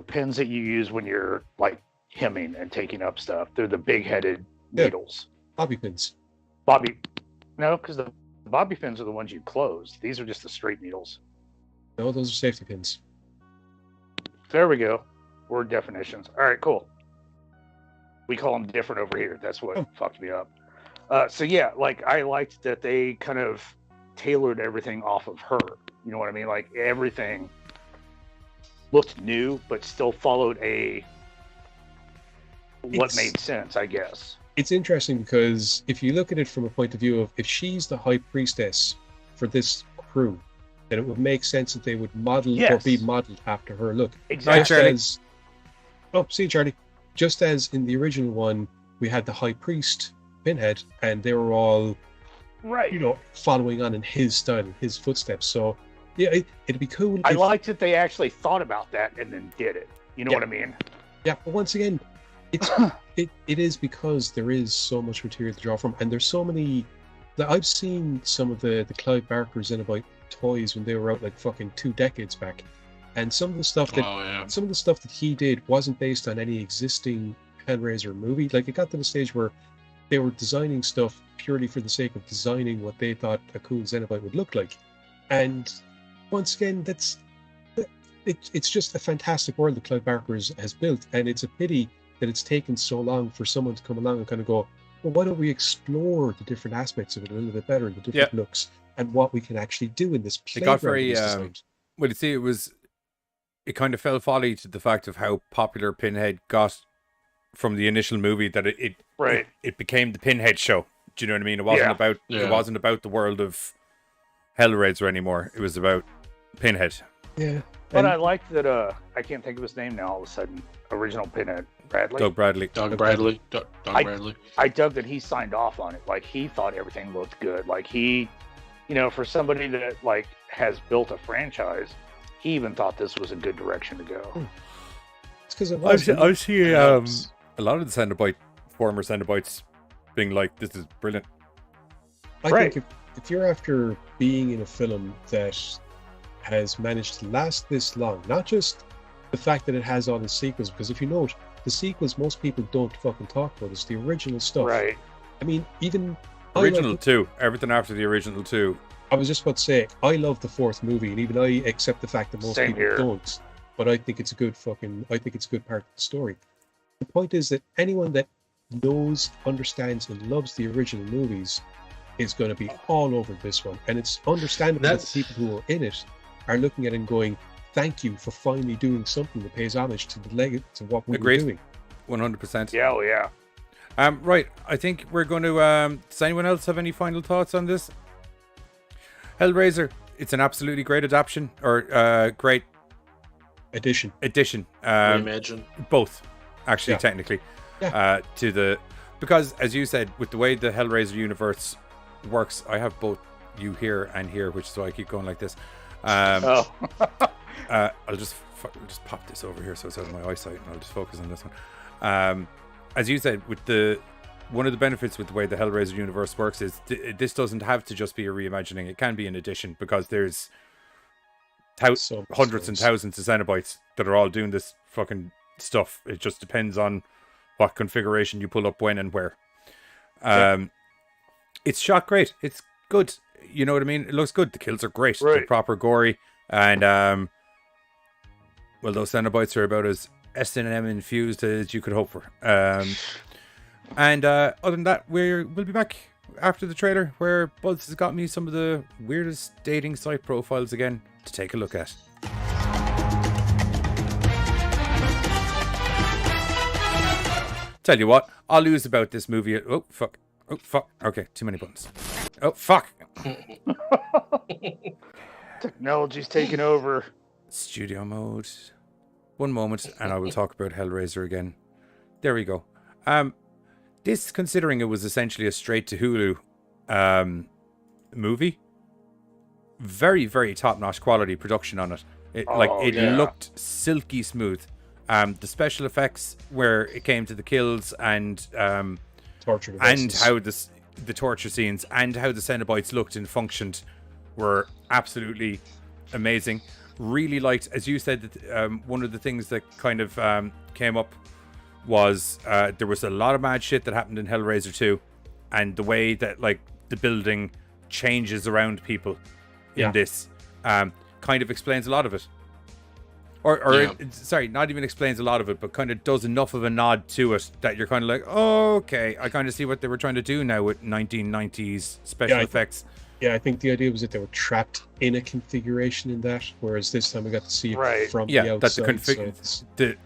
pins that you use when you're like hemming and taking up stuff. They're the big-headed needles. Bobby pins. No, because the bobby pins are the ones you close. These are just the straight needles. No, those are safety pins. There we go. Word definitions. All right, cool. We call them different over here. That's what fucked me up. So yeah, like I liked that they kind of tailored everything off of her. You know what I mean? Like everything looked new, but still followed a what made sense, I guess. It's interesting because if you look at it from a point of view of if she's the high priestess for this crew, then it would make sense that they would model or be modeled after her. Look, Exactly. See, Charlie. Just as in the original one, we had the high priest Pinhead, and they were all, following on in his style, in his footsteps. So, yeah, it'd be cool. I liked that they actually thought about that and then did it. You know what I mean? Yeah, but once again, it is because there is so much material to draw from, and there's so many. I've seen some of the Clive Barker Xenobite toys when they were out like fucking 2 decades back, and some of the stuff that he did wasn't based on any existing Hellraiser movie. Like, it got to the stage where they were designing stuff purely for the sake of designing what they thought a cool Xenobite would look like. And once again, it's just a fantastic world that Clive Barker has built, and it's a pity that it's taken so long for someone to come along and kind of go, well, why don't we explore the different aspects of it a little bit better, the different looks, and what we can actually do in this playground. It got very, well, you see, it kind of fell folly to the fact of how popular Pinhead got from the initial movie, that it became the Pinhead show. Do you know what I mean? It wasn't about the world of Hellraiser anymore. It was about Pinhead. Yeah. But I liked that, I can't think of his name now all of a sudden. Original Pinhead. Bradley? Doug Bradley. Bradley. I dug that he signed off on it. Like, he thought everything looked good. Like, he, for somebody that, like, has built a franchise, he even thought this was a good direction to go. It's because it was. I see a lot of the former Cenobites being like, this is brilliant. I think if you're after being in a film that has managed to last this long, not just the fact that it has all the sequels, because if you note, the sequels most people don't fucking talk about. It's the original stuff. Right. I mean, even original 2, everything after the original 2. I was just about to say, I love the 4th movie, and even I accept the fact that most people don't. But I think it's a good part of the story. The point is that anyone that knows, understands, and loves the original movies is going to be all over this one, and it's understandable that the people who are in it are looking at it and going, thank you for finally doing something that pays homage to to what we were doing. 100%. Yeah, oh yeah. Right, I think we're going to... does anyone else have any final thoughts on this? Hellraiser, it's an absolutely great adaptation, or great... Addition. Reimagine. Both, actually, technically. Yeah. Because, as you said, with the way the Hellraiser universe works, I have both you here and here, which is why I keep going like this. I'll just pop this over here so it's out of my eyesight, and I'll just focus on this one. As you said, with one of the benefits with the way the Hellraiser universe works is this doesn't have to just be a reimagining. It can be an addition, because there's hundreds and thousands of Cenobites that are all doing this fucking stuff. It just depends on what configuration you pull up when and where. It's shot great. It's good. You know what I mean? It looks good. The kills are great. They're proper gory. And, well, those Cenobites are about as S&M infused as you could hope for. And other than that, we'll be back after the trailer, where Buzz has got me some of the weirdest dating site profiles again to take a look at. Tell you what, I'll lose about this movie. Oh, fuck. Okay, too many buttons. Oh, fuck. Technology's taking over. Studio mode. One moment, and I will talk about Hellraiser again. There we go. This, considering it was essentially a straight-to-Hulu movie, very, very top-notch quality production on it. It looked silky smooth. The special effects, where it came to the kills and torture and how the torture scenes and how the Cenobites looked and functioned, were absolutely amazing. Really liked, as you said, that one of the things that kind of came up was there was a lot of mad shit that happened in Hellraiser 2, and the way that, like, the building changes around people in this kind of explains a lot of it. Sorry, not even explains a lot of it, but kind of does enough of a nod to it that you're kind of like, oh, okay, I kind of see what they were trying to do now with 1990s special effects. I think the idea was that they were trapped in a configuration in that, whereas this time we got to see it from the outside. That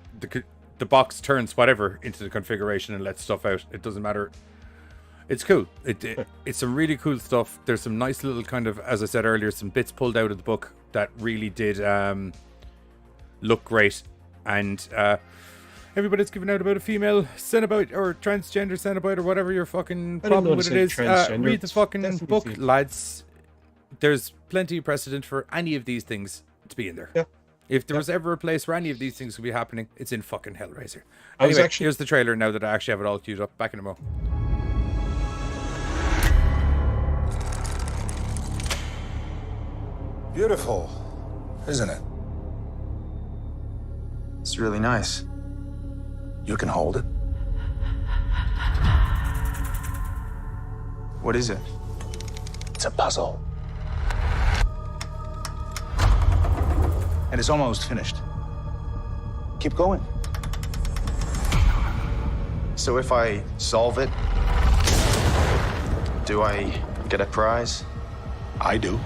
the the box turns whatever into the configuration and lets stuff out. It doesn't matter. It's cool. It's some really cool stuff. There's some nice little kind of, as I said earlier, some bits pulled out of the book that really did look great. And everybody's giving out about a female Cenobite or transgender Cenobite or whatever your fucking problem with it is. Read the fucking book, lads. There's plenty of precedent for any of these things to be in there. Yeah. If there was ever a place where any of these things could be happening, it's in fucking Hellraiser. Anyway, here's the trailer now that I actually have it all queued up. Back in a mo. Beautiful, isn't it? It's really nice. You can hold it. What is it? It's a puzzle. And it's almost finished. Keep going. So if I solve it, do I get a prize? I do.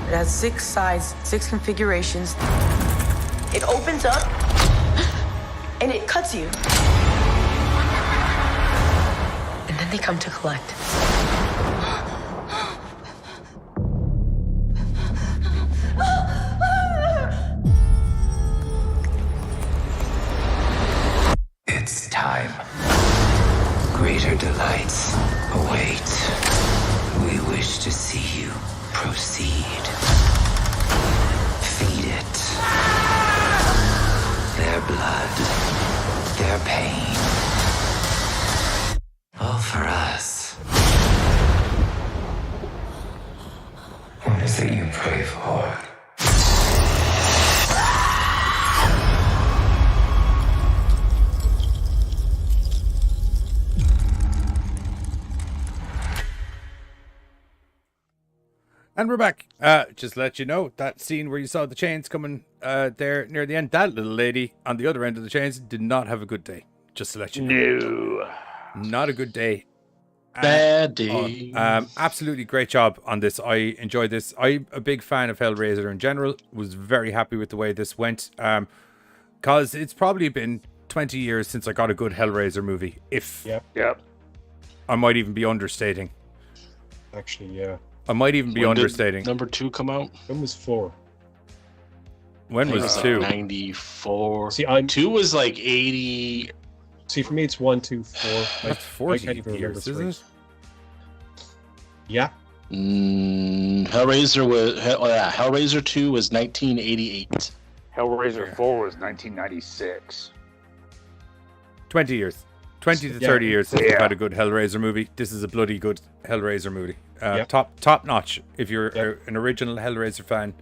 It has 6 sides, 6 configurations. It opens up and it cuts you. And then they come to collect. It's time. Greater delights await. We wish to see you proceed. Feed it. Their blood. Their pain. All for us. What is it you pray for? And we're back. Just to let you know, that scene where you saw the chains coming there near the end, that little lady on the other end of the chains did not have a good day. Just to let you know. No. Not a good day. Bad day. Absolutely great job on this. I enjoyed this. I'm a big fan of Hellraiser in general. Was very happy with the way this went. Because it's probably been 20 years since I got a good Hellraiser movie. Yep. I might even be understating. Actually, yeah. I might even be understating. Number 2 come out? When was 4? When was 2? Like 94. See, 2 was like 80. See, for me, it's 1, 2, 4. That's 40 years, isn't it? Yeah. Hellraiser 2 was 1988. Hellraiser 4 was 1996. 20 years. 20 to 30 years since we've had a good Hellraiser movie. This is a bloody good Hellraiser movie. Top notch. If you're an original Hellraiser fan,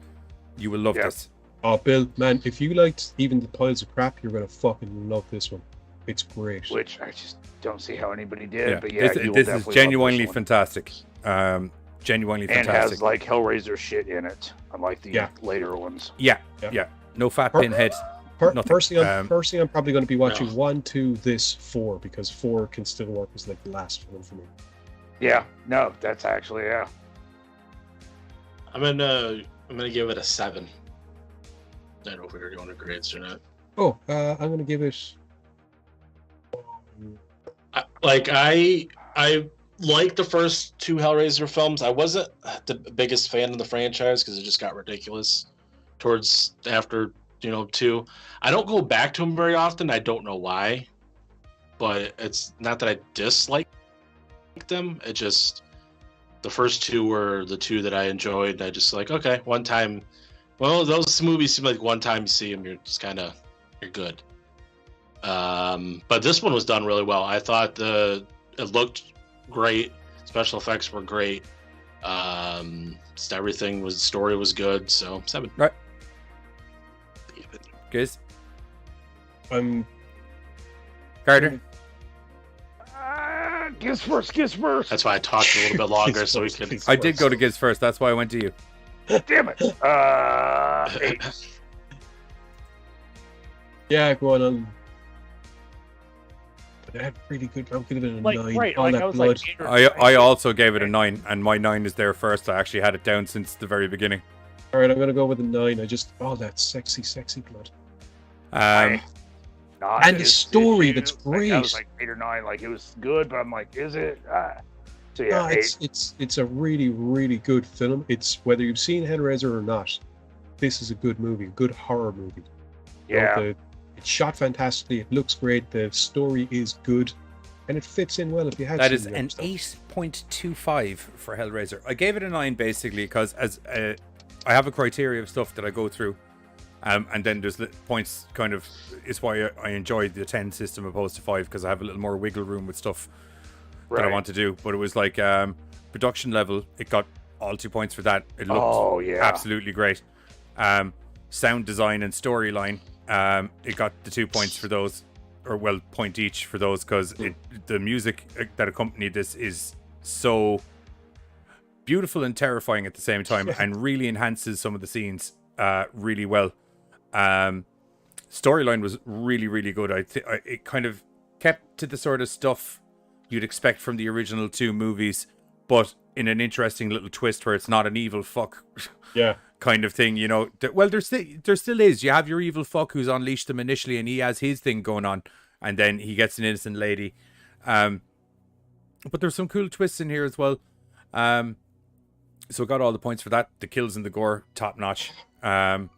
you will love this. Oh, Bill, man, if you liked even the piles of crap, you're going to fucking love this one. It's great. Which I just don't see how anybody did. But this is genuinely fantastic. Genuinely fantastic. And has like Hellraiser shit in it, unlike the later ones. Yeah. No fat pinhead. Personally, I'm probably going to be watching 1, 2, this 4 because 4 can still work as like the last one for me. Yeah, no, that's actually I'm gonna give it a 7. I don't know if we were going to grades or not. Oh, I'm gonna give it. I like the first 2 Hellraiser films. I wasn't the biggest fan of the franchise because it just got ridiculous towards after 2. I don't go back to them very often. I don't know why, but it's not that I dislike them. It just the first 2 were the 2 that I enjoyed. I just like, okay, one time. Well, those movies seem like one time you see them, you're just you're good. But this one was done really well. I thought it looked great. Special effects were great. Everything was, story was good. So 7. Right. Guys. Carter. Giz first. That's why I talked a little bit longer so we could. I did go to Giz first. That's why I went to you. Damn it. 8. Yeah, go on. But they had really good. I'm giving it a 9. Right, All like that I was blood. like, I also gave it a 9, and my 9 is there first. I actually had it down since the very beginning. All right, I'm gonna go with a 9. I just all that sexy blood. Um, and the story that's great. I was like 8 or 9. Like it was good, but I'm like, is it? So yeah, No, 8. it's a really, really good film. It's whether you've seen Hellraiser or not, this is a good movie, a good horror movie. Yeah. It's shot fantastically. It looks great. The story is good, and it fits in well. If you had that seen is the an other stuff. 8.25 for Hellraiser. I gave it a 9 basically because as I have a criteria of stuff that I go through, and then there's points. Kind of is why I enjoy the 10 system opposed to 5 because I have a little more wiggle room with stuff that I want to do. But it was like production level. It got all 2 points for that. It looked absolutely great. Sound design and storyline. It got the 2 points for those, or well, point each for those because the music that accompanied this is so beautiful and terrifying at the same time, and really enhances some of the scenes really well. Storyline was really, really good. It kind of kept to the sort of stuff you'd expect from the original 2 movies, but in an interesting little twist where it's not an evil fuck kind of thing, you know. Well, there still is. You have your evil fuck who's unleashed them initially, and he has his thing going on, and then he gets an innocent lady. But there's some cool twists in here as well. So got all the points for that. The kills and the gore, top notch. And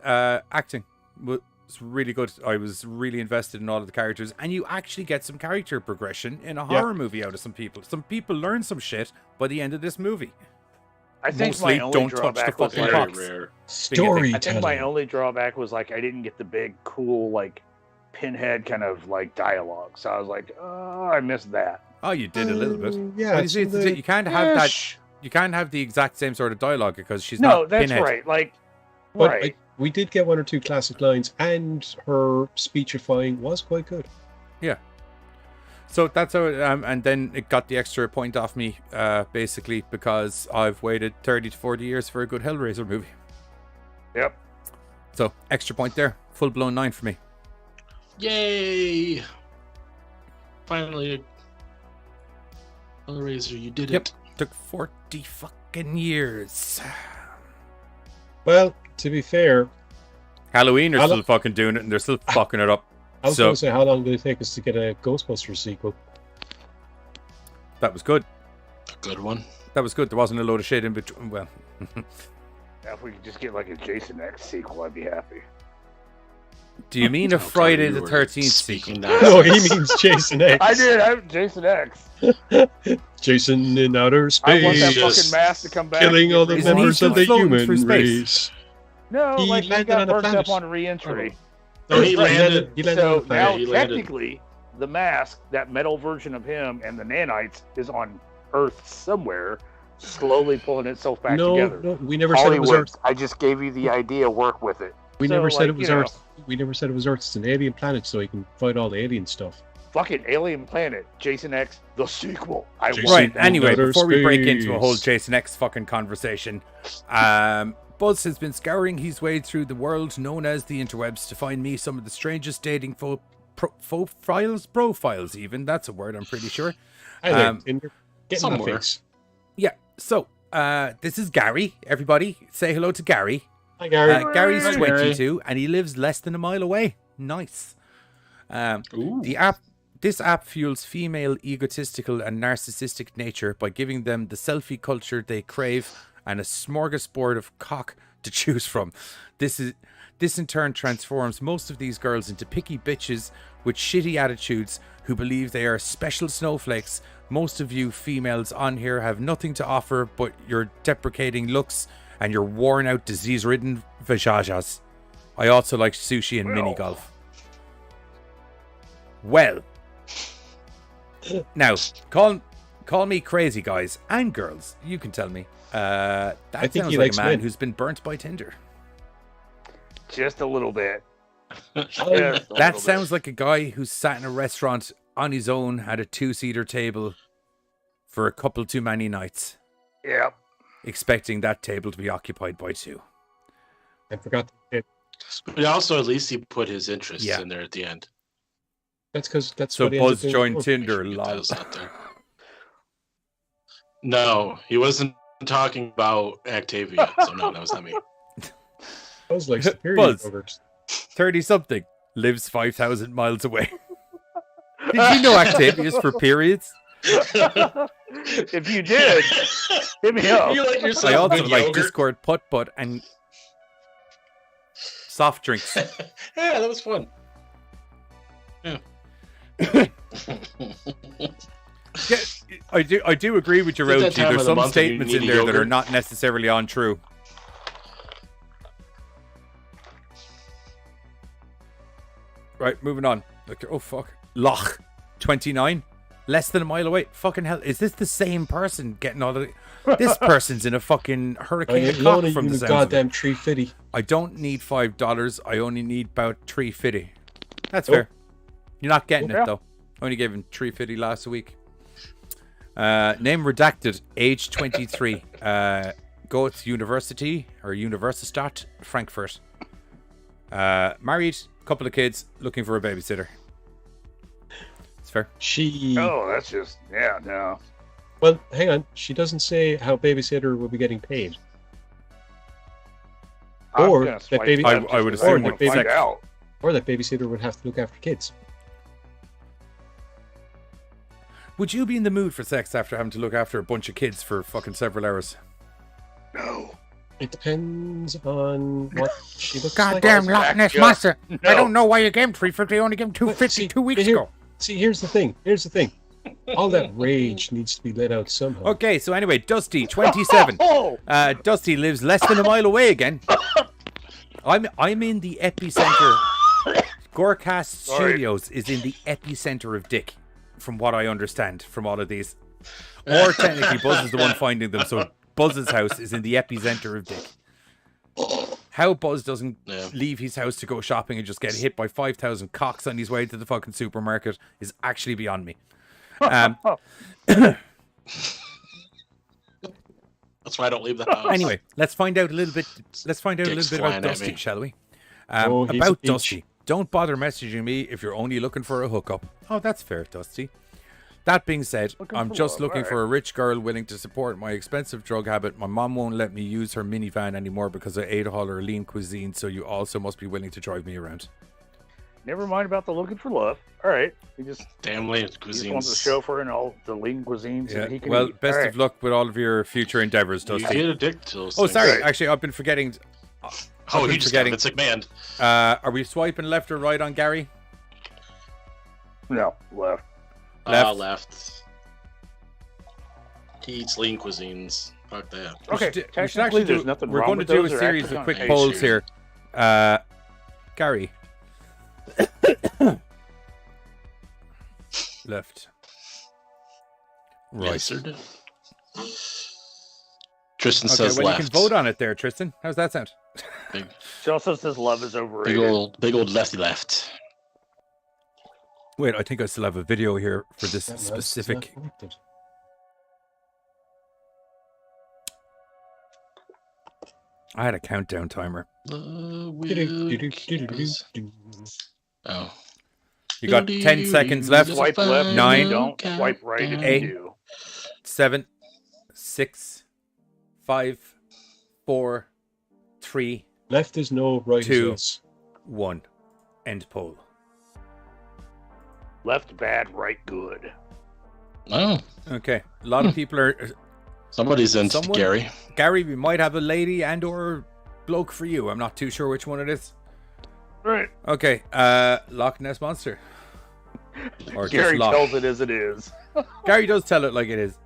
acting was really good. I was really invested in all of the characters, and you actually get some character progression in a horror movie out of some people. Some people learn some shit by the end of this movie. I think Mostly my only don't touch the drawback was fucking very box. rare. Storytelling. I think my only drawback was like I didn't get the big cool like pinhead kind of like dialogue. So I was like, oh, I missed that. Oh, you did a little bit. Yeah, But you see, you can't have that. You can't have the exact same sort of dialogue because she's not that's Pinhead. right. Like, But right. we did get 1 or 2 classic lines, and her speechifying was quite good. Yeah. So that's how, and then it got the extra point off me, basically, because I've waited 30 to 40 years for a good Hellraiser movie. Yep. So extra point there, full blown 9 for me. Yay! Finally, Hellraiser, you did it. Took 40 fucking years. Well, to be fair, Halloween are still fucking doing it, and they're still fucking it up. I was going to say, how long did it take us to get a Ghostbusters sequel? That was good. A good one. That was good. There wasn't a load of shit in between. Well, If we could just get like a Jason X sequel, I'd be happy. do you mean a Friday the 13th sequel? No, he means Jason X. I did. I'm Jason X. Jason in outer space. I want that fucking mask to come back. Killing all the Isn't he members of the still floating human through space? race. No, He like he landed got on a burnt planet. up on re-entry. No, he landed. He landed on So a planet. now he landed. technically, the mask, that metal version of him and the nanites, is on Earth somewhere, slowly pulling itself back together. No, we never said it was Earth. I just gave you the idea. Work with it. We So, never said like, it was you know, Earth. We never said it was Earth. It's an alien planet, so you can fight all the alien stuff. Fucking Alien Planet, Jason X, the sequel. I Jason want Right, that. anyway, outer before we break into a whole space. Jason X fucking conversation, Buzz has been scouring his way through the world known as the interwebs to find me some of the strangest dating profiles even. That's a word, I'm pretty sure. I like Tinder. Get in my somewhere. face. Yeah, so, this is Gary. Everybody, say hello to Gary. Hi, Gary. Gary's Hi, Gary. 22, and he lives less than a mile away. Nice. This app fuels female egotistical and narcissistic nature by giving them the selfie culture they crave and a smorgasbord of cock to choose from. This in turn transforms most of these girls into picky bitches with shitty attitudes who believe they are special snowflakes. Most of you females on here have nothing to offer but your deprecating looks and your worn out disease-ridden vajajas. I also like sushi and mini golf. Well, now call me crazy, guys and girls. You can tell me. That I think sounds he like likes a man men. who's been burnt by Tinder. Just a little bit. That sounds like a guy who's sat in a restaurant on his own at a 2-seater table for a couple too many nights, Yep. expecting that table to be occupied by 2. I forgot. But also, at least he put his interests in there at the end. That's because that's So what he ends Buzz up doing. joined Tinder. Lol. No, he wasn't talking about Octavia. So no, that was not me. Buzz likes the period Buzz, yogurt. 30-something, lives 5,000 miles away. Did you know Octavia's for periods? If you did, hit me up. You like yourself I also good like yogurt? Discord putt and soft drinks. Yeah, that was fun. Yeah. Yeah, I do agree with you, Is it that Roji. time There's of the some month when you statements need in a there that are yogurt? not necessarily untrue. Right, moving on. Okay, oh fuck. Loch 29, less than a mile away. Fucking hell, is this the same person getting all the? This person's in a fucking hurricane of cock from the sounds of it. goddamn $3.50. I don't need $5. I only need about $3.50. That's fair. You're not getting it though. I only gave him $3.50 last week. Name redacted. Age 23. Goethe University or Universität Frankfurt. Married, couple of kids, looking for a babysitter. It's fair. Oh, that's just no. Well, hang on. She doesn't say how babysitter will be getting paid. Or that baby. I would assume that find out. Or that babysitter would have to look after kids. Would you be in the mood for sex after having to look after a bunch of kids for fucking several hours? No. It depends on what she looks Goddamn like. Loch Ness Monster. I don't know why you gave him 350. You only gave him 250 2 weeks ago. See, here's the thing. All that rage needs to be let out somehow. Okay, so anyway, Dusty, 27. Dusty lives less than a mile away again. I'm in the epicenter. Gorecast Studios is in the epicenter of Dick, from what I understand from all of these. Or technically, Buzz is the one finding them, so Buzz's house is in the epicenter of Dick. How Buzz doesn't leave his house to go shopping and just get hit by 5,000 cocks on his way to the fucking supermarket is actually beyond me. That's why I don't leave the house. Anyway, let's find out a little bit. Let's find out a little bit about flying at Dusty, me. shall we? He's a About peach. Dusty. Don't bother messaging me if you're only looking for a hookup. Oh, that's fair, Dusty. That being said, I'm just looking for a rich girl willing to support my expensive drug habit. My mom won't let me use her minivan anymore because I ate all her lean cuisine, so you also must be willing to drive me around. Never mind about the looking for love. All right, he just damn lean He just cuisines. wants a chauffeur and all the lean cuisines that he can Well, eat. best All of luck with all of your future endeavors, You Dusty. get addicted to those Oh, things. sorry. Actually, I've been forgetting. Oh, you just got Vince McMahon. Are we swiping left or right on Gary? No, left. Left. He eats lean cuisines. Fuck that. Okay, We should technically, actually there's nothing we're wrong going to with do a those. They're series actually of quick on polls page here. Gary. Left. Right. Yes, sir. Tristan Okay, says well, left. you can vote on it there, Tristan. How's that sound? She also says love is overrated. Big old lefty left. Wait, I think I still have a video here for this That mouse is specific. not connected. I had a countdown timer. Oh. You got 10 seconds left. Swipe left 9, if you don't. Swipe right if 8, you do. 7, 6, 5, 4, 3, Left is no, right 2, is yes. 1. End poll. Left bad, right good. Oh. Okay. A lot of people are. Somebody's into Gary. Gary, we might have a lady and or bloke for you. I'm not too sure which one it is. Right. Okay. Loch Ness Monster. Or Gary just Loch. tells it as it is. Gary does tell it like it is.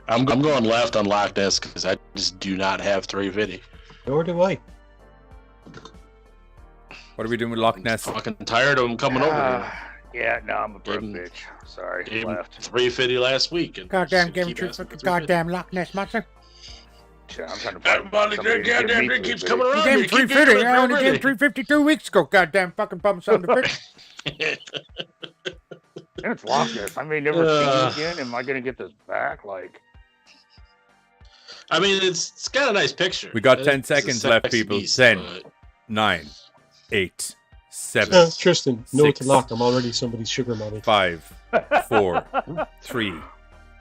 I'm going left on Loch Ness because I just do not have 350. Nor do I. What are we doing with Loch Ness? Fucking tired of them coming over here. Yeah, no, I'm a broke bitch. Sorry, Gave him left. 350 last week. And Goddamn, just give him keep asking for 350. goddamn Loch Ness Monster. Yeah, I'm trying to That money, somebody to give goddamn me thing keeps 350. coming You around. gave him You keep 350. giving I only it gave him 350 2 weeks ago. Goddamn fucking bum son of a bitch. And it's Loch Ness. I may never see it again. Am I going to get this back? Like, I mean, it's got a nice picture. We got 10 It's a seconds left, sexy people. beast, 10, but- 9, 8, 7. Tristan, no to 6, lock. I'm already somebody's sugar mommy. 5, 4, 3,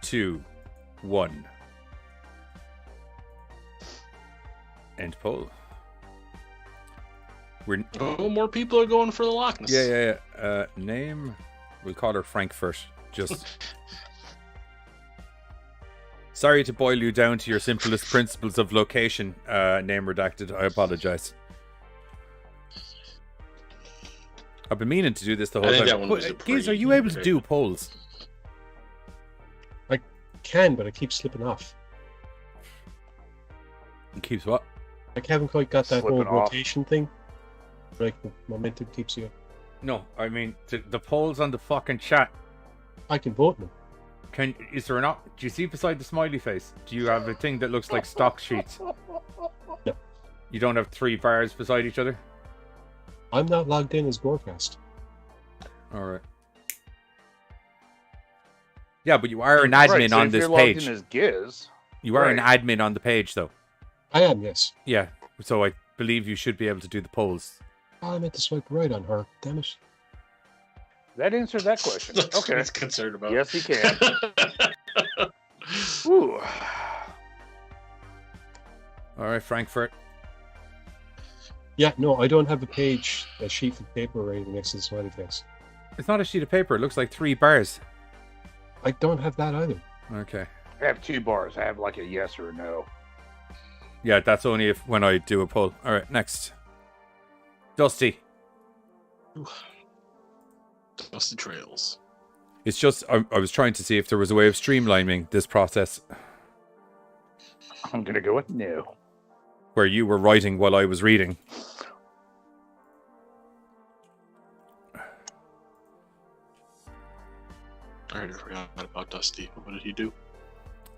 2, 1. End poll. More people are going for the Loch Ness. Yeah. Name. We'll call her Frankfurt. Just. Sorry to boil you down to your simplest principles of location. Name redacted. I apologize. I've been meaning to do this the whole time. Giz, are you able to do polls? I can, but I keep slipping off. It keeps what? I haven't quite got that whole Slipping off. rotation thing. Like, the momentum keeps you. No, I mean the polls on the fucking chat. I can vote them. Is there do you see beside the smiley face? Do you have a thing that looks like stock sheets? No. You don't have 3 bars beside each other? I'm not logged in as Gorecast. Alright. Yeah, but you are an admin so on if this you're page. Logged in as Giz, You are an admin on the page, though. I am, yes. Yeah, so I believe you should be able to do the polls. Oh, I meant to swipe right on her. Damn it. that answered that question. That's what Okay. he's concerned about. Yes, he can. Ooh. Alright, Frankfurt. Yeah, no, I don't have a sheet of paper or anything next to the smiley face. It's not a sheet of paper. It looks like 3 bars. I don't have that either. Okay. I have 2 bars. I have like a yes or a no. Yeah, that's only when I do a poll. Alright, next. Dusty. Dusty Trails. It's just, I was trying to see if there was a way of streamlining this process I'm going to go with no. where you were writing while I was reading. I already forgot about Dusty. What did he do?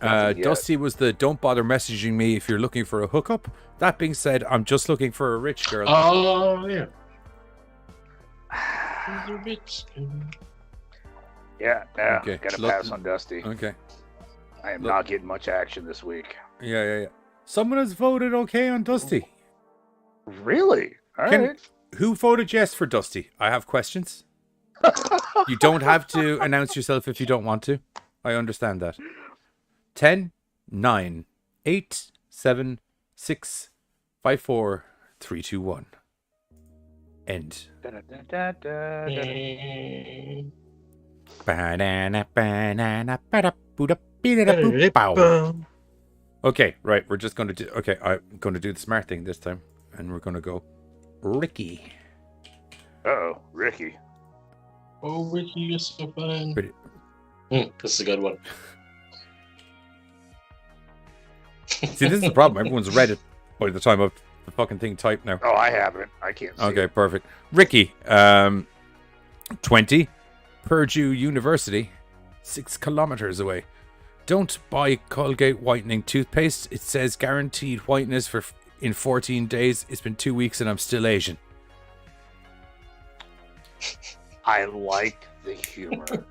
Dusty was the don't bother messaging me if you're looking for a hookup. That being said, I'm just looking for a rich girl. Oh, yeah. Yeah, Okay. gotta pass on Dusty. Okay. I am not getting much action this week. Yeah. Someone has voted okay on Dusty. Really? All right. Who voted yes for Dusty? I have questions. You don't have to announce yourself if you don't want to. I understand that. 10, 9, 8, 7, 6, 5, 4, 3, 2, 1. End. Okay, right. We're just going to do... Okay, I'm going to do the smart thing this time. And we're going to go Ricky. Uh-oh, Ricky. Oh, Ricky, you're so fun. Pretty... This is a good one. See, this is the problem. Everyone's read it by the time of the fucking thing typed now. Oh, I haven't. I can't see Okay, it. perfect. Ricky, 20, Purdue University, 6 kilometers away. Don't buy Colgate whitening toothpaste. It says guaranteed whiteness in 14 days. It's been 2 weeks and I'm still Asian. I like the humor.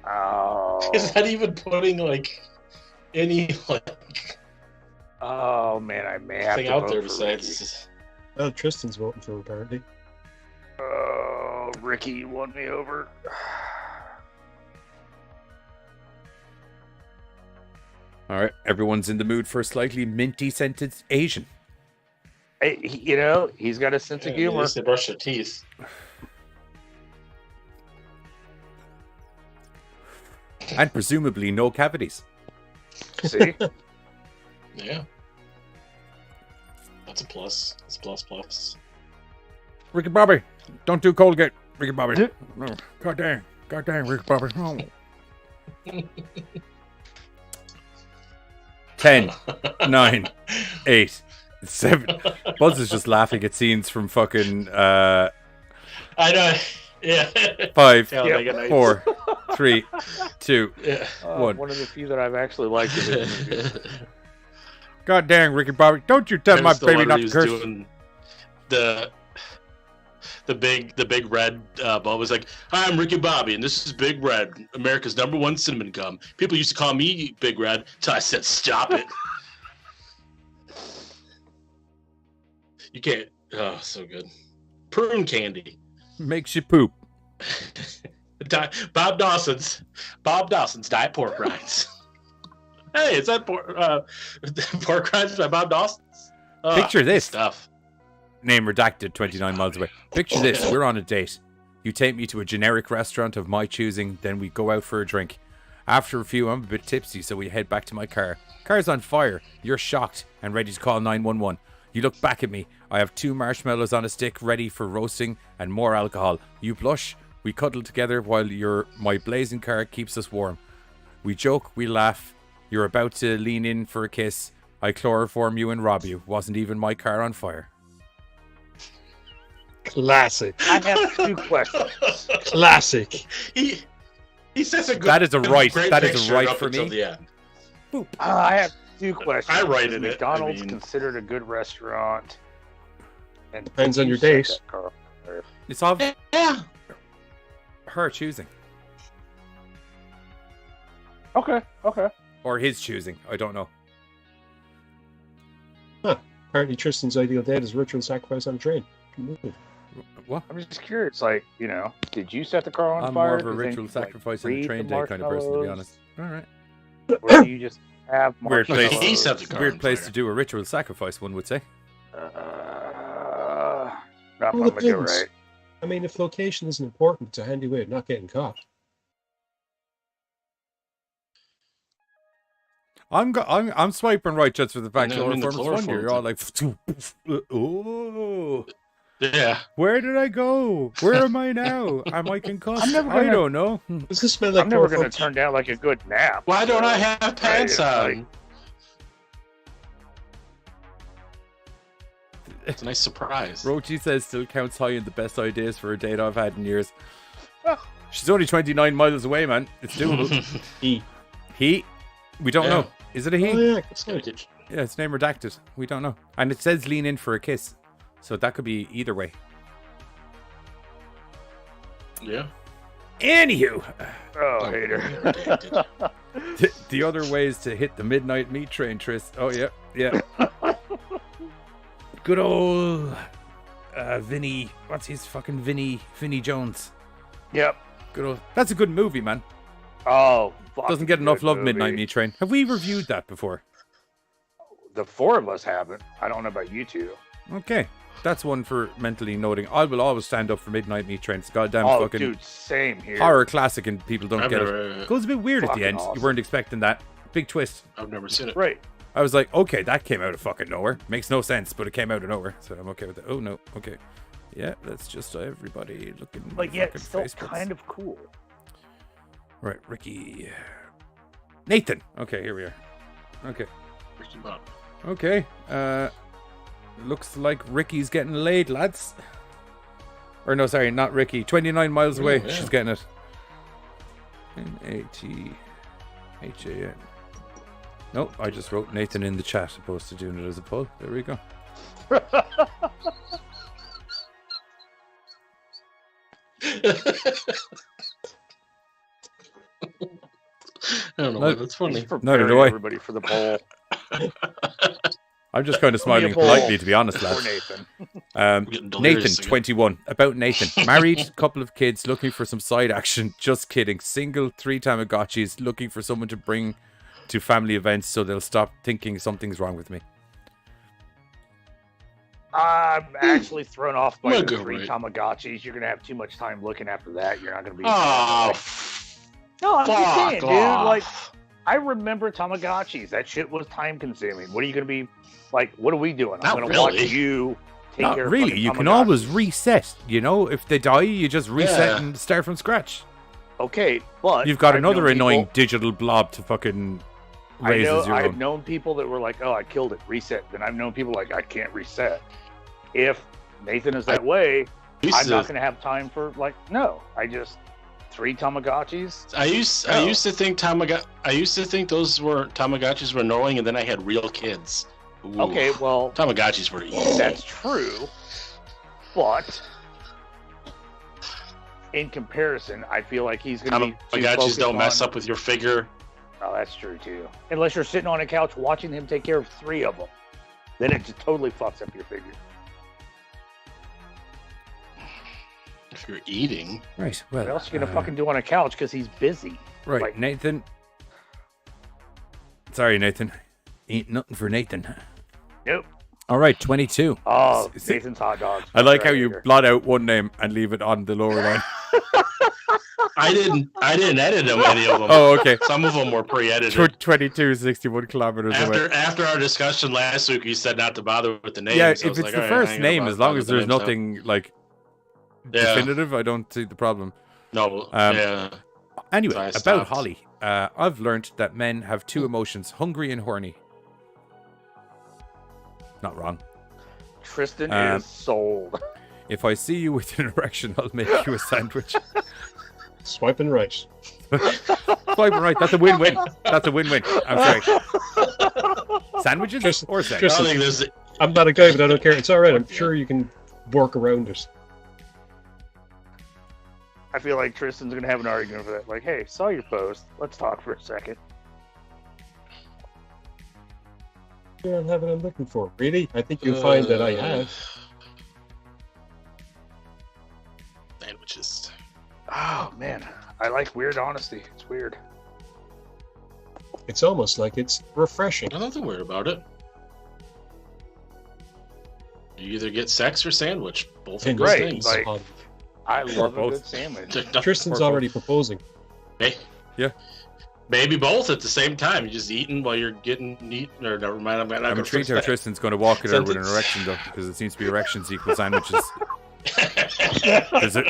Oh. Is that even putting any Oh man, I may have thing to out vote there for besides? Well, Tristan's voting for him, apparently. Oh, Ricky, you won me over. All right, everyone's in the mood for a slightly minty-scented Asian. Hey, he's got a sense of humor. At least they brush their teeth. And presumably no cavities. See? Yeah. That's a plus. That's a plus. Ricky Bobby, don't do Colgate. Ricky Bobby. No. God dang, Ricky Bobby. Oh. 10, 9, 8, 7. Buzz is just laughing at scenes from fucking I know. Yeah. 5, Yeah, 4, 3, 2, 1. One of the few that I've actually liked. God dang, Ricky Bobby, don't you tell my baby not to curse. Doing the big red ball was like, "Hi, I'm Ricky Bobby, and this is Big Red, America's #1 cinnamon gum." People used to call me Big Red, so I said, "Stop it." You can't. Oh, so good. Prune candy. Makes you poop. Bob Dawson's Diet Pork Rinds. Hey, is that pork rinds by Bob Dawson's? Picture this stuff. Name redacted, 29 miles away. Picture this. We're on a date. You take me to a generic restaurant of my choosing, then we go out for a drink. After a few, I'm a bit tipsy, so we head back to my car. Car's on fire. You're shocked and ready to call 911. You look back at me. I have 2 marshmallows on a stick ready for roasting and more alcohol. You blush. We cuddle together while my blazing car keeps us warm. We joke, we laugh. You're about to lean in for a kiss. I chloroform you and rob you. Wasn't even my car on fire. Classic. I have 2 questions. Classic. He says a good. That is a right. great That is a picture right up for until me. the end. I have 2 questions. I rated Is it. McDonald's I mean- considered a good restaurant? And Depends on your set date. that car on fire? It's all Yeah. her choosing. Okay. Or his choosing. I don't know. Apparently, Tristan's ideal date is ritual sacrifice on a train. What? I'm just curious. Like, did you set the car on I'm fire? more of a 'Cause then ritual you, sacrifice and a read train the day kind of person, to be honest. marshmallows? All right. Or do you just have Weird place. marshmallows? He set the car Weird on place fire. to do a ritual sacrifice, one would say. Not Well, from a go depends. right. I mean, if location isn't important, it's a handy way of not getting caught. I'm swiping right just for the fact No, I'm in the chloroform's fun. You're all like, oh, Yeah. where did I go? Where am I now? Am I concussed? I'm never I gonna- don't know. Does this smell like I'm never going chloroform? to turn down like a good nap. Why don't so- I have pants Right, on? It's a nice surprise. Rochi says still counts high in the best ideas for a date I've had in years. She's only 29 miles away, man. It's doable. He? We don't know. Is it a he? Oh, yeah, that's good. Yeah, it's name redacted. We don't know. And it says lean in for a kiss. So that could be either way. Yeah. Anywho. Oh, hater. The other way is to hit the midnight meat train, Tris. Oh, yeah. Yeah. Good old Vinny. What's his fucking Vinny Jones? Yep. Good old. That's a good movie, man. Oh, Doesn't get enough good love, movie. Midnight Meat Train. Have we reviewed that before? The 4 of us haven't. I don't know about you 2. Okay. That's one for mentally noting. I will always stand up for Midnight Meat Train. It's a goddamn Oh, fucking dude, same here. horror classic and people don't I've get never- it. Goes a bit weird at the Fucking end. awesome. You weren't expecting that. Big twist. I've never seen it. Right. I was like, okay, that came out of fucking nowhere. Makes no sense, but it came out of nowhere. So I'm okay with it. Oh, no. Okay. Yeah, that's just everybody looking at But yet, fucking still Facebooks. kind of cool. Right, Ricky. Nathan. Okay, here we are. Okay. Ricky Bob. Okay. Looks like Ricky's getting laid, lads. Or no, sorry, not Ricky. 29 miles away. yeah. She's getting it. Nathan. Nope, I just wrote Nathan in the chat opposed to doing it as a poll. There we go. I don't know No, why that's funny. Neither do I. Everybody for the poll. I'm just kind of smiling Give me a politely, poll to be honest, for lads. Nathan. Getting Nathan, delirious again. 21. About Nathan. Married, couple of kids, looking for some side action. Just kidding. Single, 3 Tamagotchis, looking for someone to bring to family events so they'll stop thinking something's wrong with me. I'm actually thrown off by I'm the gonna go 3 right. Tamagotchis. You're going to have too much time looking after that. You're not going to be... Oh, no, I'm just saying, fuck dude. off. Like, I remember Tamagotchis. That shit was time consuming. What are you going to be... Like, what are we doing? Not I'm going to watch really. you take Not care really. of fucking You can Tamagotchis. always reset. You know, if they die, you just reset Yeah. and start from scratch. Okay, but... You've got I've another known annoying people- digital blob to fucking raise as your I've own. known people that were like, oh, I killed it, reset. Then I've known people like, I can't reset. If Nathan is that way, used I'm not to- going to have time for, like, no. I just... 3 Tamagotchis? I used to think those were Tamagotchis were annoying, and then I had real kids. Ooh. Okay, well... Tamagotchis were easy. That's true, but in comparison, I feel like he's going to be too Tamagotchis focused don't mess on- up with your figure. Oh, that's true too. Unless you're sitting on a couch watching him take care of 3 of them, then it just totally fucks up your figure. if you're eating. Right. Well, what else are you gonna fucking do on a couch? Because he's busy. Right, Like, Nathan. Sorry, Nathan. Ain't nothing for Nathan. Nope. All right, 22. Oh, Nathan's hot dogs. I like how you blot out one name and leave it on the lower line. I didn't edit them, any of them. Oh, okay. Some of them were pre-edited. 22, 61 kilometers away. After our discussion last week, you said not to bother with the names. Yeah, so if it's the first name, as long as there's nothing definitive, I don't see the problem. No. Anyway, about Holly, I've learned that men have two emotions: hungry and horny. Not wrong. Tristan is sold. If I see you with an erection, I'll make you a sandwich. Swiping right. Swiping right. That's a win-win. That's a win-win. I'm sorry. Sandwiches or sex? I'm not a guy, but I don't care. It's all right. I'm sure you can work around it. I feel like Tristan's gonna have an argument for that. Like, hey, saw your post. Let's talk for a second. You don't have what I'm looking for. Really? I think you'll find that I have. Sandwiches. Oh man, I like weird honesty. It's weird. It's almost like it's refreshing. There's nothing weird about it. You either get sex or sandwich. Both of those things. Like, I love a good sandwich. Tristan's already proposing. Hey. Yeah. Maybe both at the same time. You're just eating while you're getting eaten. Or never mind. I'm intrigued how Tristan's going to walk at her with an erection, though, because it seems to be erections equal sandwiches.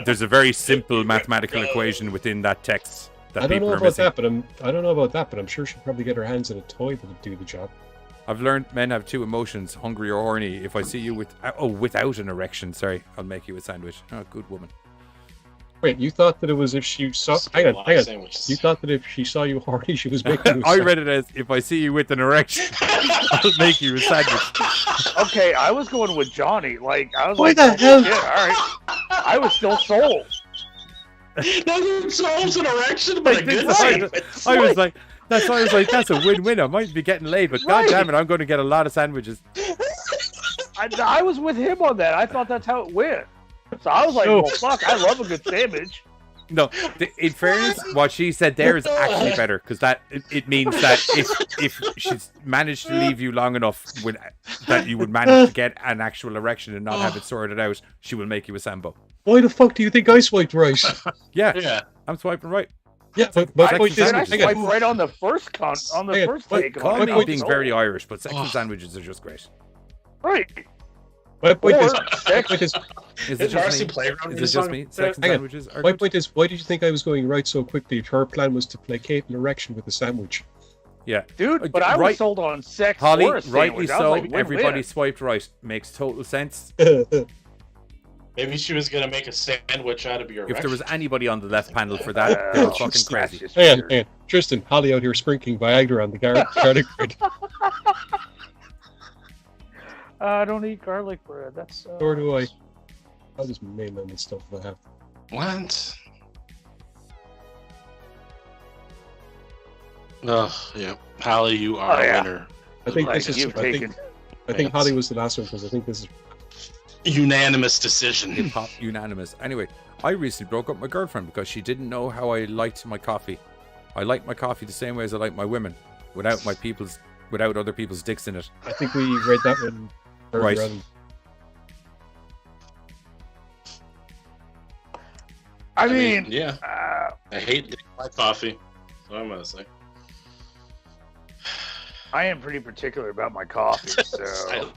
There's a very simple mathematical equation within that text that I don't people know are about missing. that, but I don't know about that, but I'm sure she'll probably get her hands on a toy that'll do the job. I've learned men have two emotions: hungry or horny. If I see you without an erection, sorry, I'll make you a sandwich. Oh, good woman. Wait, you thought that it was if she saw... Hang on. You thought that if she saw you horny, she was making you... I read it as, if I see you with an erection, I'll make you a sandwich. Okay, I was going with Johnny. Like, I was Why like, the hell? Shit, all right. I was still sold. Nothing solves an erection, but a good I was like, that's a win-win. I might be getting laid, but god damn it, I'm going to get a lot of sandwiches. I was with him on that. I thought that's how it went. So I was like, well, fuck, I love a good sandwich. No, in fairness, what she said there is actually better, because that it means that if she's managed to leave you long enough that you would manage to get an actual erection and not have it sorted out, she will make you a sambo. Why the fuck do you think I swiped right? Yeah, I'm swiping right. Yeah, but I swipe right on the first take. Call me being very Irish, but sex and sandwiches are just great. Right. My point is, is it just me? Sex and sandwiches are my good? point is, why did you think I was going right so quickly? Her plan was to placate an erection with a sandwich. Yeah, dude, but I was sold on sex. Holly, or a rightly sandwich. I was so. like, win-win. Everybody swiped right. Makes total sense. Maybe she was gonna make a sandwich out of your erection. If there was anybody on the left panel for that, they were fucking crazy. Hang on. Tristan, Holly out here sprinkling Viagra on the garlic bread. I don't eat garlic bread. That's. Or do I? I'll just name them and stuff if I have. What? Oh, yeah. Holly, you are a winner. I think this is. I think Holly was the last one because I think this is. Unanimous decision. Hip-hop unanimous. Anyway, I recently broke up with my girlfriend because she didn't know how I liked my coffee. I like my coffee the same way as I like my women, without other people's dicks in it. I think we read that one. Right. I mean, yeah. I hate my coffee. So I'm gonna say. I am pretty particular about my coffee, so.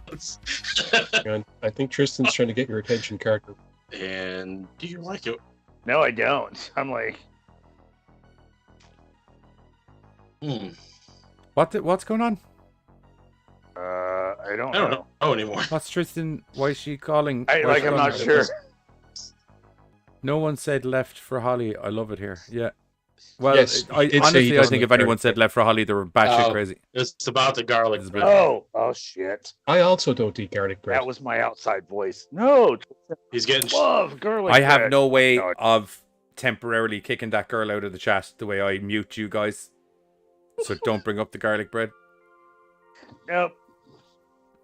I think Tristan's trying to get your attention, Carter. And do you like it? No, I don't. I'm like. What's going on? I don't know anymore. What's Tristan? Why is she calling? I'm not sure. No one said left for Holly. I love it here. Yeah. Well, Yes, honestly, I think if anyone said left for Holly, they were batshit crazy. It's about the garlic bread. Oh shit! I also don't eat garlic bread. That was my outside voice. No, he's getting love garlic. I have bread. no way of temporarily kicking that girl out of the chat the way I mute you guys. So don't bring up the garlic bread. Nope.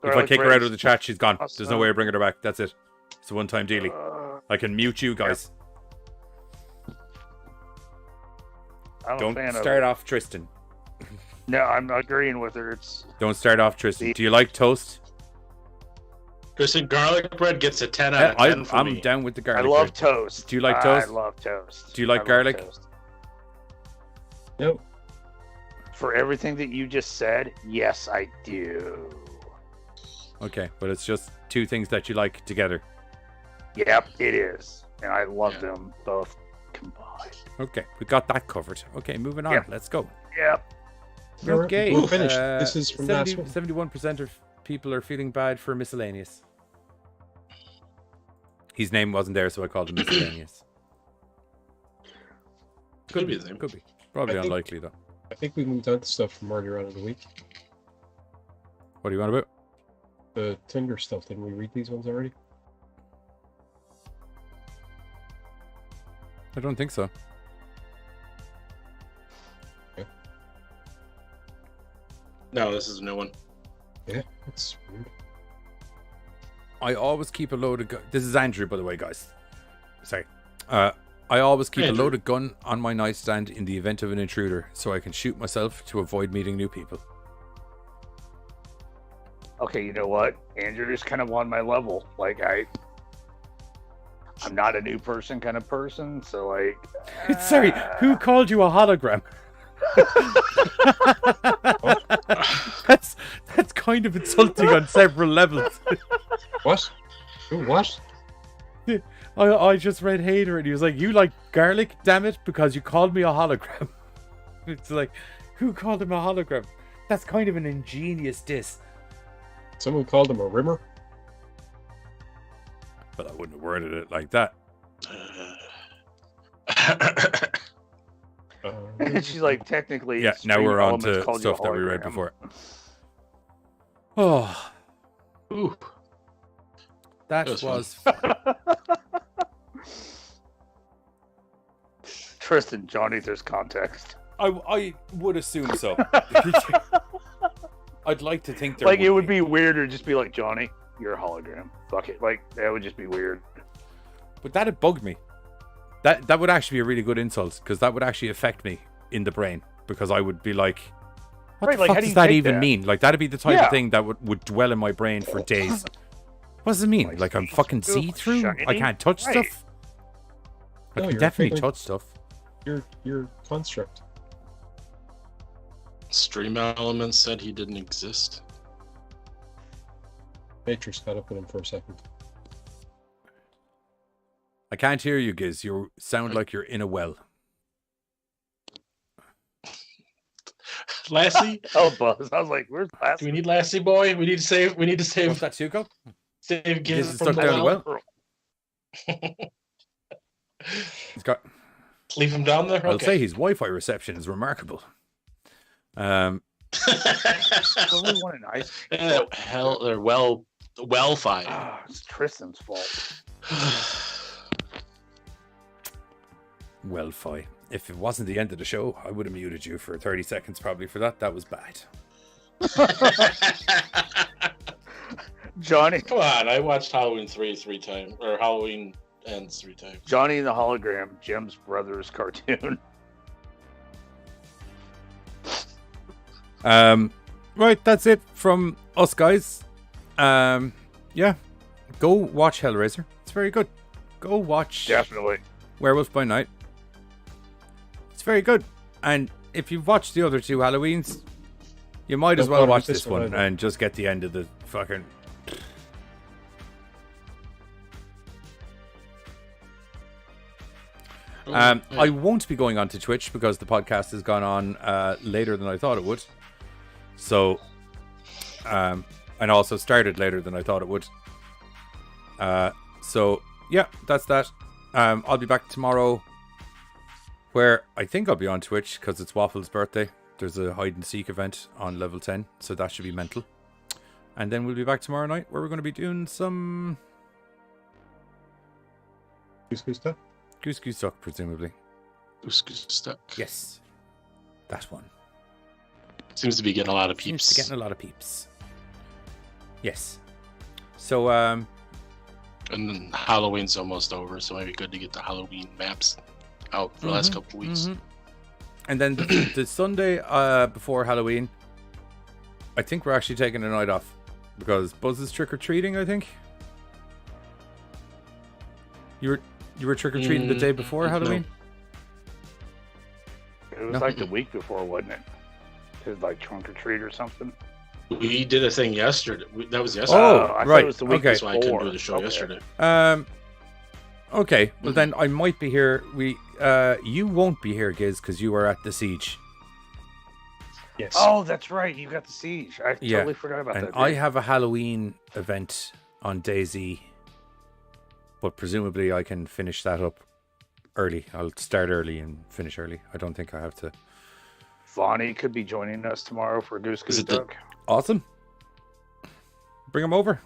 If I kick her out of the chat, she's gone. There's no way of bringing her back. That's it. It's a one-time dealie. I can mute you guys. I'm Don't a fan of start it. off Tristan. No, I'm agreeing with her. It's Don't start off Tristan. Do you like toast? Tristan, garlic bread gets a 10 out of 10 for me. I'm down with the I garlic love bread. toast. Do you like toast? I love toast. Do you like I love garlic? toast. No. For everything that you just said, yes, I do. Okay, but it's just two things that you like together. Yep, it is. And I love them both combined. Okay, we got that covered. Okay, moving on. Yep. Let's go. Yep. Okay, we're finished. This is from last week. 71% of people are feeling bad for miscellaneous. His name wasn't there, so I called him miscellaneous. Could be the name. Could be. Probably I think- unlikely, though. I think we moved on to stuff from earlier on in the week. What do you want about? The Tinder stuff. Didn't we read these ones already? I don't think so. No, this is a new one. Yeah, that's weird. I always keep a loaded gun. This is Andrew, by the way, guys. Sorry. I always keep Andrew. a loaded gun on my nightstand in the event of an intruder, so I can shoot myself to avoid meeting new people. Okay, you know what? Andrew's kind of on my level. Like, I'm not a new person kind of person, so like... Sorry, who called you a hologram? That's kind of insulting on several levels. What? Ooh, what? I just read Hater and he was like, "You like garlic, damn it, because you called me a hologram." It's like, who called him a hologram? That's kind of an ingenious diss. Someone called him a rimmer? But I wouldn't have worded it like that. And she's like, technically... Yeah, now Stream we're on Elements to called you a stuff that we read hologram. before. Oh, Ooh. that That was was fun. Tristan, Johnny, there's context. I would assume so. I'd like to think there Like, it would be weird to just be like, Johnny, you're a hologram. Fuck it. Like, that would just be weird. But that'd bug me. That would actually be a really good insult, because that would actually affect me in the brain, because I would be like, what Right, the like, fuck how do does you that take even that? mean? Like, that'd be the type Yeah. of thing that would dwell in my brain for days. What does it mean? Like, I'm fucking see-through? I shiny? can't touch Right. stuff? I No, can you're definitely failing. touch stuff. Your construct. Stream Elements said he didn't exist. Matrix got up with him for a second. I can't hear you, Giz. You sound like you're in a well. Lassie? Oh, Buzz. I was like, where's Do Lassie? we need Lassie boy? We need to save. What's that, Tuco? Save Giz Giz is from stuck the down the well. well. He's got... Leave him down there. I'll Okay. say his Wi-Fi reception is remarkable. Only one in ice. Hell, they're well fine. Ah, it's Tristan's fault. Well-fi. If it wasn't the end of the show, I would have muted you for 30 seconds probably for that. That was bad. Johnny. Come on, I watched Halloween 3 times, or Halloween Ends 3 times. Johnny and the Hologram, Jim's brother's cartoon. Right, that's it from us, guys. Yeah, go watch Hellraiser. It's very good. Go watch Definitely. Werewolf by Night. It's very good. And if you've watched the other two Halloweens, you might as Don't well bother watch with this this one either. and just get the end of the fucking... I won't be going on to Twitch because the podcast has gone on later than I thought it would. So, and also started later than I thought it would. So, yeah, that's that. I'll be back tomorrow where I think I'll be on Twitch because it's Waffle's birthday. There's a hide and seek event on level 10, so that should be mental. And then we'll be back tomorrow night where we're going to be doing some... Goose stuff? Goose Duck, presumably. Goose Duck. Yes. That one. Seems to be getting a lot of peeps. Seems to be getting a lot of peeps. Yes. So, and then Halloween's almost over, so it might be good to get the Halloween maps out for the last couple of weeks. And then the Sunday before Halloween, I think we're actually taking a night off because Buzz is trick or treating. I think you were trick or treating the day before Halloween. It was like the week before, wasn't it? It was like trunk or treat or something. We did a thing yesterday. That was yesterday. Oh, I right. thought it was the week Okay. That's why I couldn't do the show yesterday. Okay. Well, then I might be here. You won't be here, Giz, because you are at the Siege. Yes. Oh, that's right. You got the Siege. I totally forgot about and that. I have a Halloween event on Daisy, but presumably I can finish that up early. I'll start early and finish early. I don't think I have to. Vonnie could be joining us tomorrow for Goose Duck. Awesome. Bring him over.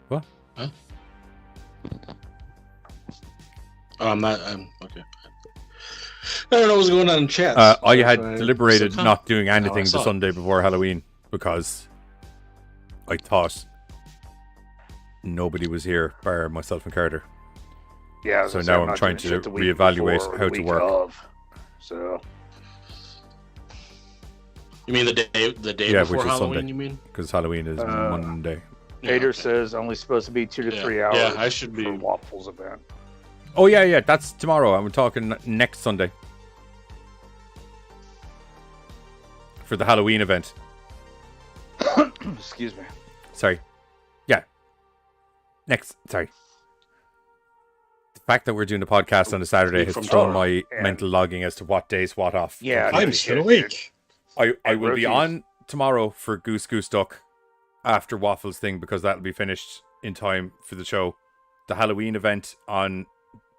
What? Huh? I'm not. Okay. I don't know what's going on in chat. I had deliberated not doing anything the Sunday before Halloween because I thought nobody was here bar myself and Carter. Yeah. So now I'm trying to reevaluate how to work. So. You mean the day before Halloween? You mean? Because Halloween is Monday. Hater says only supposed to be 2 to 3 hours. Yeah, I should be for Waffles event. Oh yeah, that's tomorrow. I'm talking next Sunday for the Halloween event. Excuse me. Sorry. Yeah. Sorry. The fact that we're doing the podcast on a Saturday has thrown my mental logging as to what days what off. Yeah, I'm still awake. I will be on tomorrow for Goose Duck after Waffles thing because that'll be finished in time for the show. The Halloween event on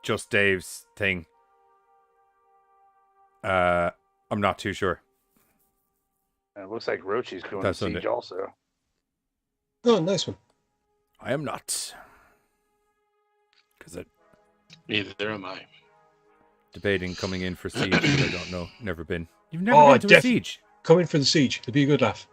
Just Dave's thing. I'm not too sure. It looks like Rochi's going That's to Siege Sunday. also. Oh, nice one. I am not. Because Neither am I. debating coming in for Siege, but I don't know. Never been. You've never been to a Siege? Come in for the Siege. It'd be a good laugh.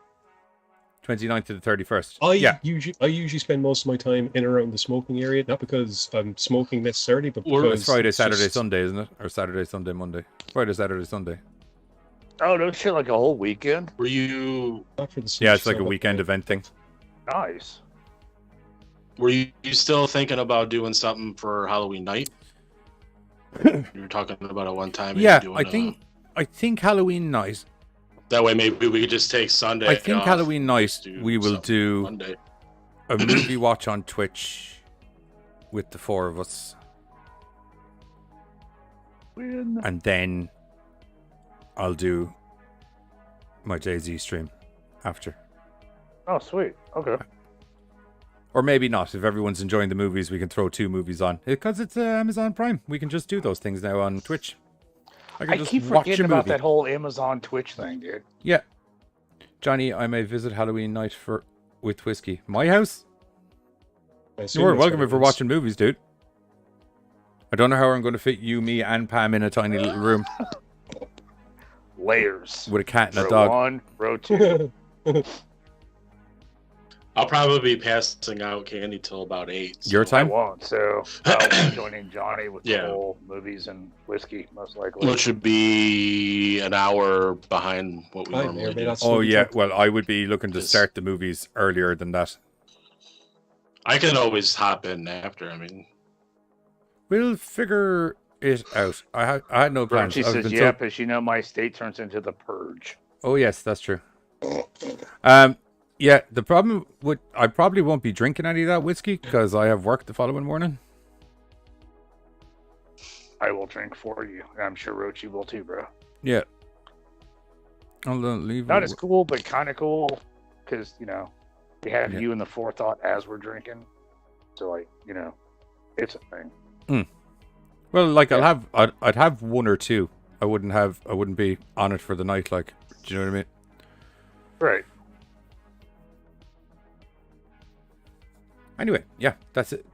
29th to the 31st. I usually spend most of my time in and around the smoking area, not because I'm smoking necessarily, but because It's Friday, Saturday, just... Sunday, isn't it? Or Saturday, Sunday, Monday. Friday, Saturday, Sunday. Oh, no shit, like a whole weekend? Were you... Not for the Siege, Yeah, it's like so a weekend event thing. Nice. Were you still thinking about doing something for Halloween night? You were talking about it one time. Yeah, I think Halloween night. That way, maybe we could just take Sunday. I think off, Halloween night we will do Monday. a movie watch on Twitch with the four of us, and then I'll do my Jay-Z stream after. Oh, sweet. Okay. Or maybe not. If everyone's enjoying the movies, we can throw 2 movies on. Because it's Amazon Prime. We can just do those things now on Twitch. I keep forgetting about that whole Amazon Twitch thing, dude. Yeah. Johnny, I may visit Halloween night with whiskey. My house? You're welcome if we're watching movies, dude. I don't know how I'm going to fit you, me, and Pam in a tiny little room. Layers. With a cat and a row dog. 1, row 2. I'll probably be passing out candy till about 8. Your time? I won't, so I'll be joining Johnny with the whole movies and whiskey, most likely. Which would be an hour behind what we normally do. Oh, yeah. Well, I would be looking to start the movies earlier than that. I can always hop in after. I mean, we'll figure it out. I had no plans. She says, yeah, because you know my state turns into the purge. Oh, yes, that's true. Yeah, the problem would I probably won't be drinking any of that whiskey because I have work the following morning. I will drink for you. I'm sure Rochi will too, bro. Yeah. I'll leave. Not as cool, but kind of cool because, you know, we have you in the forethought as we're drinking. So, like, you know, it's a thing. Well, like I'd have 1 or 2. I wouldn't be on it for the night. Like, do you know what I mean? Right. Anyway, yeah, that's it.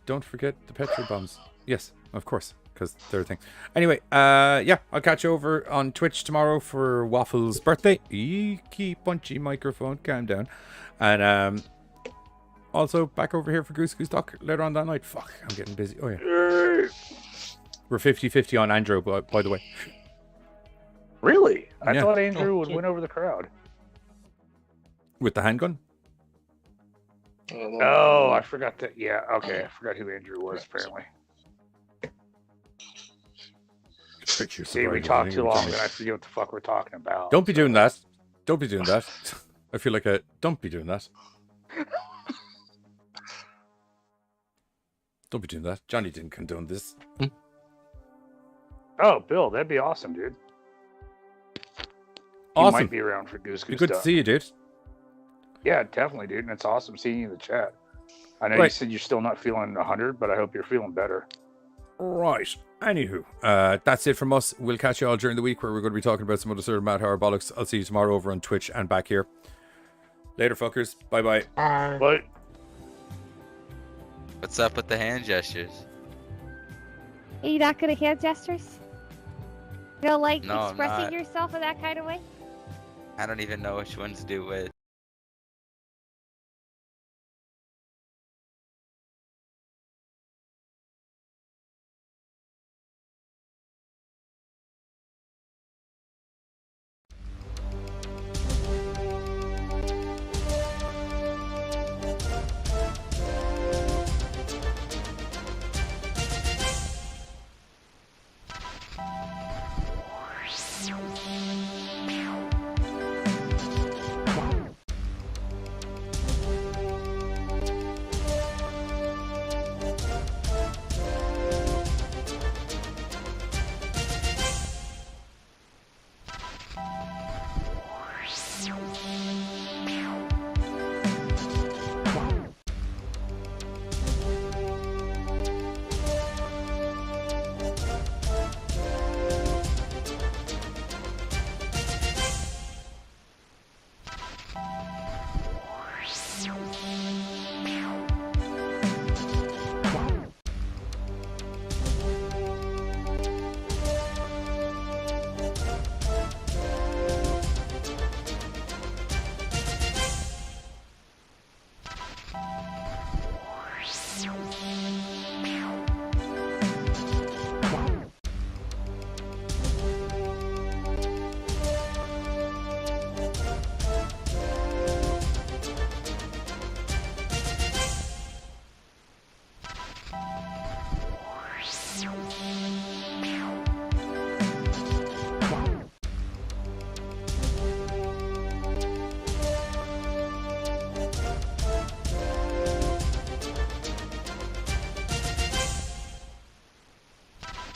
Don't forget the petrol bombs. Yes, of course, because they're a thing. Anyway, yeah, I'll catch you over on Twitch tomorrow for Waffles' birthday. Eeky punchy microphone, calm down. And also back over here for Goose Duck later on that night. Fuck, I'm getting busy. Oh yeah. We're 50-50 on Andrew, by the way. Really? I Yeah. thought Andrew would win over the crowd. With the handgun? Oh, I forgot that. Yeah, okay. I forgot who Andrew was, apparently. See, we talked too long, and I forget what the fuck we're talking about. Don't be doing that. Don't be doing that. I feel like don't be doing that. Don't be doing that. Johnny didn't condone this. Oh, Bill, that'd be awesome, dude. Awesome. You might be around for Goose Goose Good to stuff. see you, dude. Yeah, definitely, dude. And it's awesome seeing you in the chat. I know you said you're still not feeling 100, but I hope you're feeling better. Right. Anywho, that's it from us. We'll catch you all during the week where we're going to be talking about some other sort of Mad Horror Bollocks. I'll see you tomorrow over on Twitch and back here. Later, fuckers. Bye-bye. Bye. What's up with the hand gestures? Are you not good at hand gestures? You don't like No, I'm expressing not. yourself in that kind of way? I don't even know which ones do which.